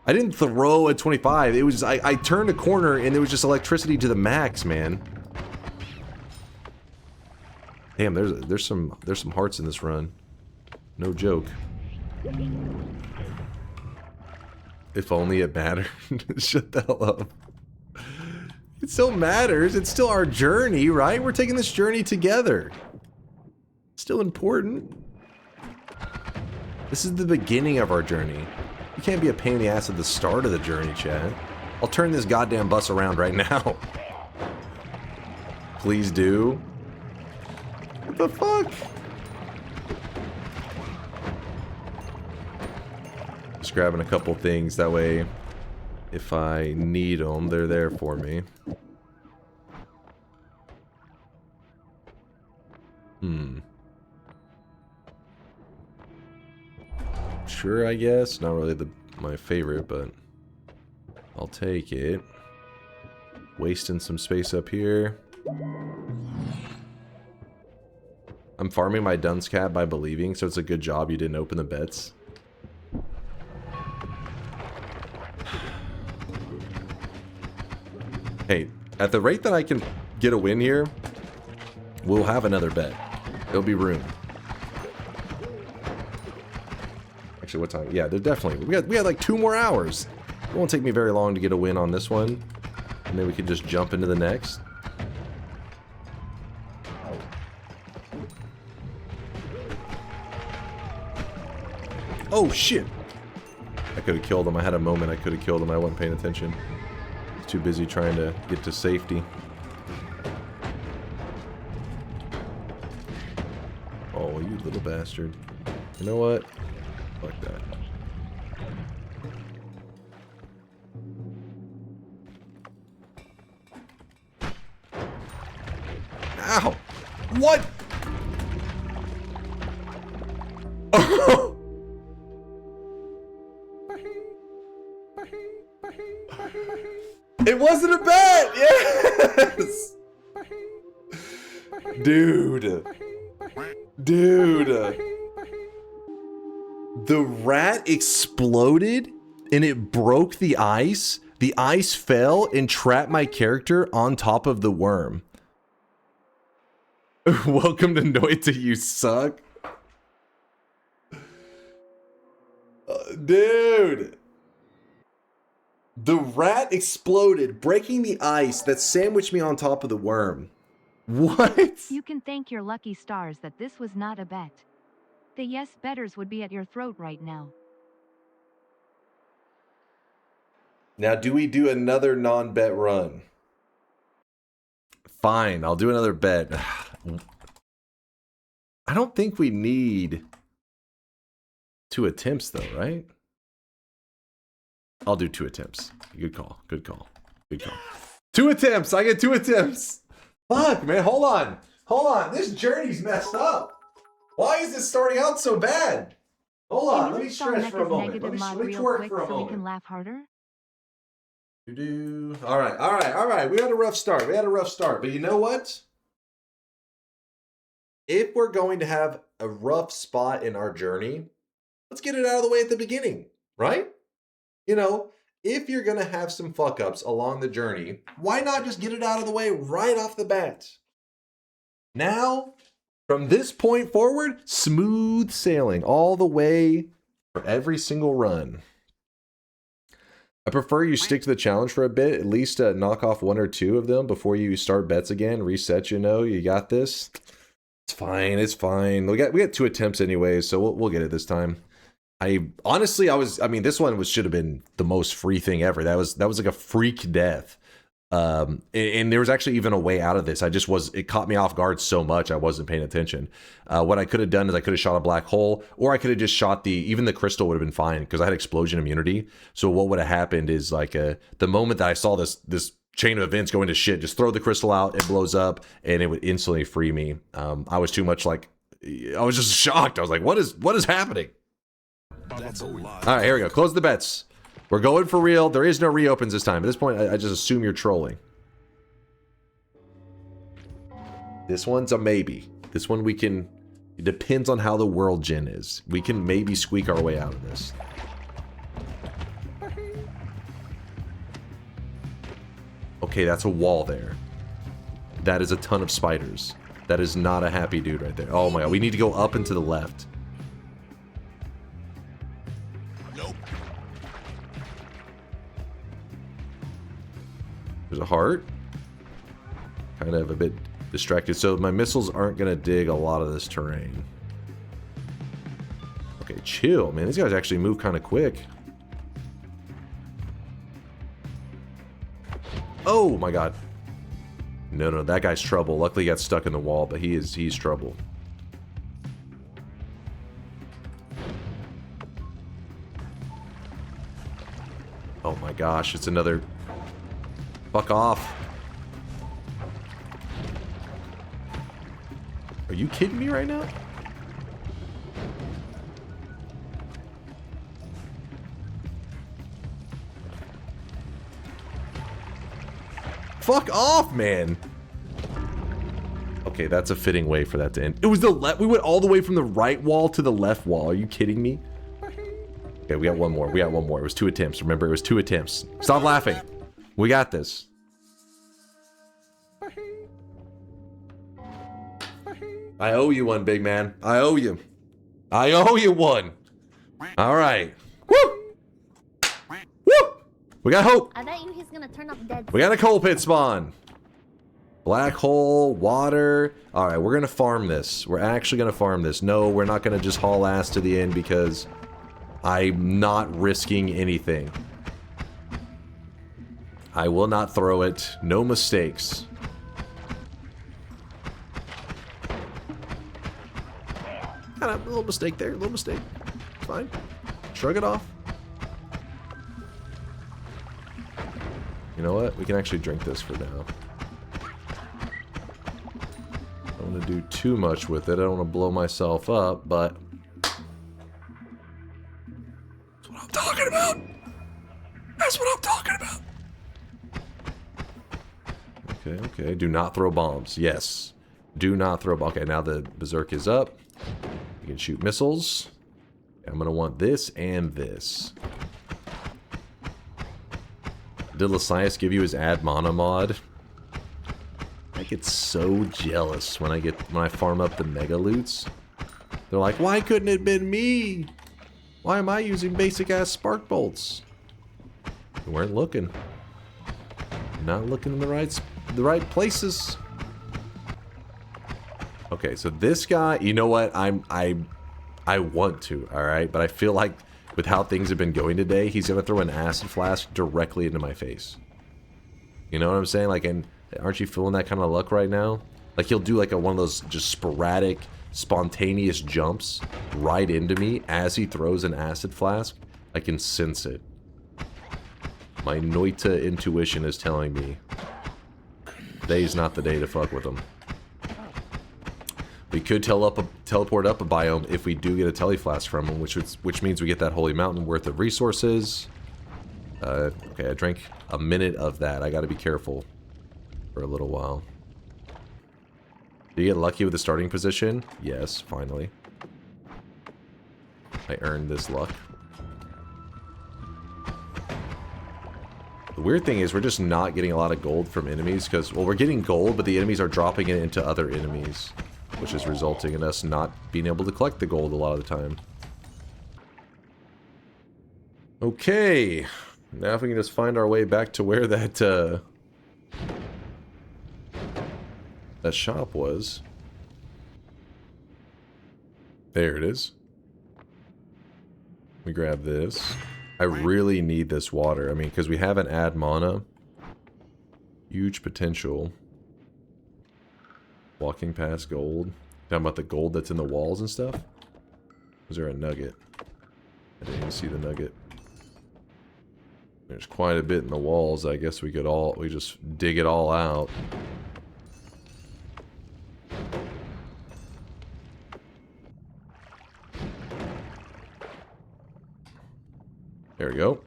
A: I didn't throw a 25. It was just, I turned a corner and there was just electricity to the max, man. Damn, there's some hearts in this run. No joke. If only it mattered. Shut the hell up. It still matters. It's still our journey, right? We're taking this journey together. It's still important. This is the beginning of our journey. You can't be a pain in the ass at the start of the journey, Chad. I'll turn this goddamn bus around right now. Please do. What the fuck? Just grabbing a couple things, that way if I need them, they're there for me. Sure, I guess. Not really my favorite, but I'll take it. Wasting some space up here. I'm farming my dunce cat by believing, so it's a good job you didn't open the bets. Hey, at the rate that I can get a win here, we'll have another bet. There'll be room. Actually, what time? Yeah, they're definitely. We had like 2 more hours. It won't take me very long to get a win on this one. And then we can just jump into the next. Oh, shit. I could have killed him. I had a moment I could have killed him. I wasn't paying attention. I was too busy trying to get to safety. Oh, you little bastard. You know what? Fuck that. Ow! What? It wasn't a bet! Yes! Dude. Dude. The rat exploded and it broke the ice. The ice fell and trapped my character on top of the worm. Welcome to Noita, you suck. Dude. The rat exploded, breaking the ice that sandwiched me on top of the worm. What?
B: You can thank your lucky stars that this was not a bet. The yes betters would be at your throat right now.
A: Now, do we do another non-bet run? Fine, I'll do another bet. I don't think we need 2 attempts though, right? I'll do 2 attempts. Good call. Good call. Good call. 2 attempts. I get 2 attempts. Fuck, man. Hold on. Hold on. This journey's messed up. Why is this starting out so bad? Hold on. Let me stretch for a moment. Let me twerk for a
B: so we can
A: moment.
B: laugh harder.
A: All right. All right. All right. We had a rough start. We had a rough start. But you know what? If we're going to have a rough spot in our journey, let's get it out of the way at the beginning, right? You know, if you're going to have some fuck ups along the journey, why not just get it out of the way right off the bat? Now, from this point forward, smooth sailing all the way for every single run. I prefer you stick to the challenge for a bit, at least knock off 1 or 2 of them before you start bets again, reset, you know, you got this. It's fine, it's fine. We got 2 attempts anyway, so we'll get it this time. Honestly, this one should have been the most free thing ever. That was like a freak death. And there was actually even a way out of this. It caught me off guard so much I wasn't paying attention. What I could have done is I could have shot a black hole, or I could have just shot even the crystal would have been fine because I had explosion immunity. So what would have happened is like the moment that I saw this chain of events go into shit, just throw the crystal out, it blows up, and it would instantly free me. I was too much like, I was just shocked. I was like, what is happening?
F: That's a lot.
A: All right, here we go. Close the bets. We're going for real. There is no reopens this time. At this point, I just assume you're trolling. This one's a maybe. This one it depends on how the world gen is. We can maybe squeak our way out of this. Okay, that's a wall there. That is a ton of spiders. That is not a happy dude right there. Oh my god, we need to go up and to the left. There's a heart. Kind of a bit distracted. So my missiles aren't going to dig a lot of this terrain. Okay, chill, man. These guys actually move kind of quick. Oh my god. No, that guy's trouble. Luckily he got stuck in the wall, but he's trouble. Oh my gosh, it's another... Fuck off. Are you kidding me right now? Fuck off, man. Okay, that's a fitting way for that to end. It was the left. We went all the way from the right wall to the left wall. Are you kidding me? Okay, we got one more. We got one more. It was 2 attempts. Remember, it was 2 attempts. Stop laughing. We got this. I owe you one, big man. I owe you. I owe you one. All right. Woo! Woo! We got hope.
J: I bet you he's gonna turn up dead.
A: We got a coal pit spawn. Black hole, water. All right, we're gonna farm this. We're actually gonna farm this. No, we're not gonna just haul ass to the end because I'm not risking anything. I will not throw it. No mistakes. Kind of a little mistake there. A little mistake. It's fine. Shrug it off. You know what? We can actually drink this for now. I don't want to do too much with it. I don't want to blow myself up, but that's what I'm talking about. That's what I'm talking about. Okay, okay. Do not throw bombs. Yes. Do not throw bombs. Okay, now the berserk is up. You can shoot missiles. I'm going to want this and this. Did Lasias give you his add mana mod? I get so jealous when I farm up the mega loots. They're like, why couldn't it have been me? Why am I using basic ass spark bolts? We weren't looking. Not looking in the right places. Okay, so this guy, you know what? I want to, all right, but I feel like with how things have been going today, he's gonna throw an acid flask directly into my face. You know what I'm saying? Like, and aren't you feeling that kind of luck right now? Like, he'll do like one of those just sporadic, spontaneous jumps right into me as he throws an acid flask. I can sense it. My Noita intuition is telling me today's not the day to fuck with him. We could teleport up a biome if we do get a teleflask from him, which means we get that holy mountain worth of resources. Okay, I drank a minute of that. I gotta be careful for a little while. Did you get lucky with the starting position? Yes, finally. I earned this luck. The weird thing is we're just not getting a lot of gold from enemies because, well, we're getting gold, but the enemies are dropping it into other enemies, which is resulting in us not being able to collect the gold a lot of the time. Okay. Now if we can just find our way back to where that shop was. There it is. We grab this. I really need this water. I mean, because we haven't add mana. Huge potential. Walking past gold. Talking about the gold that's in the walls and stuff. Was there a nugget? I didn't even see the nugget. There's quite a bit in the walls. I guess we just dig it all out. There we go.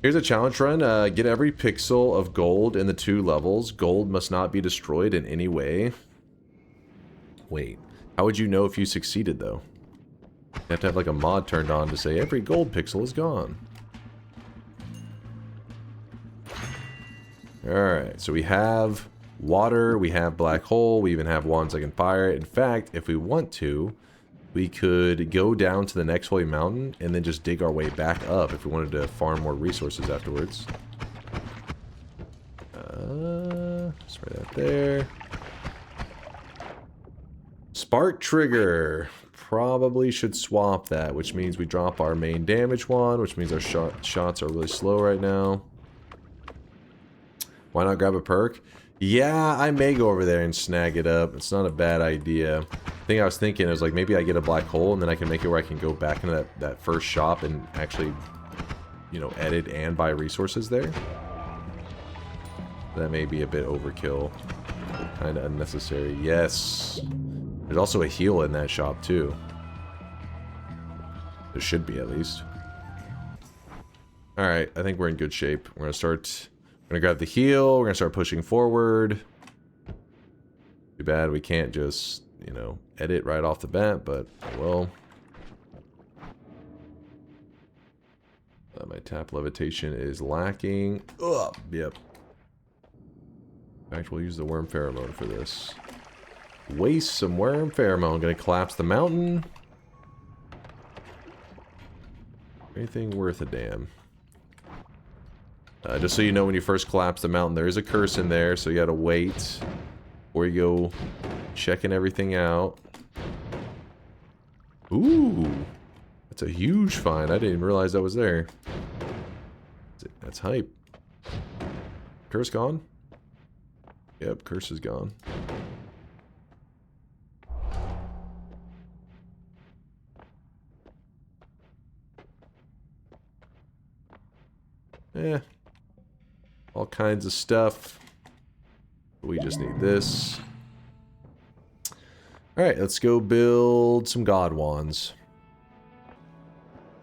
A: Here's a challenge run. Get every pixel of gold in the 2 levels. Gold must not be destroyed in any way. Wait, how would you know if you succeeded, though? You have to have like a mod turned on to say every gold pixel is gone. Alright, so we have water, we have black hole, we even have wands that can fire. In fact, if we want to, we could go down to the next holy mountain and then just dig our way back up if we wanted to farm more resources afterwards. Spray that there. Spark trigger. Probably should swap that, which means we drop our main damage one, which means our shots are really slow right now. Why not grab a perk? Yeah, I may go over there and snag it up. It's not a bad idea. The thing I was thinking is like maybe I get a black hole and then I can make it where I can go back into that first shop and actually, you know, edit and buy resources there. That may be a bit overkill. Kind of unnecessary. Yes. There's also a heal in that shop too. There should be at least. Alright, I think we're in good shape. We're gonna grab the heal, we're gonna start pushing forward. Too bad we can't just, you know, edit right off the bat, but well. My tap levitation is lacking. Ugh, yep. In fact, we'll use the worm pheromone for this. Waste some worm pheromone. Gonna collapse the mountain. Anything worth a damn. Just so you know, when you first collapse the mountain, there is a curse in there, so you gotta wait before you go checking everything out. Ooh, that's a huge find. I didn't even realize that was there. That's hype. Curse gone? Yep, curse is gone. Eh. All kinds of stuff. We just need this. Alright, let's go build some god wands.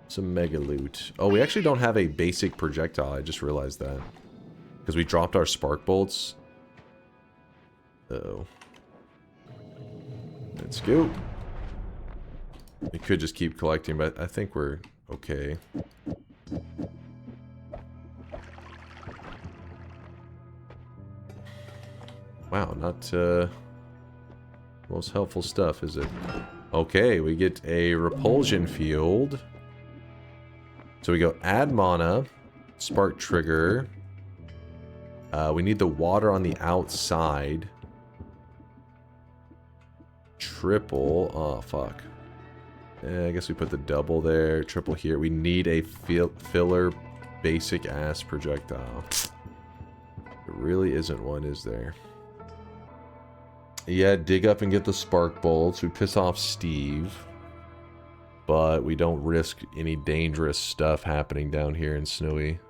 A: Some mega loot. Oh, we actually don't have a basic projectile. I just realized that. Because we dropped our spark bolts. Uh-oh. Let's go. We could just keep collecting, but I think we're okay. Wow, not most helpful stuff, is it? Okay, we get a repulsion field. So we go add mana, spark trigger. We need the water on the outside. Triple. Oh, fuck. I guess we put the double there. Triple here. We need a filler basic ass projectile. There really isn't one, is there? Yeah, dig up and get the spark bolts. We piss off Steve. But we don't risk any dangerous stuff happening down here in Snowy.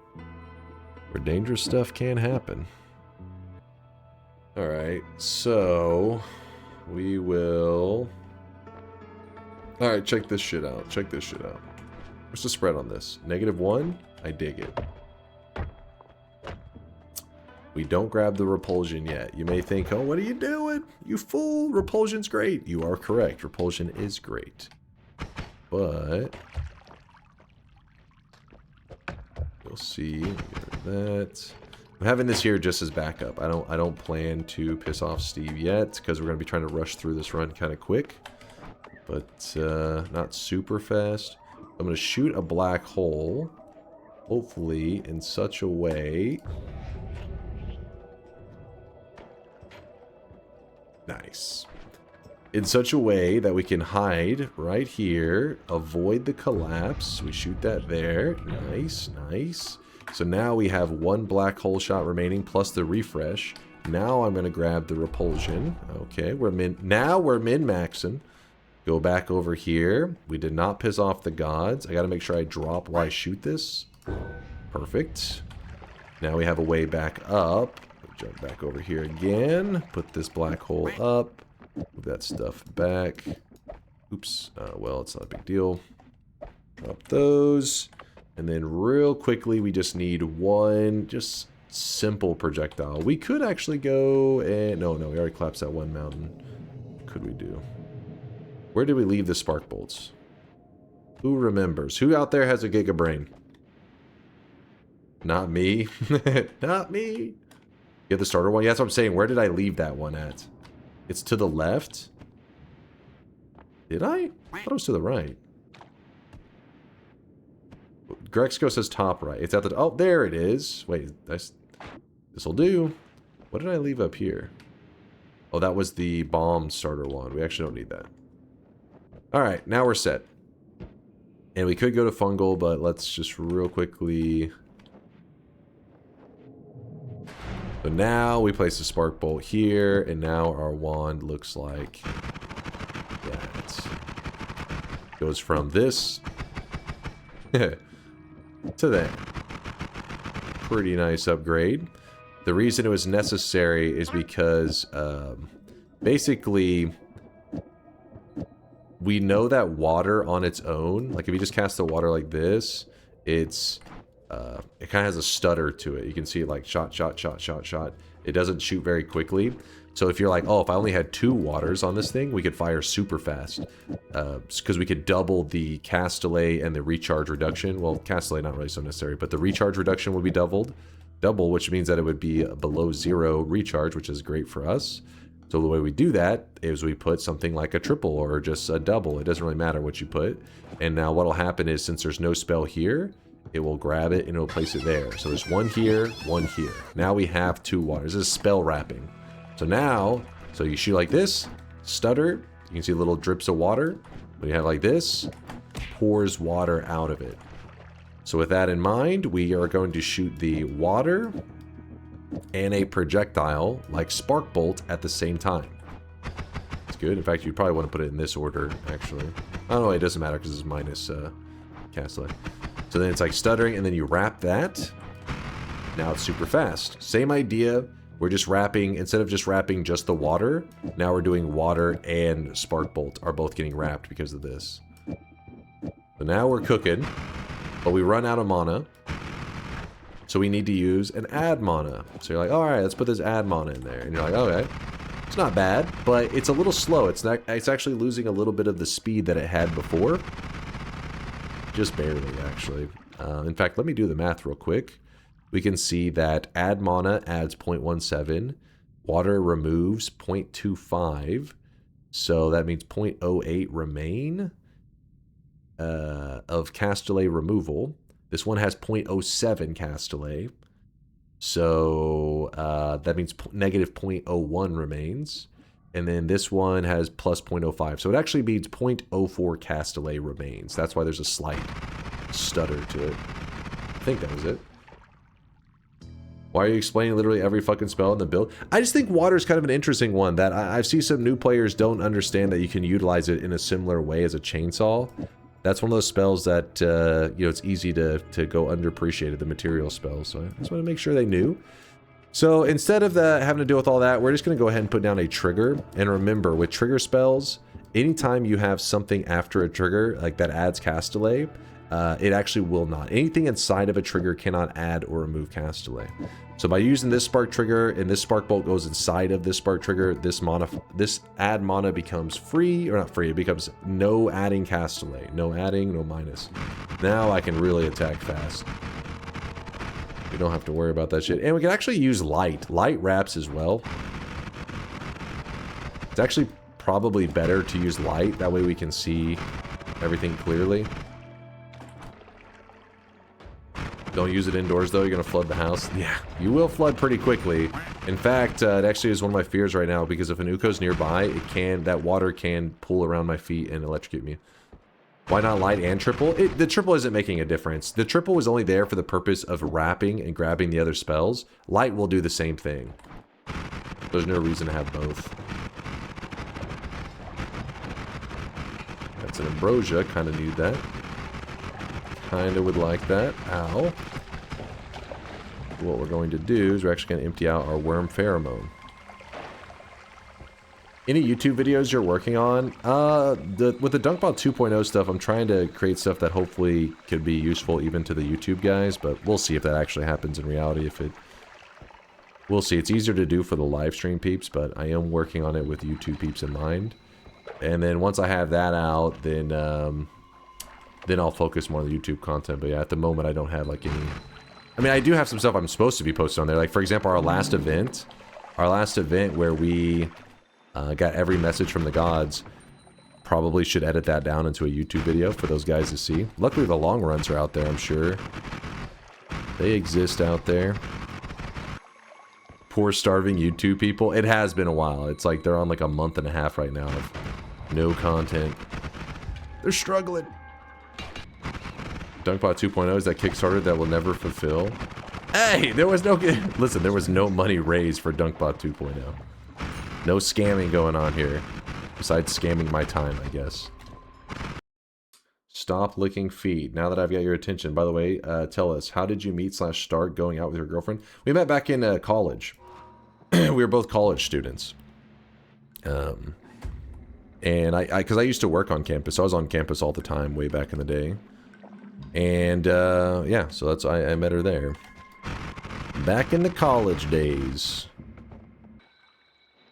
A: Where dangerous stuff can happen. Alright, so we will... Alright, check this shit out. Check this shit out. What's the spread on this? -1? I dig it. We don't grab the repulsion yet. You may think, oh, what are you doing? You fool! Repulsion's great. You are correct. Repulsion is great. But... you'll see. Get rid of that. I'm having this here just as backup. I don't plan to piss off Steve yet, because we're going to be trying to rush through this run kind of quick. But not super fast. I'm going to shoot a black hole. Hopefully in such a way... Nice. In such a way that we can hide right here, avoid the collapse. We shoot that there. Nice, nice. So now we have one black hole shot remaining plus the refresh. Now I'm going to grab the repulsion. Okay, now we're min-maxing. Go back over here. We did not piss off the gods. I got to make sure I drop while I shoot this. Perfect. Now we have a way back up. Jump back over here again. Put this black hole up. Move that stuff back. Oops. Well, it's not a big deal. Drop those. And then real quickly, we just need one just simple projectile. We could actually go and... No, we already collapsed that one mountain. What could we do? Where did we leave the spark bolts? Who remembers? Who out there has a giga brain? Not me. Not me. You have the starter one? Yeah, that's what I'm saying. Where did I leave that one at? It's to the left? Did I? I thought it was to the right. Grexco says top right. It's at the... Oh, there it is. Wait, this'll do. What did I leave up here? Oh, that was the bomb starter one. We actually don't need that. Alright, now we're set. And we could go to fungal, but let's just real quickly... So now we place the spark bolt here, and now our wand looks like that. Goes from this to that. Pretty nice upgrade. The reason it was necessary is because basically we know that water on its own, like if you just cast the water like this, it's it kind of has a stutter to it. You can see it like shot, shot, shot, shot, shot. It doesn't shoot very quickly. So if you're like, oh, if I only had 2 waters on this thing, we could fire super fast. Because we could double the cast delay and the recharge reduction. Well, cast delay not really so necessary, but the recharge reduction would be double, which means that it would be below 0 recharge, which is great for us. So the way we do that is we put something like a triple or just a double. It doesn't really matter what you put. And now what'll happen is, since there's no spell here, it will grab it and it'll place it there. So there's one here, one here. Now we have 2 waters. This is spell wrapping. So now, so you shoot like this, stutter, you can see little drips of water. When you have like this, pours water out of it. So with that in mind, we are going to shoot the water and a projectile like Spark Bolt at the same time. It's good. In fact, you probably want to put it in this order, actually. Oh no, it doesn't matter because it's minus Castaway. So then it's like stuttering, and then you wrap that. Now it's super fast. Same idea. We're just wrapping, instead of just wrapping just the water, now we're doing water and Spark Bolt are both getting wrapped because of this. So now we're cooking, but we run out of mana. So we need to use an add mana. So you're like, all right, let's put this add mana in there. And you're like, okay, it's not bad, but it's a little slow. It's actually losing a little bit of the speed that it had before. Just barely, actually. In fact, let me do the math real quick. We can see that add mana adds 0.17. Water removes 0.25. So that means 0.08 remain of Castellet removal. This one has 0.07 Castellet. So that means negative 0.01 remains. And then this one has plus 0.05. So it actually means 0.04 Castellet remains. That's why there's a slight stutter to it. I think that was it. Why are you explaining literally every fucking spell in the build? I just think water is kind of an interesting one that I see some new players don't understand that you can utilize it in a similar way as a chainsaw. That's one of those spells that, you know, it's easy to go underappreciated, the material spells. So I just want to make sure they knew. So instead of having to deal with all that, we're just going to go ahead and put down a trigger. And remember, with trigger spells, anytime you have something after a trigger, like that adds Castellet, it actually will not. Anything inside of a trigger cannot add or remove Castellet. So by using this spark trigger and this spark bolt goes inside of this spark trigger, this add mana becomes free, or not free, it becomes no adding Castellet. No adding, no minus. Now I can really attack fast. We don't have to worry about that shit. And we can actually use light. Light wraps as well. It's actually probably better to use light. That way we can see everything clearly. Don't use it indoors, though. You're going to flood the house. Yeah, you will flood pretty quickly. In fact, it actually is one of my fears right now, because if an Uko's nearby, that water can pull around my feet and electrocute me. Why not light and triple? The triple isn't making a difference. The triple was only there for the purpose of wrapping and grabbing the other spells. Light will do the same thing. There's no reason to have both. That's an ambrosia. Kind of need that. Kind of would like that. Ow. What we're going to do is we're actually going to empty out our worm pheromone. Any YouTube videos you're working on? With the DunkBot 2.0 stuff, I'm trying to create stuff that hopefully could be useful even to the YouTube guys, but we'll see if that actually happens in reality. We'll see. It's easier to do for the live stream peeps, but I am working on it with YouTube peeps in mind. And then once I have that out, then I'll focus more on the YouTube content. But yeah, at the moment, I don't have like any... I mean, I do have some stuff I'm supposed to be posted on there. Like, for example, our last event where we got every message from the gods, probably should edit that down into a YouTube video for those guys to see. Luckily, the long runs are out there, I'm sure. They exist out there. Poor starving YouTube people. It has been a while. It's like they're on like a month and a half right now of no content. They're struggling. DunkBot 2.0 is that Kickstarter that will never fulfill. Hey, there was no... Listen, there was no money raised for DunkBot 2.0. No scamming going on here. Besides scamming my time, I guess. Stop licking feet. Now that I've got your attention. By the way, tell us, how did you meet / start going out with your girlfriend? We met back in college. We were both college students. And because I used to work on campus. So I was on campus all the time way back in the day. And, yeah, so that's why I met her there. Back in the college days.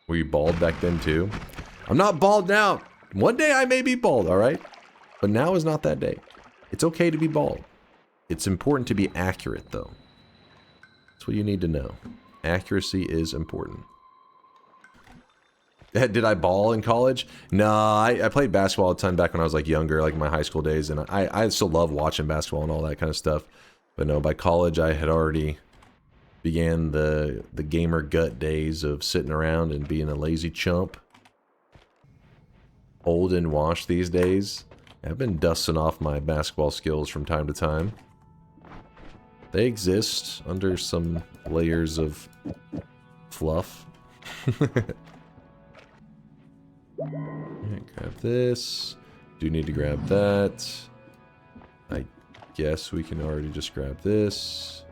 A: Were you bald back then, too? I'm not bald now. One day I may be bald, alright? But now is not that day. It's okay to be bald. It's important to be accurate, though. That's what you need to know. Accuracy is important. Did I ball in college? No, I played basketball a ton back when I was like younger, like my high school days, and I still love watching basketball and all that kind of stuff. But no, by college I had already began the gamer gut days of sitting around and being a lazy chump. Old and washed these days. I've been dusting off my basketball skills from time to time. They exist under some layers of fluff. Alright, grab this. Do need to grab that. I guess we can already just grab this.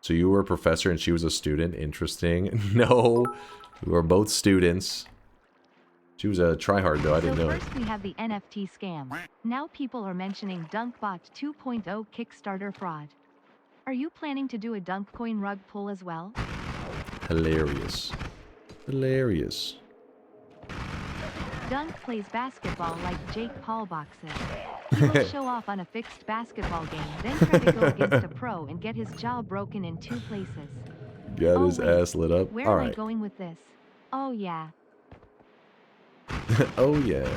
A: So you were a professor and she was a student. Interesting. No, we were both students. She was a tryhard though, I didn't know it.
B: First we have the NFT scam. Now people are mentioning DunkBot 2.0 Kickstarter fraud. Are you planning to do a Dunkcoin rug pull as well?
A: Hilarious. Hilarious.
B: Dunk plays basketball like Jake Paul boxes. He will show off on a fixed basketball game, then try to go against a pro and get his jaw broken in 2 places.
A: Got his ass lit up.
B: Where
A: All
B: am I
A: right.
B: going with this? Oh yeah.
A: Oh yeah.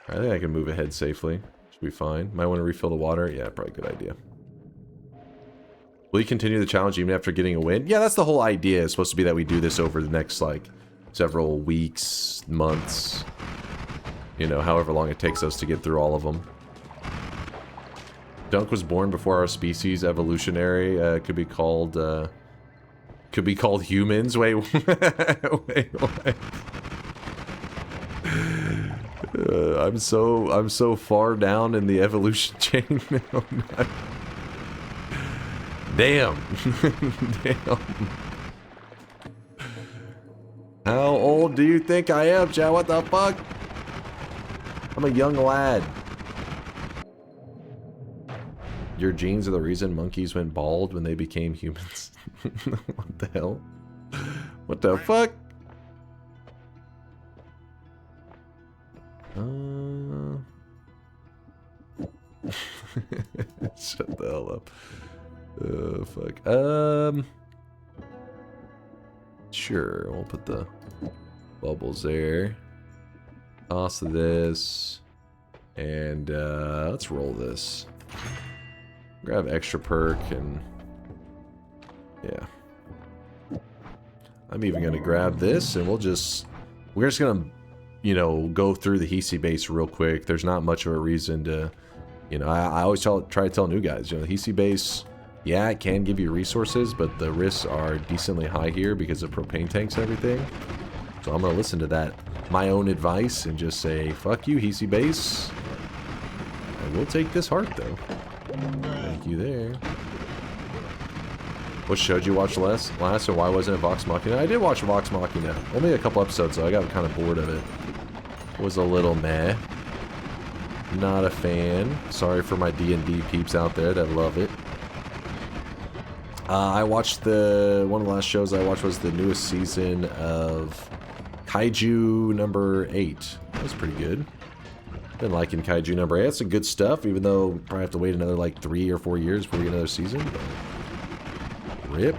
A: I think I can move ahead safely. Should be fine. Might want to refill the water. Yeah, probably a good idea. Will you continue the challenge even after getting a win? Yeah, that's the whole idea. It's supposed to be that we do this over the next, like, several weeks, months. You know, however long it takes us to get through all of them. Dunk was born before our species, evolutionary. Could be called humans. Wait, wait, what? I'm so far down in the evolution chain now. Damn. Damn. How old do you think I am, Chad? What the fuck? I'm a young lad. Your genes are the reason monkeys went bald when they became humans. What the hell? What the fuck? Shut the hell up. Fuck. Sure, we'll put the bubbles there. Toss this. And let's roll this. Grab extra perk and yeah. I'm even gonna grab this and we're just gonna, you know, go through the Hisi base real quick. There's not much of a reason to, you know, I always try to tell new guys, you know, the Hisi base, yeah, it can give you resources, but the risks are decently high here because of propane tanks and everything. So I'm gonna listen to that, my own advice, and just say, fuck you, Hisi base. And we'll take this heart though. Thank you there. What show did you watch last, or why wasn't it Vox Machina? I did watch Vox Machina. Only a couple episodes, so I got kind of bored of it. Was a little meh. Not a fan. Sorry for my D&D peeps out there that love it. I watched one of the last shows I watched was the newest season of Kaiju number 8. That was pretty good. Been liking Kaiju number 8. That's some good stuff, even though probably have to wait another like 3 or 4 years before we get another season. But rip.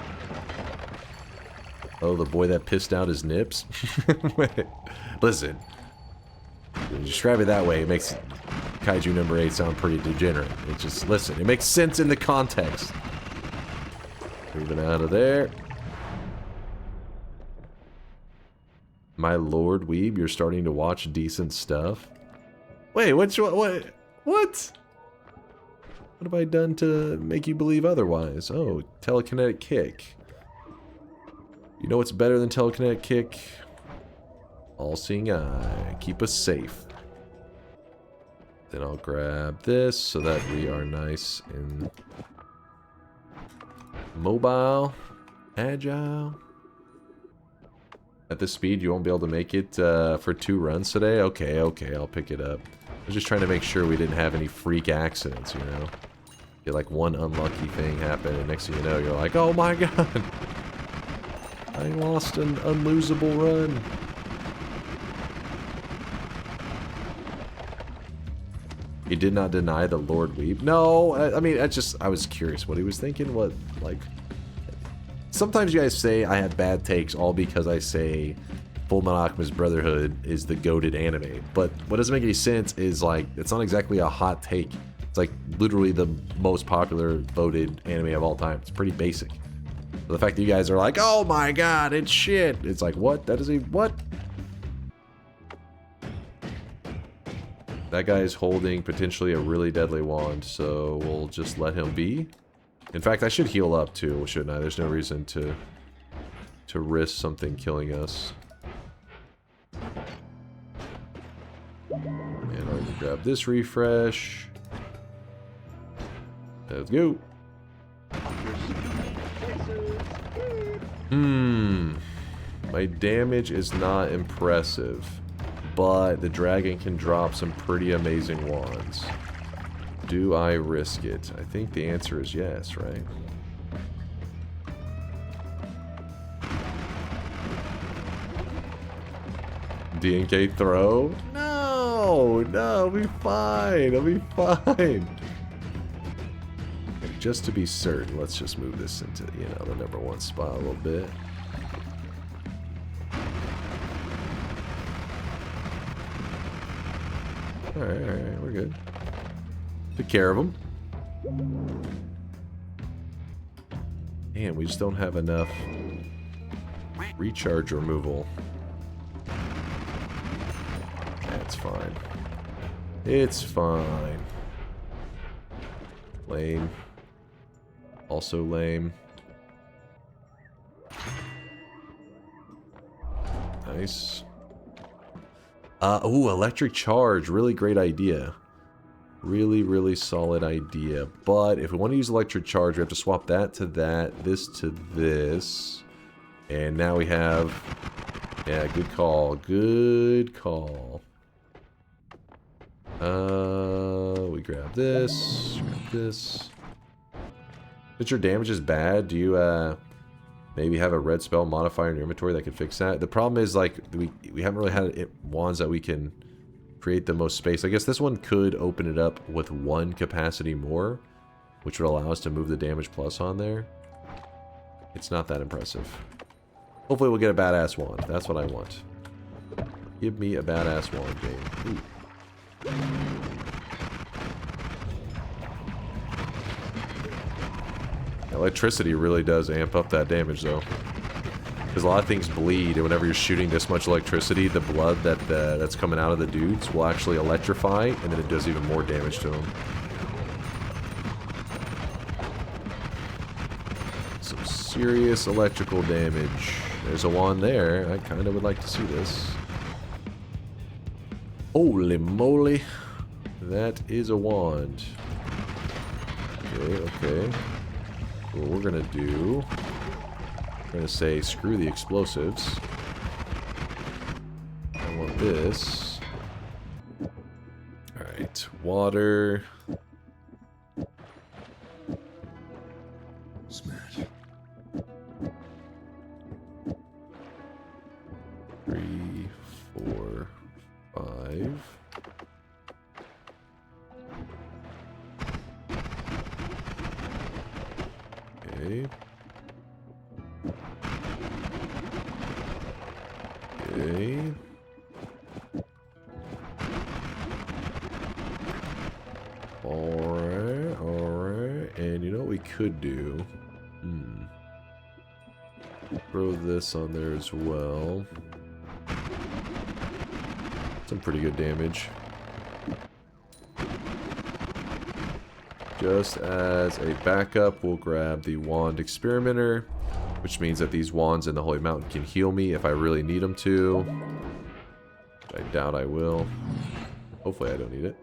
A: Oh, the boy that pissed out his nips. Listen, you describe it that way, it makes Kaiju number 8 sound pretty degenerate. It just, listen, it makes sense in the context. Moving out of there. My lord weeb, you're starting to watch decent stuff. Wait, what? What have I done to make you believe otherwise? Oh, telekinetic kick. You know what's better than telekinetic kick? All-seeing eye. Keep us safe. Then I'll grab this so that we are nice and mobile, agile. At this speed, you won't be able to make it for 2 runs today? Okay, I'll pick it up. I was just trying to make sure we didn't have any freak accidents, you know? Get like one unlucky thing happen, and next thing you know, you're like, oh my god! I lost an unlosable run. He did not deny the Lord Weep. No, I mean, I was curious what he was thinking. What, like, sometimes you guys say I have bad takes all because I say Fullmetal Alchemist Brotherhood is the goated anime. But what doesn't make any sense is, like, it's not exactly a hot take. It's like literally the most popular voted anime of all time. It's pretty basic. So the fact that you guys are like, oh my god, it's shit. It's like, what? That is a what? That guy is holding potentially a really deadly wand, so we'll just let him be. In fact, I should heal up too, shouldn't I? There's no reason to risk something killing us. And I'm gonna grab this refresh. Let's go. My damage is not impressive, but the dragon can drop some pretty amazing wands. Do I risk it? I think the answer is yes, right? DNK throw? No, I'll be fine. I'll be fine. Just to be certain, let's just move this into, you know, the #1 spot a little bit. Alright, we're good. Took care of them. Man, we just don't have enough recharge removal. That's fine. It's fine. Lame. Also lame. Nice. Ooh, electric charge. Really great idea. Really, really solid idea. But if we want to use electric charge, we have to swap that to that, this to this. And now we have... Yeah, good call. Good call. We grab this. Grab this. Since your damage is bad, do you, maybe have a red spell modifier in your inventory that could fix that? The problem is, like, we haven't really had wands that we can create the most space. I guess this one could open it up with 1 capacity more, which would allow us to move the damage plus on there. It's not that impressive. Hopefully we'll get a badass wand. That's what I want. Give me a badass wand, game. Ooh. Electricity really does amp up that damage, though. Because a lot of things bleed, and whenever you're shooting this much electricity, the blood that's coming out of the dudes will actually electrify, and then it does even more damage to them. Some serious electrical damage. There's a wand there. I kind of would like to see this. Holy moly. That is a wand. Okay. What we're gonna do, we're gonna say screw the explosives. I want this. Alright, water.
F: Smash.
A: 3, 4, 5. Okay. Okay. Alright. And you know what we could do? Throw this on there as well. Some pretty good damage. Just as a backup, we'll grab the Wand Experimenter, which means that these wands in the Holy Mountain can heal me if I really need them to. I doubt I will. Hopefully I don't need it.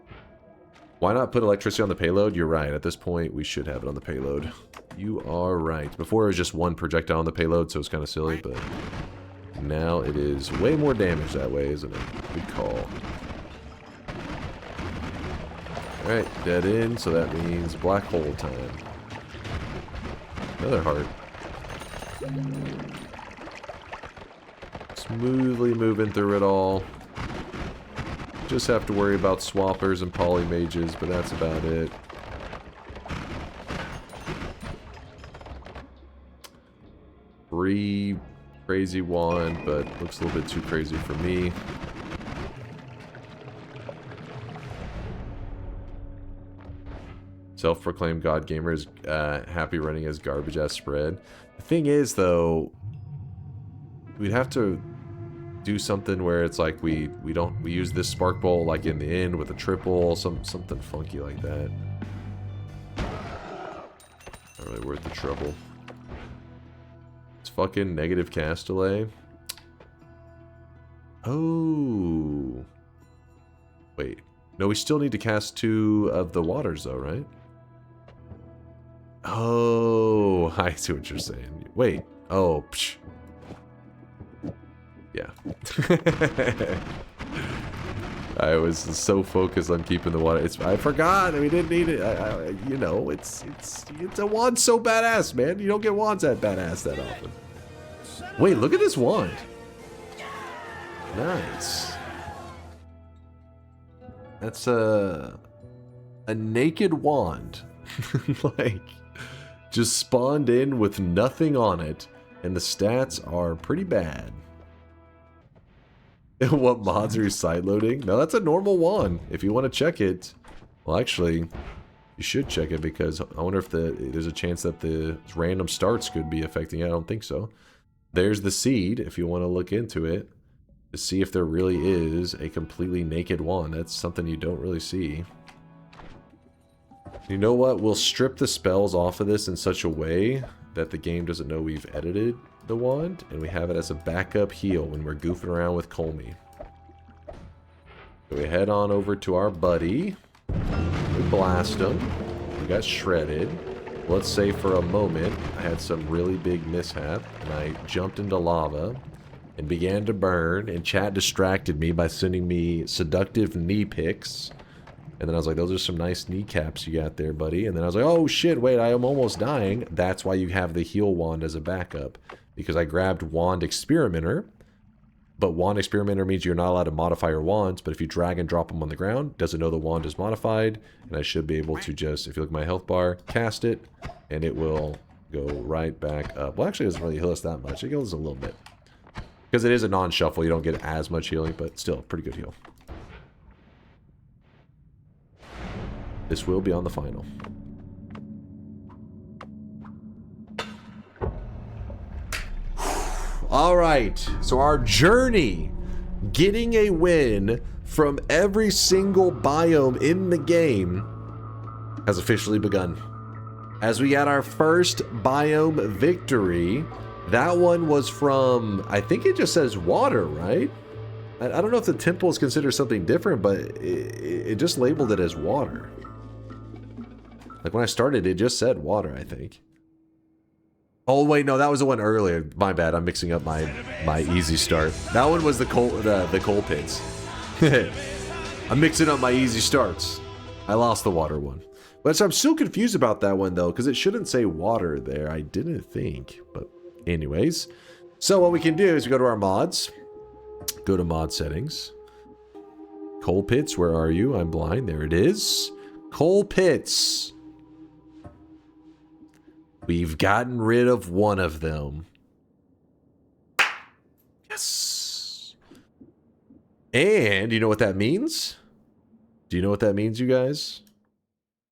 A: Why not put electricity on the payload? You're right. At this point, we should have it on the payload. You are right. Before it was just 1 projectile on the payload, so it's kind of silly, but now it is way more damage that way, isn't it? Good call. Alright, dead end, so that means black hole time. Another heart. Smoothly moving through it all. Just have to worry about swappers and polymages, but that's about it. Free crazy wand, but looks a little bit too crazy for me. Self-proclaimed God Gamer is happy running his garbage-ass spread. The thing is, though, we'd have to do something where it's like we use this spark bowl like in the end with a triple, something funky like that. Not really worth the trouble. It's fucking negative cast delay. Oh. Wait. No, we still need to cast 2 of the waters though, right? Oh, I see what you're saying. Wait. Oh, psh. Yeah. I was so focused on keeping the water. I forgot. We didn't need it. You know, it's a wand so badass, man. You don't get wands that badass that often. Wait, look at this wand. Nice. That's a naked wand. Like, just spawned in with nothing on it, and the stats are pretty bad. What mods are you sideloading? No, that's a normal wand. If you want to check it, well, actually, you should check it because I wonder if there's a chance that the random starts could be affecting it. I don't think so. There's the seed if you want to look into it to see if there really is a completely naked wand. That's something you don't really see. You know what? We'll strip the spells off of this in such a way that the game doesn't know we've edited the wand, and we have it as a backup heal when we're goofing around with Colmy. So we head on over to our buddy. We blast him. We got shredded. Let's say for a moment I had some really big mishap, and I jumped into lava and began to burn, and chat distracted me by sending me seductive knee pics. And then I was like, those are some nice kneecaps you got there, buddy. And then I was like, oh shit, wait, I am almost dying. That's why you have the heal wand as a backup. Because I grabbed Wand Experimenter. But Wand Experimenter means you're not allowed to modify your wands. But if you drag and drop them on the ground, doesn't know the wand is modified. And I should be able to just, if you look at my health bar, cast it. And it will go right back up. Well, actually, it doesn't really heal us that much. It heals a little bit. Because it is a non-shuffle, you don't get as much healing. But still, pretty good heal. This will be on the final. All right, so our journey getting a win from every single biome in the game has officially begun. As we got our first biome victory, that one was from, I think it just says water, right? I don't know if the temple is considered something different, but it just labeled it as water. Like when I started, it just said water, I think. Oh wait, no, that was the one earlier. My bad, I'm mixing up my easy start. That one was the coal pits. I'm mixing up my easy starts. I lost the water one. But I'm still confused about that one though, because it shouldn't say water there. I didn't think. But anyways. So what we can do is we go to our mods. Go to mod settings. Coal pits, where are you? I'm blind. There it is. Coal pits. We've gotten rid of one of them. Yes. And you know what that means? Do you know what that means, you guys?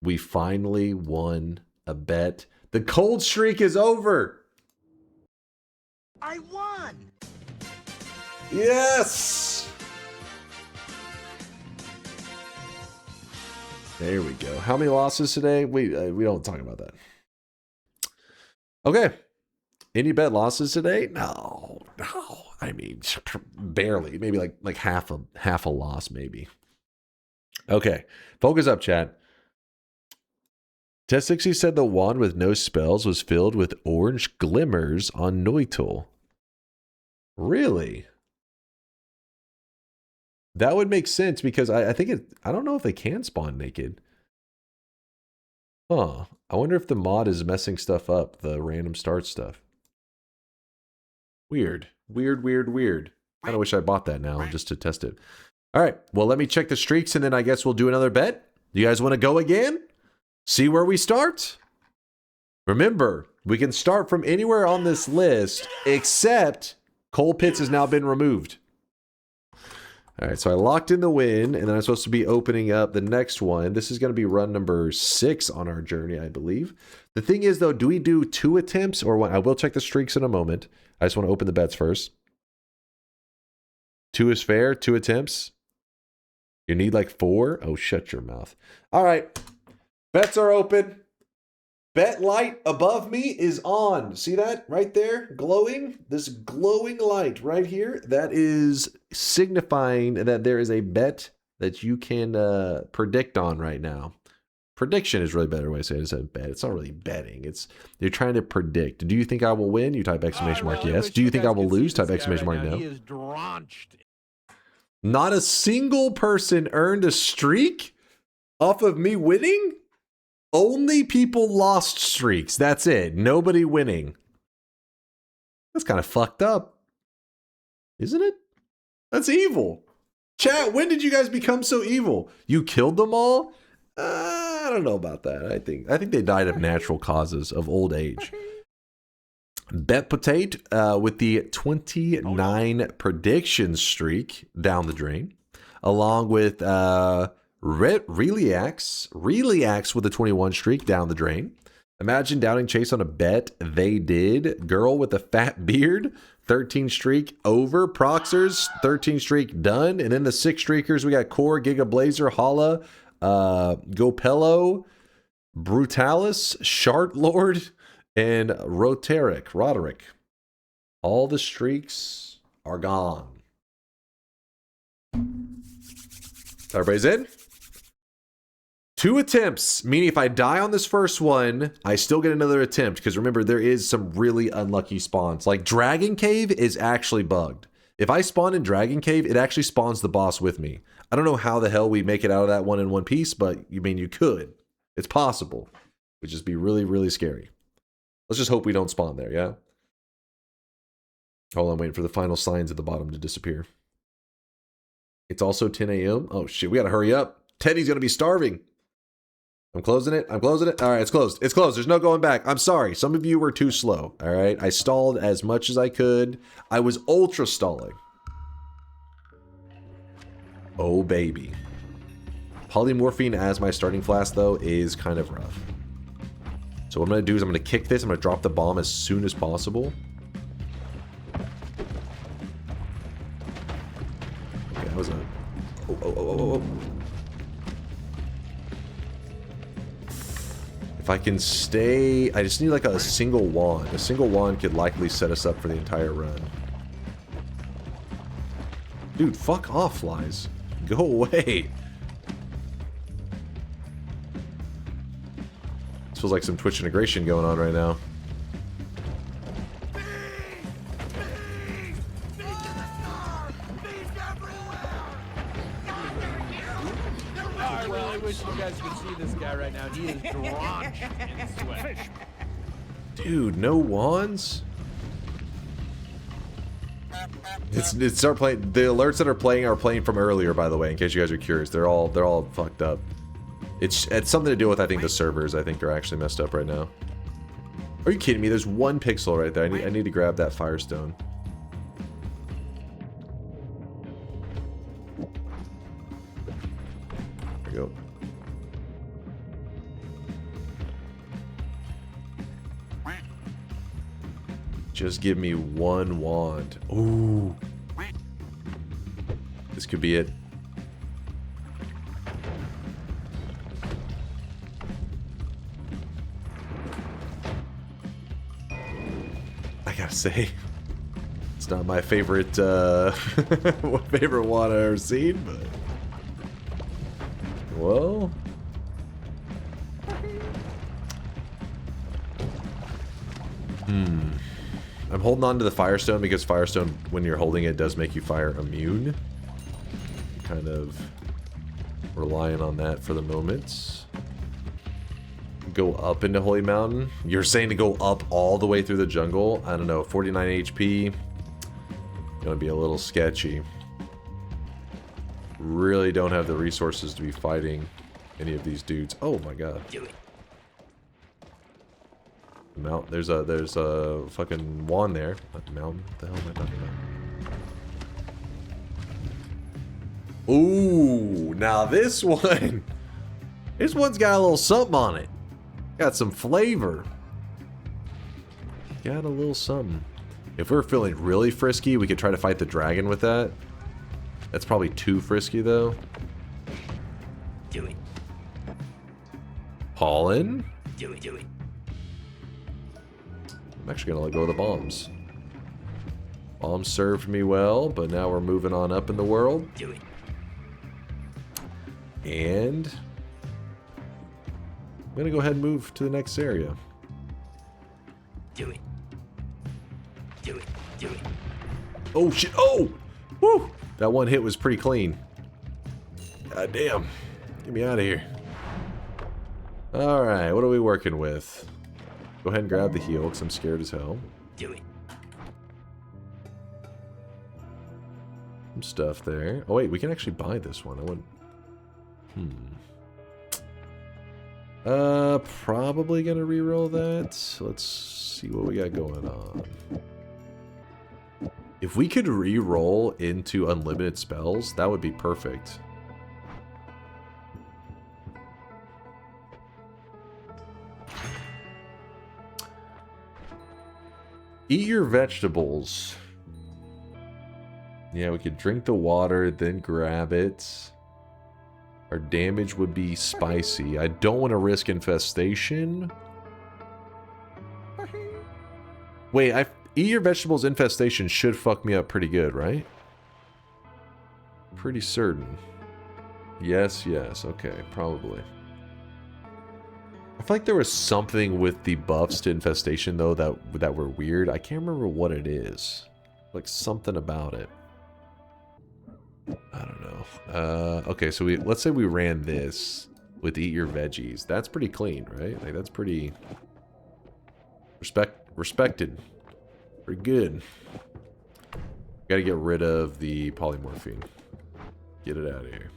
A: We finally won a bet. The cold streak is over.
H: I won!
A: Yes. There we go. How many losses today? We don't talk about that. Okay. Any bet losses today? No. I mean, barely. Maybe like half a loss, maybe. Okay. Focus up, chat. Test 60 said the wand with no spells was filled with orange glimmers on Noital. Really? That would make sense because I think I don't know if they can spawn naked. Huh. I wonder if the mod is messing stuff up, the random start stuff. Weird. Weird. Kind of wish I bought that now just to test it. All right. Well, let me check the streaks and then I guess we'll do another bet. You guys want to go again? See where we start? Remember, We can start from anywhere on this list, except coal pits has now been removed. All right, so I locked in the win, and then I'm supposed to be opening up the next one. This is going to be run number 6 on our journey, I believe. The thing is, though, do we do 2 attempts or 1? I will check the streaks in a moment. I just want to open the bets first. 2 is fair, 2 attempts. You need like 4? Oh, shut your mouth. All right, bets are open. Bet light above me is on. See that right there? Glowing? This glowing light right here, that is signifying that there is a bet that you can predict on right now. Prediction is really a better way to say it instead of bet. It's not really betting. It's you're trying to predict. Do you think I will win? You type exclamation mark yes. Do you think I will lose? Type exclamation mark no.
D: He is drenched.
A: Not a single person earned a streak off of me winning? Only people lost streaks. That's it. Nobody winning. That's kind of fucked up. Isn't it? That's evil. Chat, when did you guys become so evil? You killed them all? I don't know about that. I think they died of natural causes of old age. Bet Potato with the 29 prediction streak down the drain, along with Reliax with a 21 streak down the drain. Imagine doubting Chase on a bet. They did. Girl with a fat beard, 13 streak over. Proxers, 13 streak done. And then the 6 streakers, we got Core, Giga Blazer, Holla, Gopello, Brutalis, Shart Lord, and Roderick. All the streaks are gone. Everybody's in? 2 attempts, meaning if I die on this first one, I still get another attempt. Because remember, there is some really unlucky spawns. Like Dragon Cave is actually bugged. If I spawn in Dragon Cave, it actually spawns the boss with me. I don't know how the hell we make it out of that one in one piece, but you could. It's possible. It would just be really, really scary. Let's just hope we don't spawn there, yeah? Hold on, waiting for the final signs at the bottom to disappear. It's also 10 a.m. Oh shit, we gotta hurry up. Teddy's gonna be starving. I'm closing it. All right, it's closed. There's no going back. I'm sorry. Some of you were too slow. All right. I stalled as much as I could. I was ultra stalling. Oh, baby. Polymorphine as my starting flask, though, is kind of rough. So what I'm going to do is I'm going to kick this. I'm going to drop the bomb as soon as possible. Okay, that was a... Oh. If I can stay... I just need like a single wand. A single wand could likely set us up for the entire run. Dude, fuck off, flies. Go away. This feels like some Twitch integration going on right now.
D: You guys can see this guy right now. He is drenched in sweat.
A: Dude, no wands? It's start playing. The alerts that are playing from earlier, by the way, in case you guys are curious. They're all fucked up. It's something to do with, I think, the servers I think are actually messed up right now. Are you kidding me? There's 1 pixel right there. I need to grab that firestone. There we go. Just give me 1 wand. Ooh. This could be it. I gotta say, it's not my favorite favorite wand I've ever seen, but well. I'm holding on to the Firestone because Firestone, when you're holding it, does make you fire immune. Kind of relying on that for the moment. Go up into Holy Mountain. You're saying to go up all the way through the jungle? I don't know, 49 HP. Gonna be a little sketchy. Really don't have the resources to be fighting any of these dudes. Oh my god.
H: Do it.
A: Mount. There's a fucking wand there. Mountain. What the hell am I talking about? Ooh, now this one. This one's got a little something on it. Got some flavor. Got a little something. If we're feeling really frisky, we could try to fight the dragon with that. That's probably too frisky, though.
H: Do it.
A: Pollen?
H: Do it.
A: I'm actually gonna let go of the bombs. Bombs served me well, but now we're moving on up in the world.
H: Do it.
A: And I'm gonna go ahead and move to the next area.
H: Do it.
A: Oh shit! Oh! Woo! That one hit was pretty clean. God damn. Get me out of here. Alright, what are we working with? Go ahead and grab the heal, because I'm scared as hell.
H: Do it.
A: Some stuff there. Oh wait, we can actually buy this one. I wouldn't... Probably gonna reroll that. Let's see what we got going on. If we could reroll into unlimited spells, that would be perfect. Eat your vegetables. Yeah, we could drink the water, then grab it. Our damage would be spicy. I don't want to risk infestation. Wait, eat your vegetables infestation should fuck me up pretty good, right? Pretty certain. Yes, okay, probably. I feel like there was something with the buffs to infestation, though, that were weird. I can't remember what it is. Like, something about it. I don't know. Okay, so let's say we ran this with eat your veggies. That's pretty clean, right? Like, that's pretty... respected. Pretty good. Gotta get rid of the polymorphine. Get it out of here.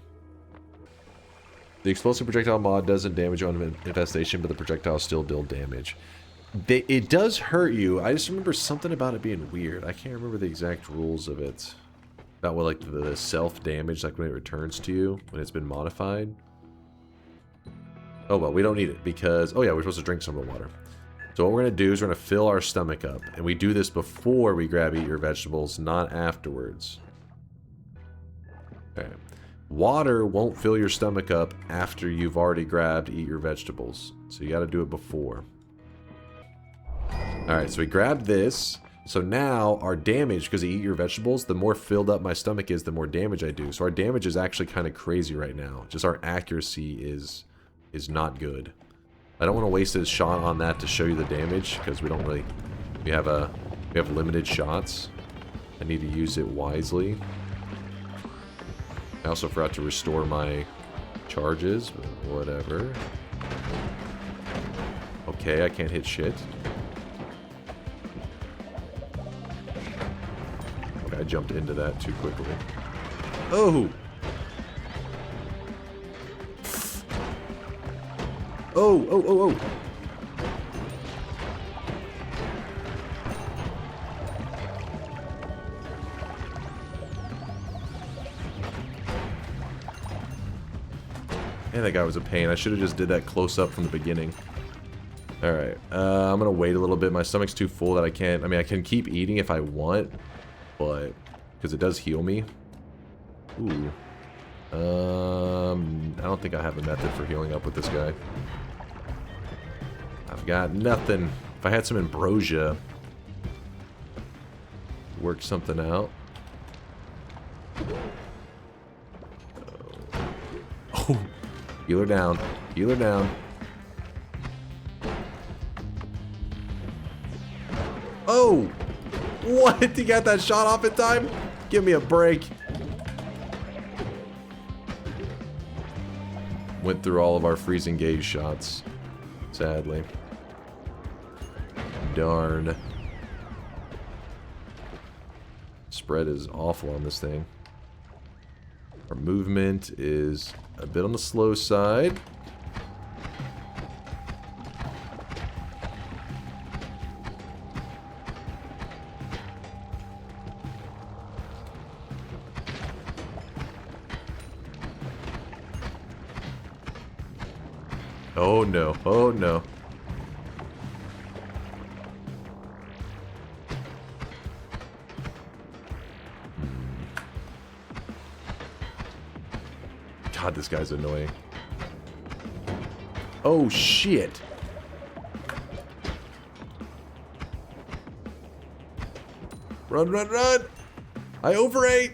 A: The explosive projectile mod doesn't damage you on infestation, but the projectiles still deal damage. It does hurt you. I just remember something about it being weird. I can't remember the exact rules of it. About what, like, the self-damage, like when it returns to you, when it's been modified. Oh, well, we don't need it because... Oh, yeah, we're supposed to drink some of the water. So what we're going to do is we're going to fill our stomach up. And we do this before we grab eat your vegetables, not afterwards. Okay. Water won't fill your stomach up after you've already grabbed eat your vegetables. So you got to do it before. Alright, so we grabbed this. So now our damage, because I eat your vegetables, the more filled up my stomach is, the more damage I do. So our damage is actually kind of crazy right now. Just our accuracy is not good. I don't want to waste a shot on that to show you the damage, because we don't really... We have limited shots. I need to use it wisely. I also forgot to restore my charges, but whatever. Okay, I can't hit shit. Okay, I jumped into that too quickly. Oh! Oh! Man, that guy was a pain. I should have just did that close up from the beginning. Alright, I'm gonna wait a little bit. My stomach's too full that I can't... I mean, I can keep eating if I want, but... Because it does heal me. Ooh. I don't think I have a method for healing up with this guy. I've got nothing. If I had some ambrosia... Work something out. Oh! Heal her down. Heal her down. Oh! What? He got that shot off in time? Give me a break. Went through all of our freezing gaze shots. Sadly. Darn. Spread is awful on this thing. Our movement is a bit on the slow side. Oh no, oh no. God, this guy's annoying. Oh shit. Run, run, run! I overate!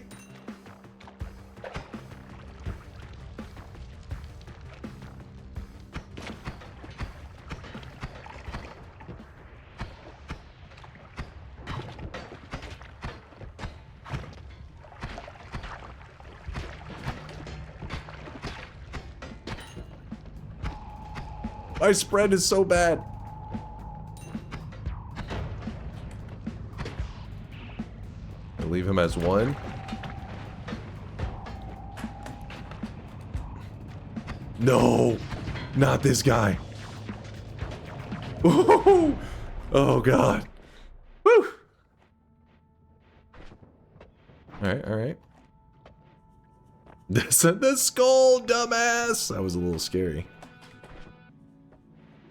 A: My spread is so bad. I leave him as one. No, not this guy. Ooh, oh god. Woo. All right, all right. The skull, dumbass. That was a little scary.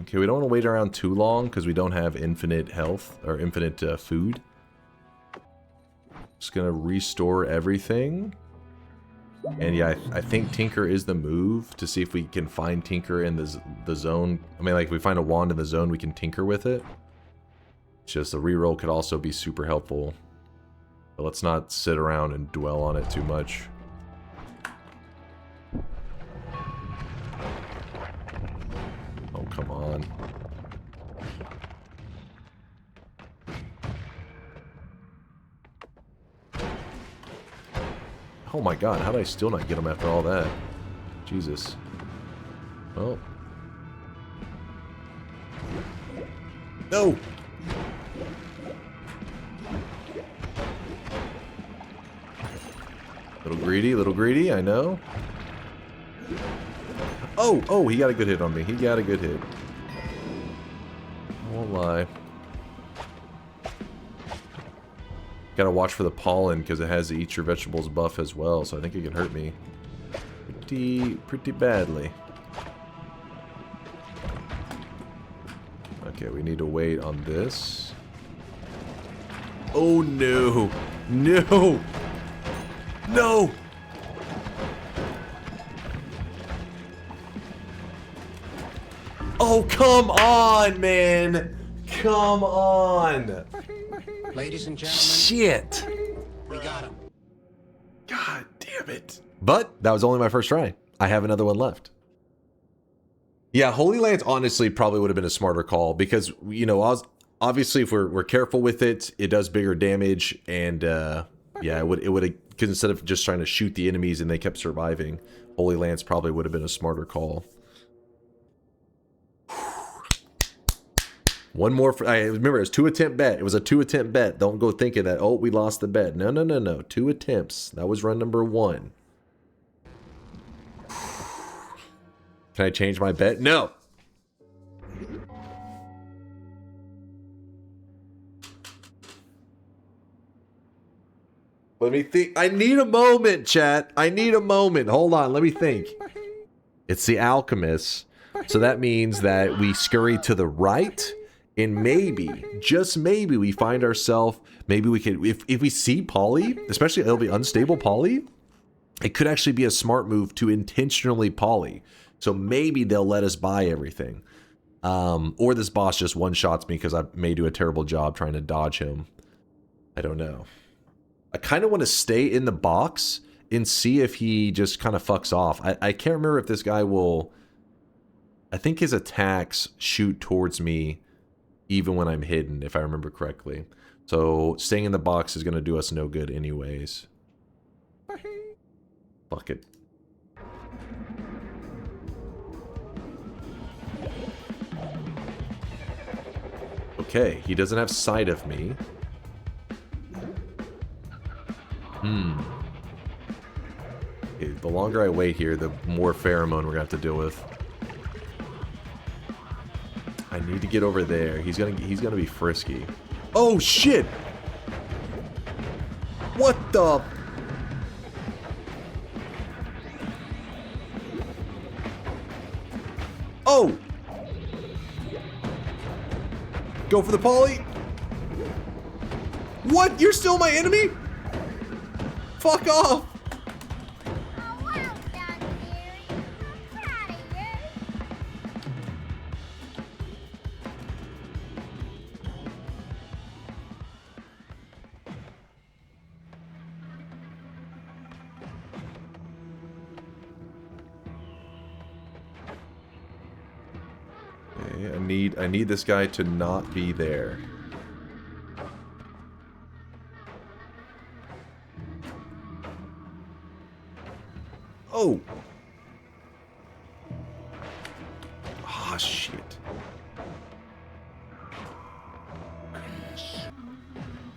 A: Okay, we don't want to wait around too long because we don't have infinite health or infinite food. Just gonna restore everything. And yeah, I think Tinker is the move to see if we can find Tinker in the zone. I mean, like, if we find a wand in the zone, we can Tinker with it. It's just a reroll could also be super helpful. But let's not sit around and dwell on it too much. Oh, come on. Oh my god, how did I still not get him after all that? Jesus. Well. No! Little greedy, I know. Oh, oh, he got a good hit on me. He got a good hit. I won't lie. Gotta watch for the pollen because it has the eat your vegetables buff as well, so I think it can hurt me pretty badly. Okay, we need to wait on this. Oh no! No! No! Oh, come on, man! Come on!
H: Ladies and gentlemen,
A: Shit!
H: we got him.
A: God damn it. But that was only my first try. I have another one left. Yeah, Holy Lance honestly probably would have been a smarter call because, you know, obviously if we're careful with it, it does bigger damage, and yeah, it would have, because instead of just trying to shoot the enemies and they kept surviving, Holy Lance probably would have been a smarter call. One more. I remember it was 2-attempt bet. It was a 2-attempt bet. Don't go thinking that, oh, we lost the bet. No, no, no, no. 2 attempts. That was run number 1. Can I change my bet? No. Let me think. I need a moment, chat. I need a moment. Hold on. Let me think. It's the Alchemist. So that means that we scurry to the right. And maybe, just maybe, we find ourselves, maybe we could, if we see Poly, especially it'll be unstable Poly, it could actually be a smart move to intentionally Poly. So maybe they'll let us buy everything. Or this boss just one-shots me because I may do a terrible job trying to dodge him. I don't know. I kind of want to stay in the box and see if he just kind of fucks off. I can't remember if this guy will, I think his attacks shoot towards me even when I'm hidden, if I remember correctly. So staying in the box is going to do us no good anyways. Fuck it. Okay, he doesn't have sight of me. Okay, the longer I wait here, the more pheromone we're going to have to deal with. I need to get over there. He's gonna be frisky. Oh shit! What the? Oh! Go for the poly. What? You're still my enemy? Fuck off. Okay, I need this guy to not be there. Oh! Ah, shit.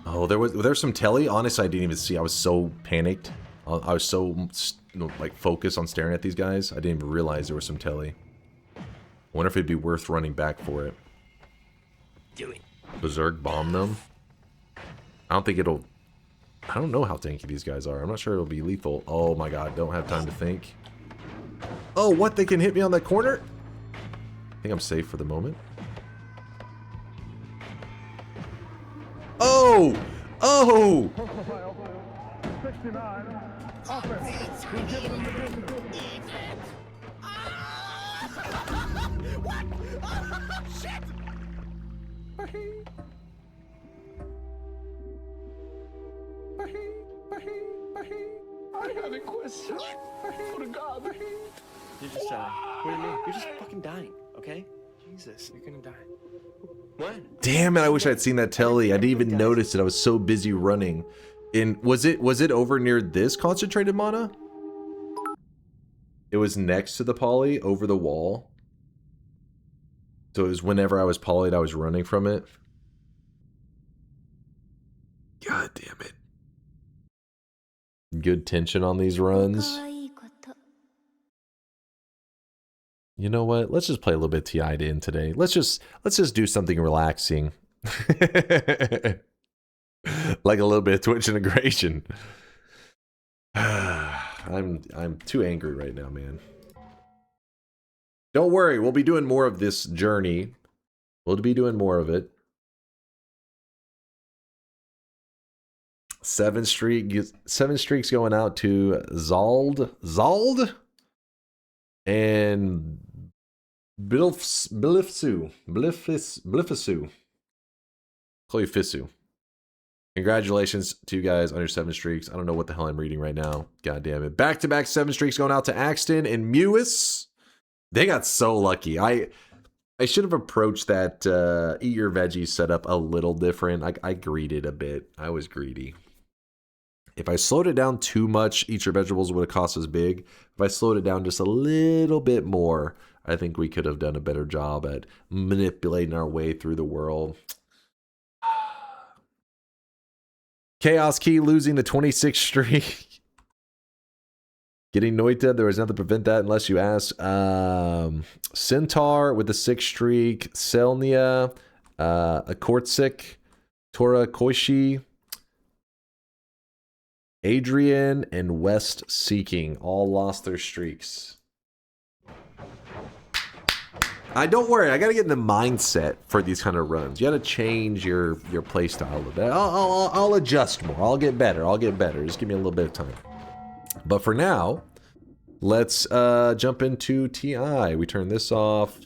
A: Oh, there's some telly. Honestly, I didn't even see. I was so panicked. I was so like focused on staring at these guys. I didn't even realize there was some telly. I wonder if it'd be worth running back for it.
H: Do it.
A: Berserk bomb them. I don't think it'll. I don't know how tanky these guys are. I'm not sure it'll be lethal. Oh my god, don't have time to think. Oh, what? They can hit me on that corner? I think I'm safe for the moment. Oh! Oh!
G: I have a question. For God.
J: You're just, what do you mean? You're just fucking dying, okay? Jesus, you're gonna die. What?
A: Damn it, I wish I'd seen that telly. I didn't even notice it. I was so busy running. Was it over near this concentrated mana? It was next to the poly, over the wall. So it was whenever I was polyed, I was running from it. God damn it. Good tension on these runs. You know what? Let's just play a little bit TI'd in today. Let's just do something relaxing. Like a little bit of Twitch integration. I'm too angry right now, man. Don't worry, we'll be doing more of this journey. We'll be doing more of it. 7 streaks going out to Zald and Blifsu. Call you Fisu. Congratulations to you guys on your 7 streaks. I don't know what the hell I'm reading right now. God damn it. Back-to-back 7 streaks going out to Axton and Mewis. They got so lucky. I should have approached that eat your veggies setup a little different. I greeded a bit. I was greedy. If I slowed it down too much, eat your vegetables would have cost us big. If I slowed it down just a little bit more, I think we could have done a better job at manipulating our way through the world. Chaos Key losing the 26th streak. Getting Noita, there was nothing to prevent that unless you ask. Centaur with the 6th streak. Selnia, Akortzik, Tora Koishi, Adrian, and West Seeking all lost their streaks. Don't worry, I gotta get in the mindset for these kind of runs. You gotta change your play style a little bit. I'll adjust more. I'll get better. Just give me a little bit of time. But for now, let's jump into TI. We turn this off.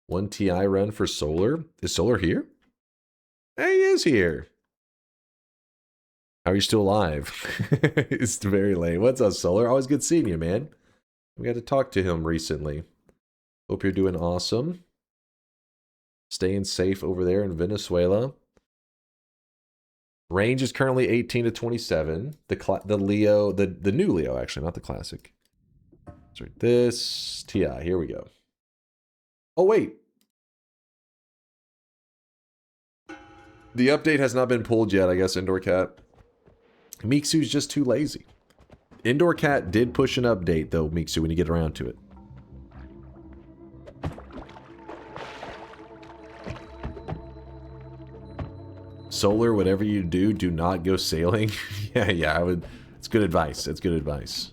A: 1 TI run for Solar. Is Solar here? Hey, he is here. How are you still alive? It's very late. What's up, Solar? Always good seeing you, man. We got to talk to him recently. Hope you're doing awesome. Staying safe over there in Venezuela. Range is currently 18 to 27. The Leo, the new Leo, actually, not the classic. Sorry, this TI. Here we go. Oh, wait. The update has not been pulled yet, I guess, Indoor Cat. Mixu's just too lazy. Indoor Cat did push an update, though, Mixu, when you get around to it. Solar, whatever you do, do not go sailing. yeah, I would. It's good advice. It's good advice.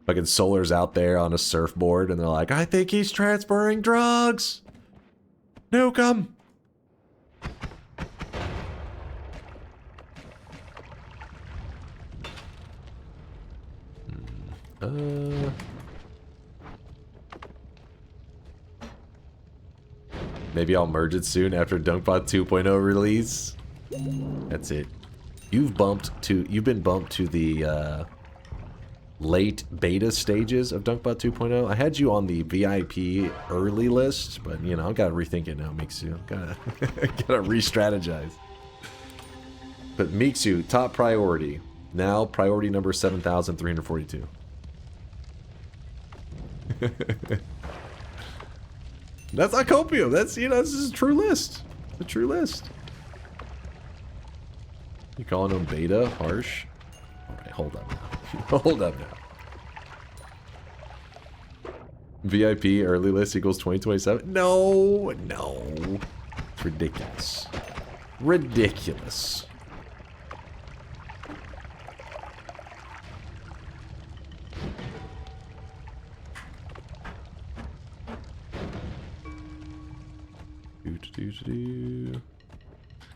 A: Fucking Solar's out there on a surfboard, and they're like, I think he's transferring drugs! Nuke him! Maybe I'll merge it soon after DunkBot 2.0 release. That's it. You've been bumped to the late beta stages of DunkBot 2.0. I had you on the VIP early list, but you know, I've got to rethink it now, Mixu. Gotta re-strategize. But Mixu, top priority. Now, priority number 7,342. That's not copium. That's, you know, this is a true list. A true list. You calling them beta? Harsh? Alright, hold up now. Hold up now. VIP early list equals 2027? No, no. It's ridiculous. Ridiculous.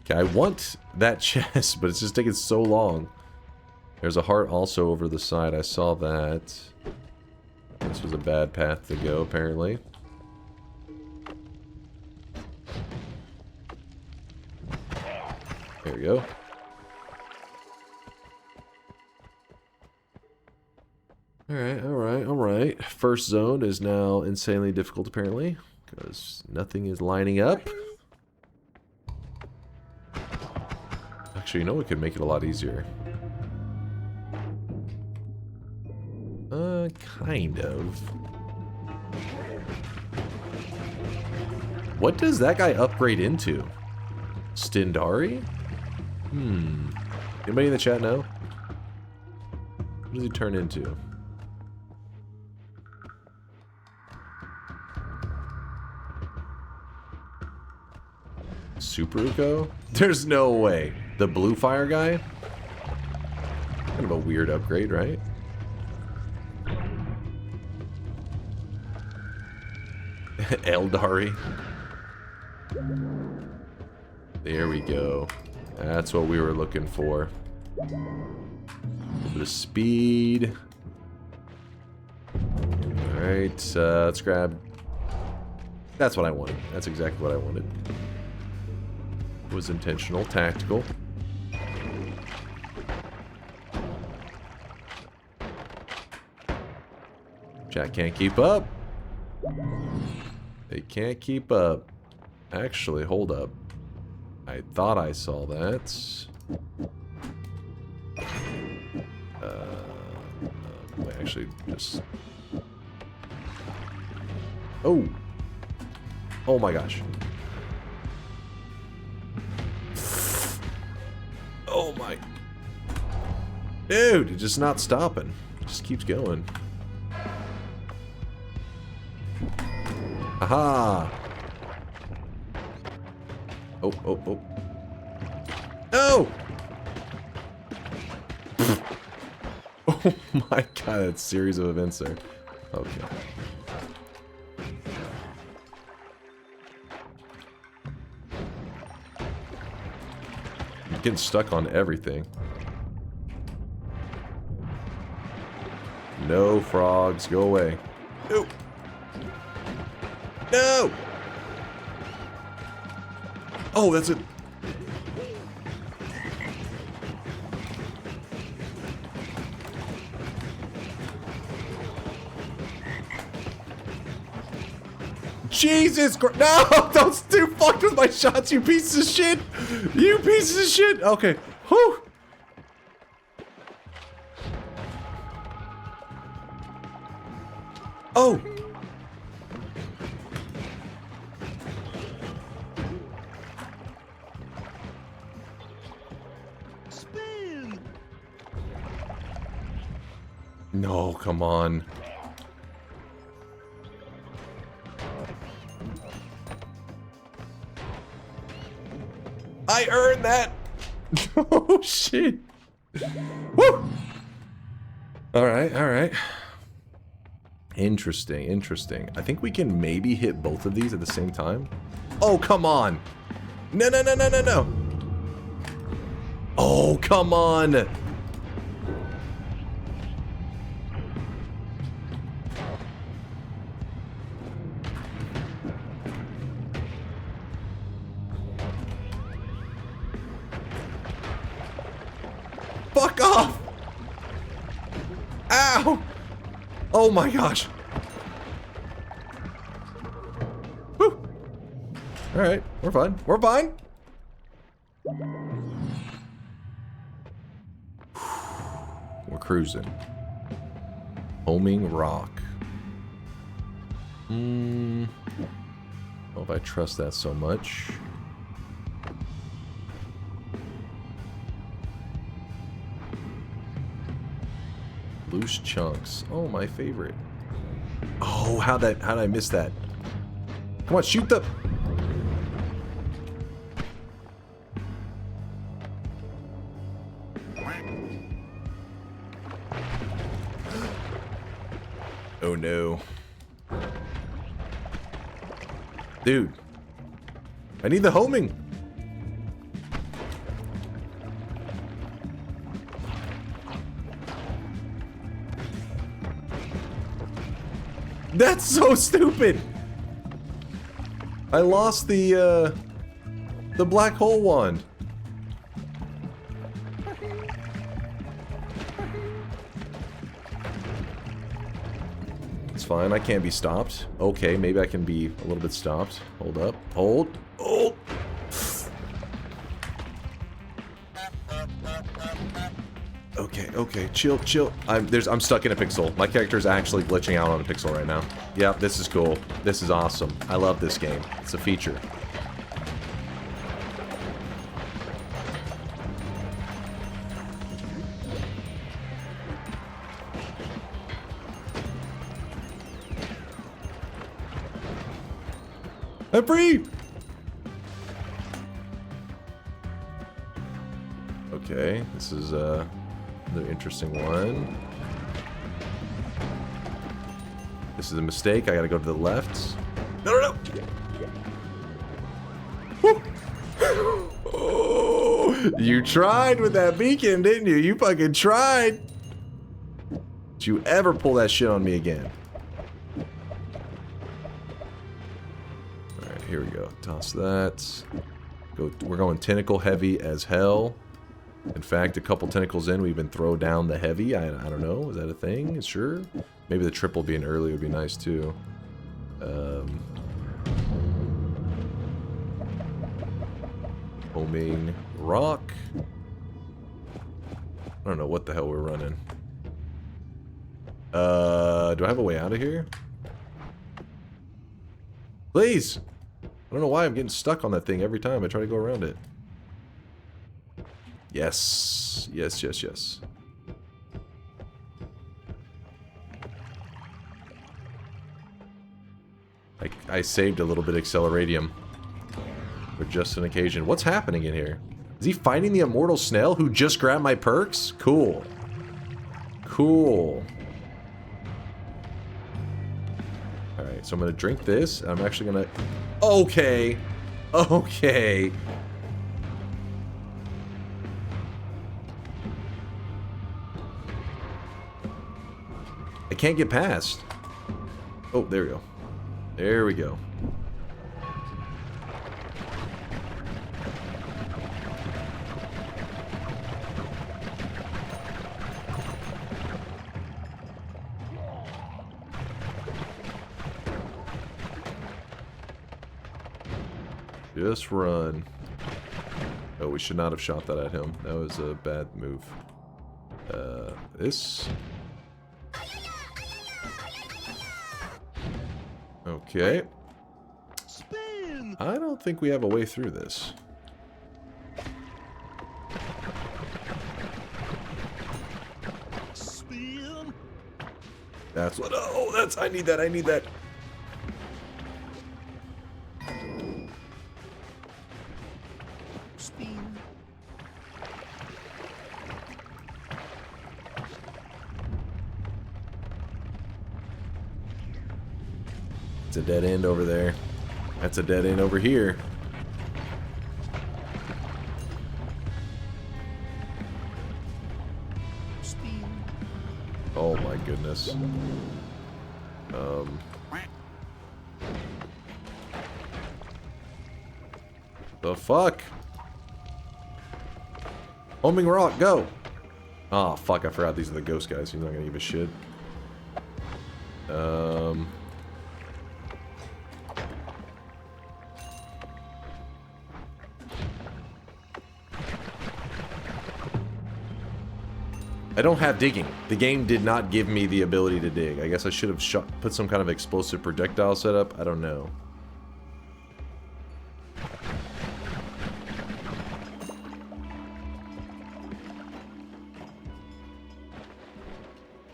A: Okay, I want that chest, but it's just taking so long. There's a heart also over the side. I saw that. This was a bad path to go, apparently. There we go. Alright, alright, alright. First zone is now insanely difficult, apparently, because nothing is lining up. Actually, you know what could make it a lot easier? Kind of. What does that guy upgrade into? Stindari? Anybody in the chat know? What does he turn into? Super Uko? There's no way. The blue fire guy? Kind of a weird upgrade, right? Eldari. There we go. That's what we were looking for. A little bit of speed. Alright, let's grab... That's what I wanted. That's exactly what I wanted. It was intentional, tactical. Chat can't keep up. They can't keep up. Actually, hold up. I thought I saw that. Wait, actually, just... Oh! Oh my gosh. Oh my... Dude, it's just not stopping. It just keeps going. Aha! Oh, oh, oh. No! Oh my god, that series of events there. Okay. I'm getting stuck on everything. No frogs, go away. No! No! Oh, that's it. Jesus Christ. No! Don't do fucked with my shots, you pieces of shit! You pieces of shit! Okay. Whew! Oh! No, come on. I earned that! Oh, shit. Woo! Alright, alright. Interesting, interesting. I think we can maybe hit both of these at the same time. Oh, come on. No, no, no, no, no, no. Oh, come on. Fuck off. Ow. Oh my gosh. Whew. All right, we're fine. We're fine. We're cruising. Homing rock. I don't know if I trust that so much. Loose chunks. Oh, my favorite. Oh, how'd I miss that? Come on, shoot the... Oh no. Dude. I need the homing. That's so stupid. I lost the black hole wand. It's fine, I can't be stopped. Okay, maybe I can be a little bit stopped. Hold up. Hold. Hold. Okay, okay, chill, chill. I'm stuck in a pixel. My character is actually glitching out on a pixel right now. Yep, this is cool. This is awesome. I love this game. It's a feature. I'm free! Okay, this is another interesting one. This is a mistake. I gotta go to the left. No, no, no! Woo. Oh, you tried with that beacon, didn't you? You fucking tried! Did you ever pull that shit on me again? Alright, here we go. Toss that. We're going tentacle heavy as hell. In fact, a couple tentacles in, we even throw down the heavy. I don't know. Is that a thing? Sure. Maybe the triple being early would be nice too. Homing rock. I don't know what the hell we're running. Do I have a way out of here? Please! I don't know why I'm getting stuck on that thing every time I try to go around it. Yes. Yes, yes, yes. I saved a little bit of acceleratium for just an occasion. What's happening in here? Is he fighting the immortal snail who just grabbed my perks? Cool. Cool. Alright, so I'm gonna drink this. I'm actually gonna... Okay. Okay. I can't get past. Oh, there we go. There we go. Just run. Oh, we should not have shot that at him. That was a bad move. This... Okay. Spin. I don't think we have a way through this. Spin. That's what... Oh, that's... I need that. I need that. Spin. It's a dead end over there. That's a dead end over here. Oh my goodness. The fuck? Homing rock, go! Oh fuck, I forgot these are the ghost guys. He's not gonna give a shit. I don't have digging. The game did not give me the ability to dig. I guess I should have put some kind of explosive projectile setup. I don't know.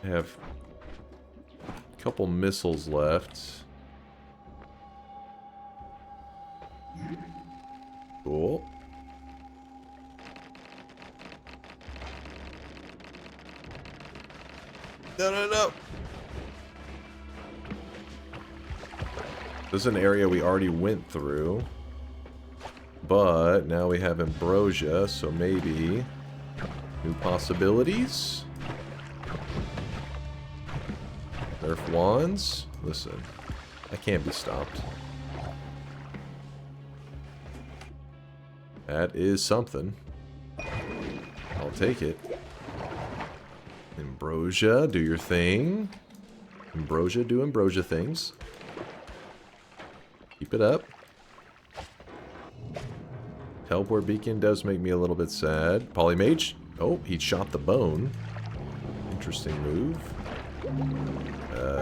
A: I have a couple missiles left. Cool. No, no, no. This is an area we already went through. But now we have ambrosia, so maybe new possibilities. Nerf wands. Listen, I can't be stopped. That is something. I'll take it. Ambrosia, do your thing. Ambrosia, do ambrosia things. Keep it up. Teleport beacon does make me a little bit sad. Polymage. Oh, he shot the bone. Interesting move.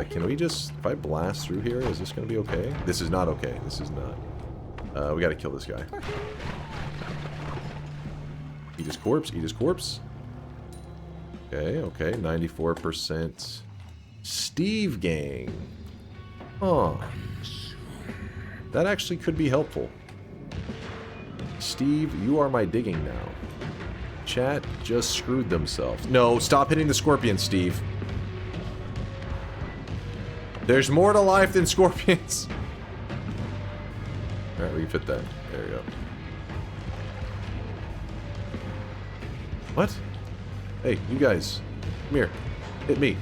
A: Can we just... If I blast through here, is this going to be okay? This is not okay. This is not. We got to kill this guy. Eat his corpse. Eat his corpse. Okay, okay. 94% Steve gang. Huh. That actually could be helpful. Steve, you are my digging now. Chat just screwed themselves. No, stop hitting the scorpion, Steve. There's more to life than scorpions. Alright, we can fit that. There we go. What? Hey, you guys. Come here. Hit me.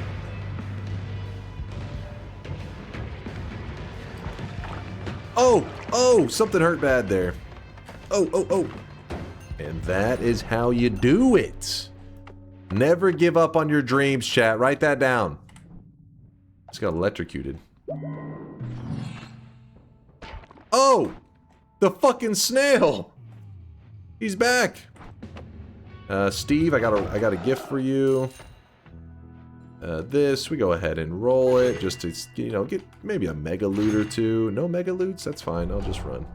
A: Oh! Oh! Something hurt bad there. Oh, oh, oh. And that is how you do it. Never give up on your dreams, chat. Write that down. Just got electrocuted. Oh! The fucking snail! He's back! Steve, I got a gift for you. This, we go ahead and roll it just to, you know, get maybe a mega loot or two. No mega loots? That's fine. I'll just run.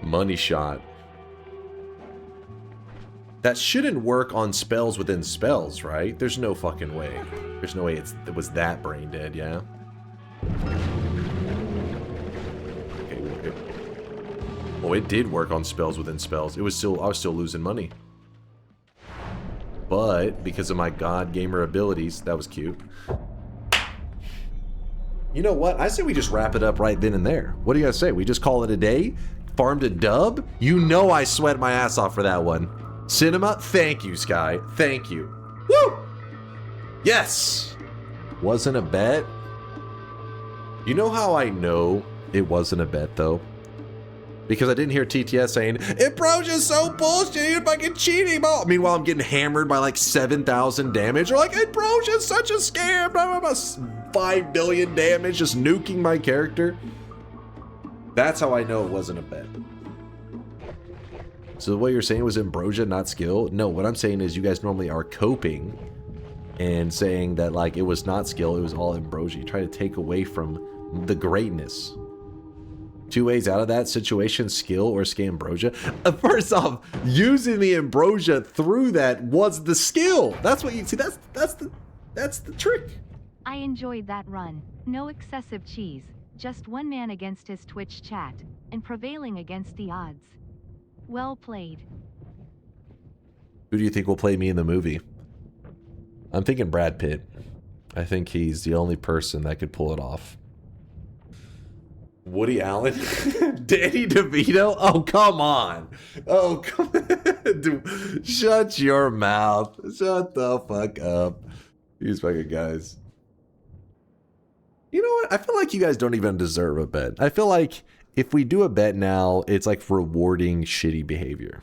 A: Money shot. That shouldn't work on spells within spells, right? There's no fucking way. There's no way it was that brain dead, yeah? Okay. Oh, it did work on spells within spells. I was still losing money. But because of my god gamer abilities, that was cute. You know what? I say we just wrap it up right then and there. What do you guys say? We just call it a day? Farmed a dub? You know I sweat my ass off for that one. Cinema, thank you, Sky. Thank you. Woo! Yes! Wasn't a bet? You know how I know it wasn't a bet, though? Because I didn't hear TTS saying, Ambrosia's so bullshit, you're fucking cheating, ball. Meanwhile, I'm getting hammered by like 7,000 damage. Or like, Ambrosia's such a scam, blah, blah, blah. 5 billion damage, just nuking my character. That's how I know it wasn't a bet. So what you're saying was Ambrosia, not skill? No, what I'm saying is you guys normally are coping and saying that like it was not skill, it was all Ambrosia. You try to take away from the greatness. Two ways out of that situation, skill or Scambrosia. First off, using the Ambrosia through that was the skill. That's what you see. That's the trick.
B: I enjoyed that run. No excessive cheese. Just one man against his Twitch chat, and prevailing against the odds. Well played.
A: Who do you think will play me in the movie? I'm thinking Brad Pitt. I think he's the only person that could pull it off. Woody Allen? Danny DeVito? Oh, come on. Oh, come on. Dude, shut your mouth. Shut the fuck up. These fucking guys. You know what? I feel like you guys don't even deserve a bet. I feel like if we do a bet now, it's like rewarding shitty behavior.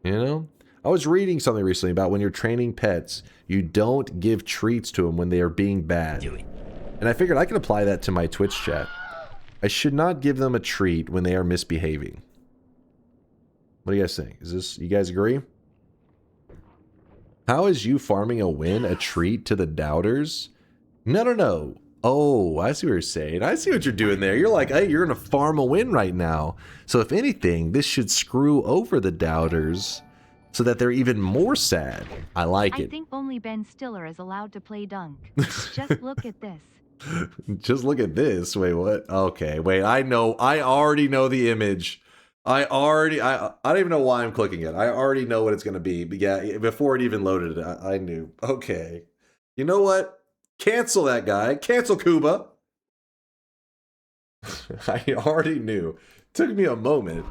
A: You know? I was reading something recently about when you're training pets, you don't give treats to them when they are being bad. And I figured I could apply that to my Twitch chat. I should not give them a treat when they are misbehaving. What do you guys think? Is this, you guys agree? How is you farming a win a treat to the doubters? No. Oh, I see what you're saying. I see what you're doing there. You're like, hey, you're going to farm a win right now. So if anything, this should screw over the doubters so that they're even more sad. I like it.
B: I think only Ben Stiller is allowed to play Dunk. Just look at this.
A: Just look at this. Wait, what? Okay, wait. I know. I already know the image. I don't even know why I'm clicking it. I already know what it's going to be. But yeah, before it even loaded it, I knew. Okay. You know what? Cancel that guy. Cancel Kuba. I already knew. Took me a moment.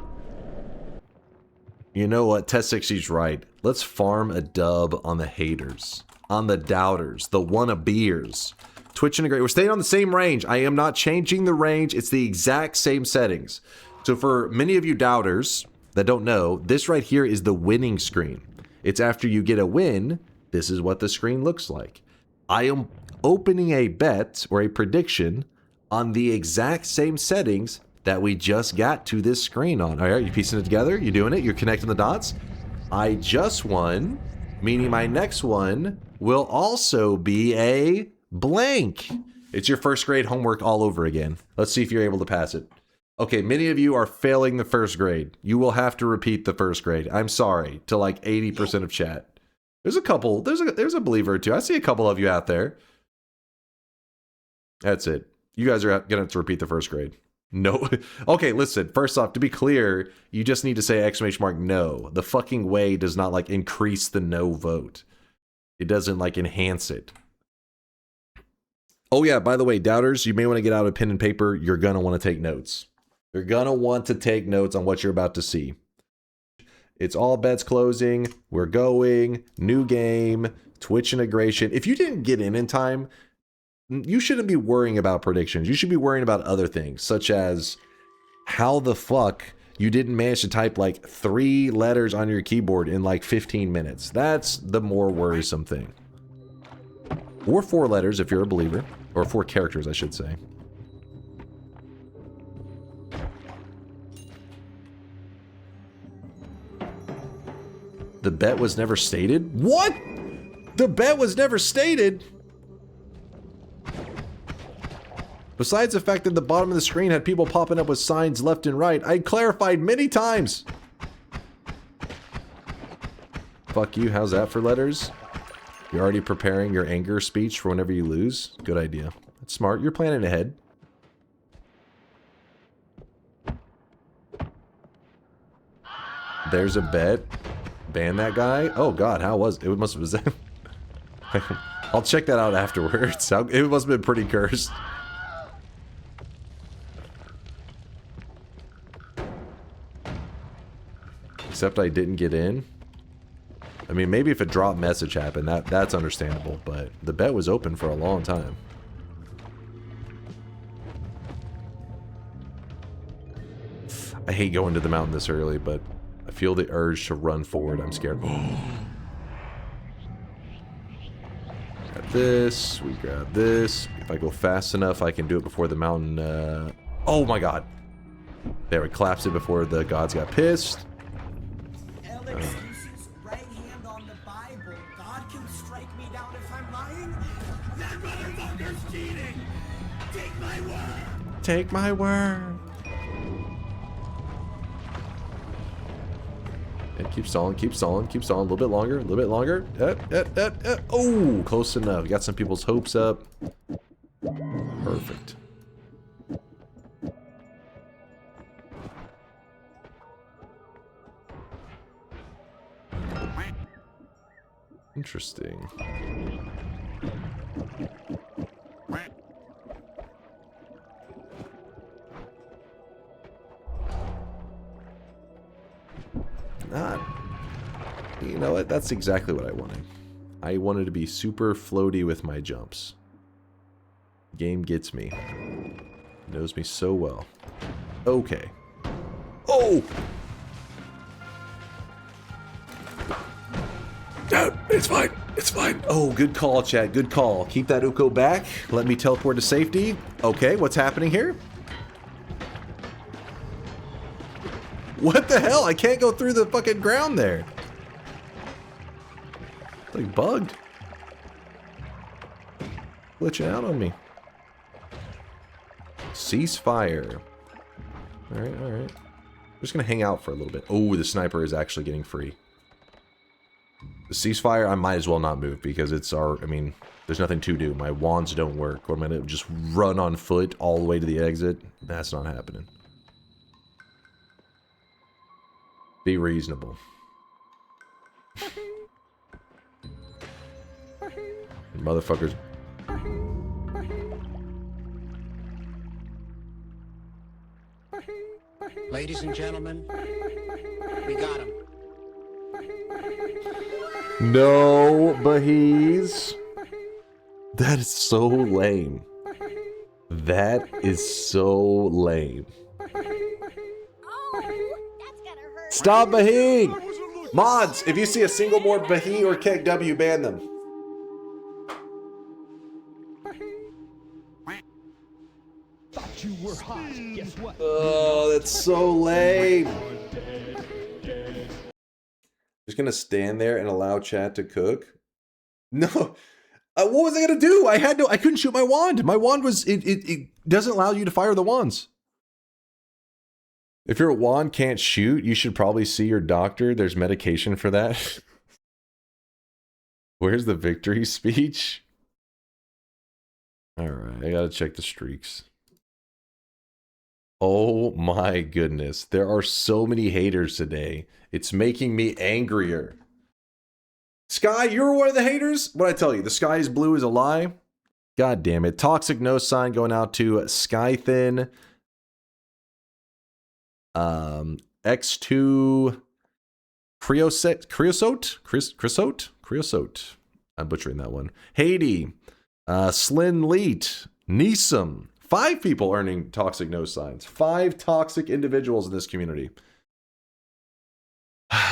A: You know what? Test 60's right. Let's farm a dub on the haters. On the doubters. The wannabeers. Twitch integrate. We're staying on the same range. I am not changing the range. It's the exact same settings. So for many of you doubters that don't know, this right here is the winning screen. It's after you get a win, this is what the screen looks like. I am opening a bet or a prediction on the exact same settings that we just got to this screen on. All right, you piecing it together? You doing it? You're connecting the dots? I just won, meaning my next one will also be a blank. It's your first grade homework all over again. Let's see if you're able to pass it. Okay, many of you are failing the first grade. You will have to repeat the first grade. I'm sorry to like 80% of chat. There's a couple. There's a believer or two. I see a couple of you out there. That's it. You guys are gonna have to repeat the first grade. No. Okay, listen. First off, to be clear, you just need to say exclamation mark no. The fucking way does not like increase the no vote. It doesn't like enhance it. Oh yeah, by the way, doubters, you may want to get out a pen and paper. You're gonna want to take notes. You're gonna want to take notes on what you're about to see. It's all bets closing. We're going. New game. Twitch integration. If you didn't get in time, you shouldn't be worrying about predictions. You should be worrying about other things, such as how the fuck you didn't manage to type like 3 letters on your keyboard in like 15 minutes. That's the more worrisome thing. Or 4 letters if you're a believer. Or 4 characters, I should say. The bet was never stated? What? The bet was never stated? Besides the fact that the bottom of the screen had people popping up with signs left and right, I clarified many times. Fuck you, how's that for letters? You're already preparing your anger speech for whenever you lose? Good idea. That's smart, you're planning ahead. There's a bet. Ban that guy? Oh god, how was it? It must have been... I'll check that out afterwards. It must have been pretty cursed. Except I didn't get in. I mean, maybe if a drop message happened, that's understandable, but the bet was open for a long time. I hate going to the mountain this early, but I feel the urge to run forward. I'm scared. Got this. We grab this. If I go fast enough, I can do it before the mountain... Oh my god. There, we collapsed it before the gods got pissed.
K: Right hand on the Bible. God can strike me down if I'm lying. That motherfucker's cheating. Take my word.
A: Take my word. And keep stalling, keep stalling, keep stalling. A little bit longer, a little bit longer. Oh, close enough. Got some people's hopes up. Perfect. Interesting. You know what? That's exactly what I wanted. I wanted to be super floaty with my jumps. Game gets me. Knows me so well. Okay. Oh! It's fine. It's fine. Oh, good call, chat. Good call. Keep that Uko back. Let me teleport to safety. Okay, what's happening here? What the hell? I can't go through the fucking ground there. Like bugged. Glitching out on me. Ceasefire. Alright, alright. I'm just gonna hang out for a little bit. Oh, the sniper is actually getting free. The ceasefire, I might as well not move because it's our, I mean, there's nothing to do. My wands don't work. What am I gonna just run on foot all the way to the exit? That's not happening. Be reasonable. Motherfuckers.
K: Ladies and gentlemen, we got him.
A: No, Bahees. That is so lame. That is so lame. Stop Bahee! Mods, if you see a single more Bahee or Keg W, ban them.
D: Thought you were hot. Guess what?
A: Oh, that's so lame. Just gonna stand there and allow chat to cook? No. What was I gonna do? I couldn't shoot my wand. My wand was, it doesn't allow you to fire the wands. If your wand can't shoot, you should probably see your doctor. There's medication for that. Where's the victory speech? Alright, I gotta check the streaks. Oh my goodness. There are so many haters today. It's making me angrier. Sky, you're one of the haters? What'd I tell you? The sky is blue is a lie? God damn it. Toxic no sign going out to Skythin. X2 Creosote? I'm butchering that one. Haiti, Slin Leet, Neeson. 5 people earning toxic no signs. 5 toxic individuals in this community.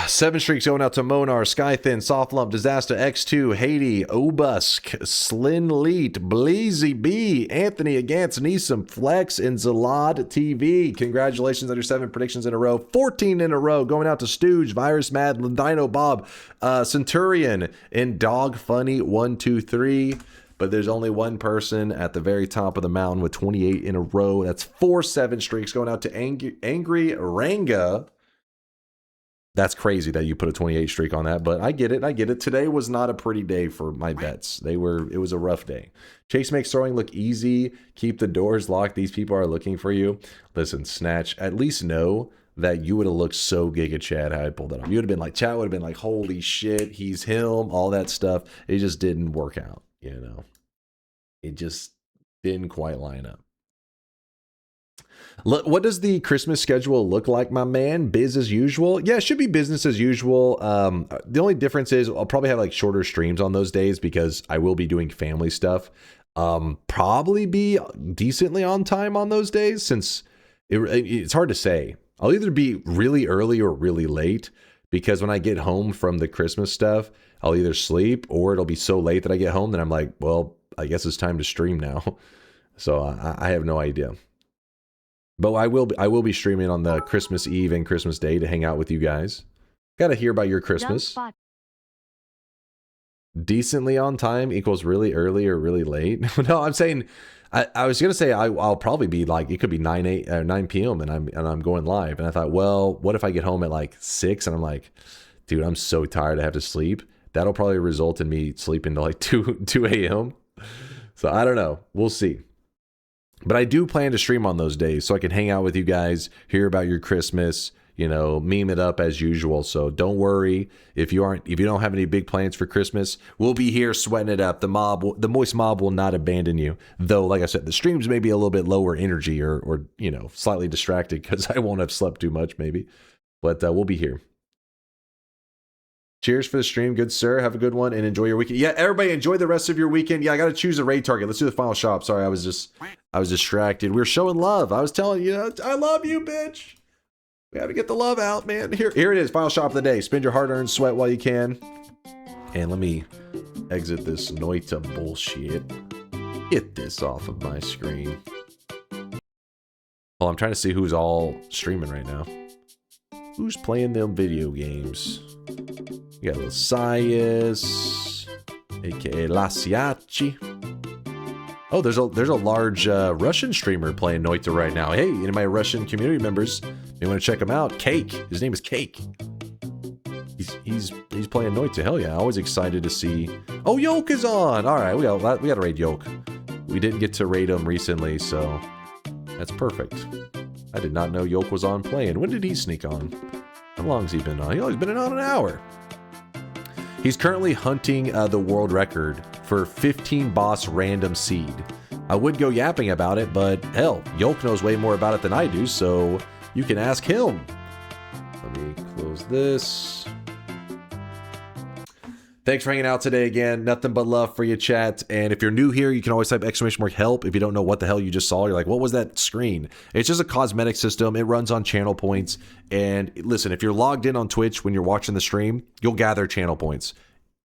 A: 7 streaks going out to Monar, Skythin, Soft Lump, Disaster, X2, Haiti, Obusk, Slin Leet, Bleezy B, Anthony against Neeson, Flex, and Zalad TV. Congratulations on your 7 predictions in a row. 14 in a row going out to Stooge, Virus Mad, Dino Bob, Centurion, and Dog Funny 123. But there's only one person at the very top of the mountain with 28 in a row. That's 4 7 streaks going out to Angry Ranga. That's crazy that you put a 28 streak on that, but I get it. I get it. Today was not a pretty day for my bets. It was a rough day. Chase makes throwing look easy. Keep the doors locked. These people are looking for you. Listen, Snatch, at least know that you would have looked so Giga Chad how I pulled that off. You would have been like, chat would have been like, holy shit, he's him, all that stuff. It just didn't work out, you know. It just didn't quite line up. What does the Christmas schedule look like, my man? Biz as usual? Yeah, it should be business as usual. The only difference is I'll probably have like shorter streams on those days because I will be doing family stuff. Probably be decently on time on those days since it's hard to say. I'll either be really early or really late because when I get home from the Christmas stuff, I'll either sleep or it'll be so late that I get home that I'm like, well, I guess it's time to stream now. So I have no idea. But I will be streaming on the Christmas Eve and Christmas Day to hang out with you guys. Gotta hear about your Christmas. Decently on time equals really early or really late. No, I'm saying I was gonna say I'll probably be like, it could be 9 p.m. and I'm going live. And I thought, well, what if I get home at like 6 and I'm like, dude, I'm so tired I have to sleep. That'll probably result in me sleeping to like 2 a.m. So I don't know. We'll see. But I do plan to stream on those days so I can hang out with you guys, hear about your Christmas, you know, meme it up as usual. So don't worry if you don't have any big plans for Christmas. We'll be here sweating it up. The moist mob will not abandon you. Though, like I said, the streams may be a little bit lower energy or you know, slightly distracted because I won't have slept too much maybe. But we'll be here. Cheers for the stream, good sir. Have a good one and enjoy your weekend. Yeah, everybody enjoy the rest of your weekend. Yeah, I got to choose a raid target. Let's do the final shop. Sorry, I was distracted. We were showing love. I was telling you, I love you, bitch. We got to get the love out, man. Here it is. Final shop of the day. Spend your hard-earned sweat while you can. And let me exit this Noita bullshit. Get this off of my screen. Well, I'm trying to see who's all streaming right now. Who's playing them video games? We got little Sias, aka Lasiachi. Oh, there's a large Russian streamer playing Noita right now. Hey, any of my Russian community members, you want to check him out? Cake. His name is Cake. He's playing Noita. Hell yeah! Always excited to see. Oh, Yoke is on. All right, we got to raid Yoke. We didn't get to raid him recently, so that's perfect. I did not know Yoke was on playing. When did he sneak on? How long has he been on? He's been on an hour. He's currently hunting the world record for 15 boss random seed. I would go yapping about it, but hell, Yoke knows way more about it than I do, so you can ask him. Let me close this. Thanks for hanging out today again. Nothing but love for you, chat. And if you're new here, you can always type !help if you don't know what the hell you just saw. You're like, what was that screen? It's just a cosmetic system. It runs on channel points. And listen, if you're logged in on Twitch when you're watching the stream, you'll gather channel points.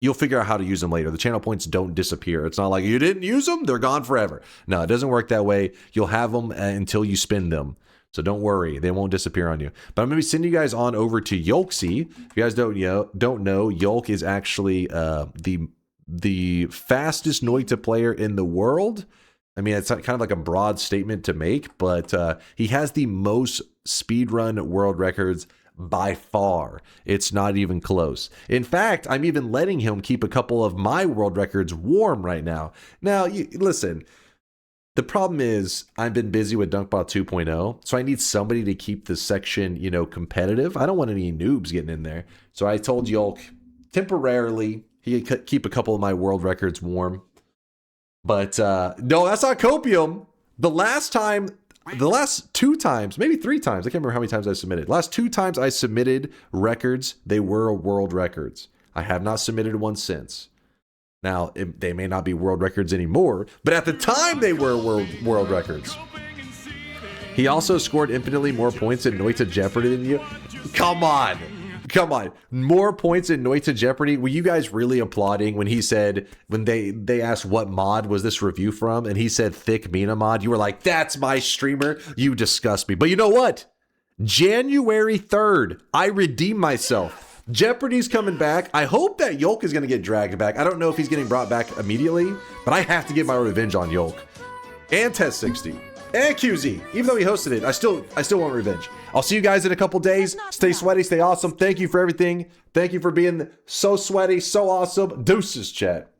A: You'll figure out how to use them later. The channel points don't disappear. It's not like you didn't use them, they're gone forever. No, it doesn't work that way. You'll have them until you spend them. So don't worry, they won't disappear on you. But I'm going to be sending you guys on over to Yolksy. If you guys don't know, Yolk is actually the fastest Noita player in the world. I mean, it's kind of like a broad statement to make, but he has the most speedrun world records by far. It's not even close. In fact, I'm even letting him keep a couple of my world records warm right now. Now, listen. The problem is I've been busy with Dunkbot 2.0, so I need somebody to keep this section, you know, competitive. I don't want any noobs getting in there. So I told Yolk temporarily he could keep a couple of my world records warm. But no, that's not copium. The last two times, maybe 3 times, I can't remember how many times I submitted. Last 2 times I submitted records, they were world records. I have not submitted one since. Now, they may not be world records anymore, but at the time they were world records. He also scored infinitely more points in Noita Jeopardy than you. Come on. More points in Noita Jeopardy. Were you guys really applauding when he said, when they asked what mod was this review from, and he said Thick Mina mod? You were like, that's my streamer. You disgust me. But you know what? January 3rd, I redeemed myself. Jeopardy's coming back. I hope that Yolk is going to get dragged back. I don't know if he's getting brought back immediately, but I have to get my revenge on Yolk. And Test 60. And QZ. Even though he hosted it, I still want revenge. I'll see you guys in a couple days. Stay sweaty, stay awesome. Thank you for everything. Thank you for being so sweaty, so awesome. Deuces, chat.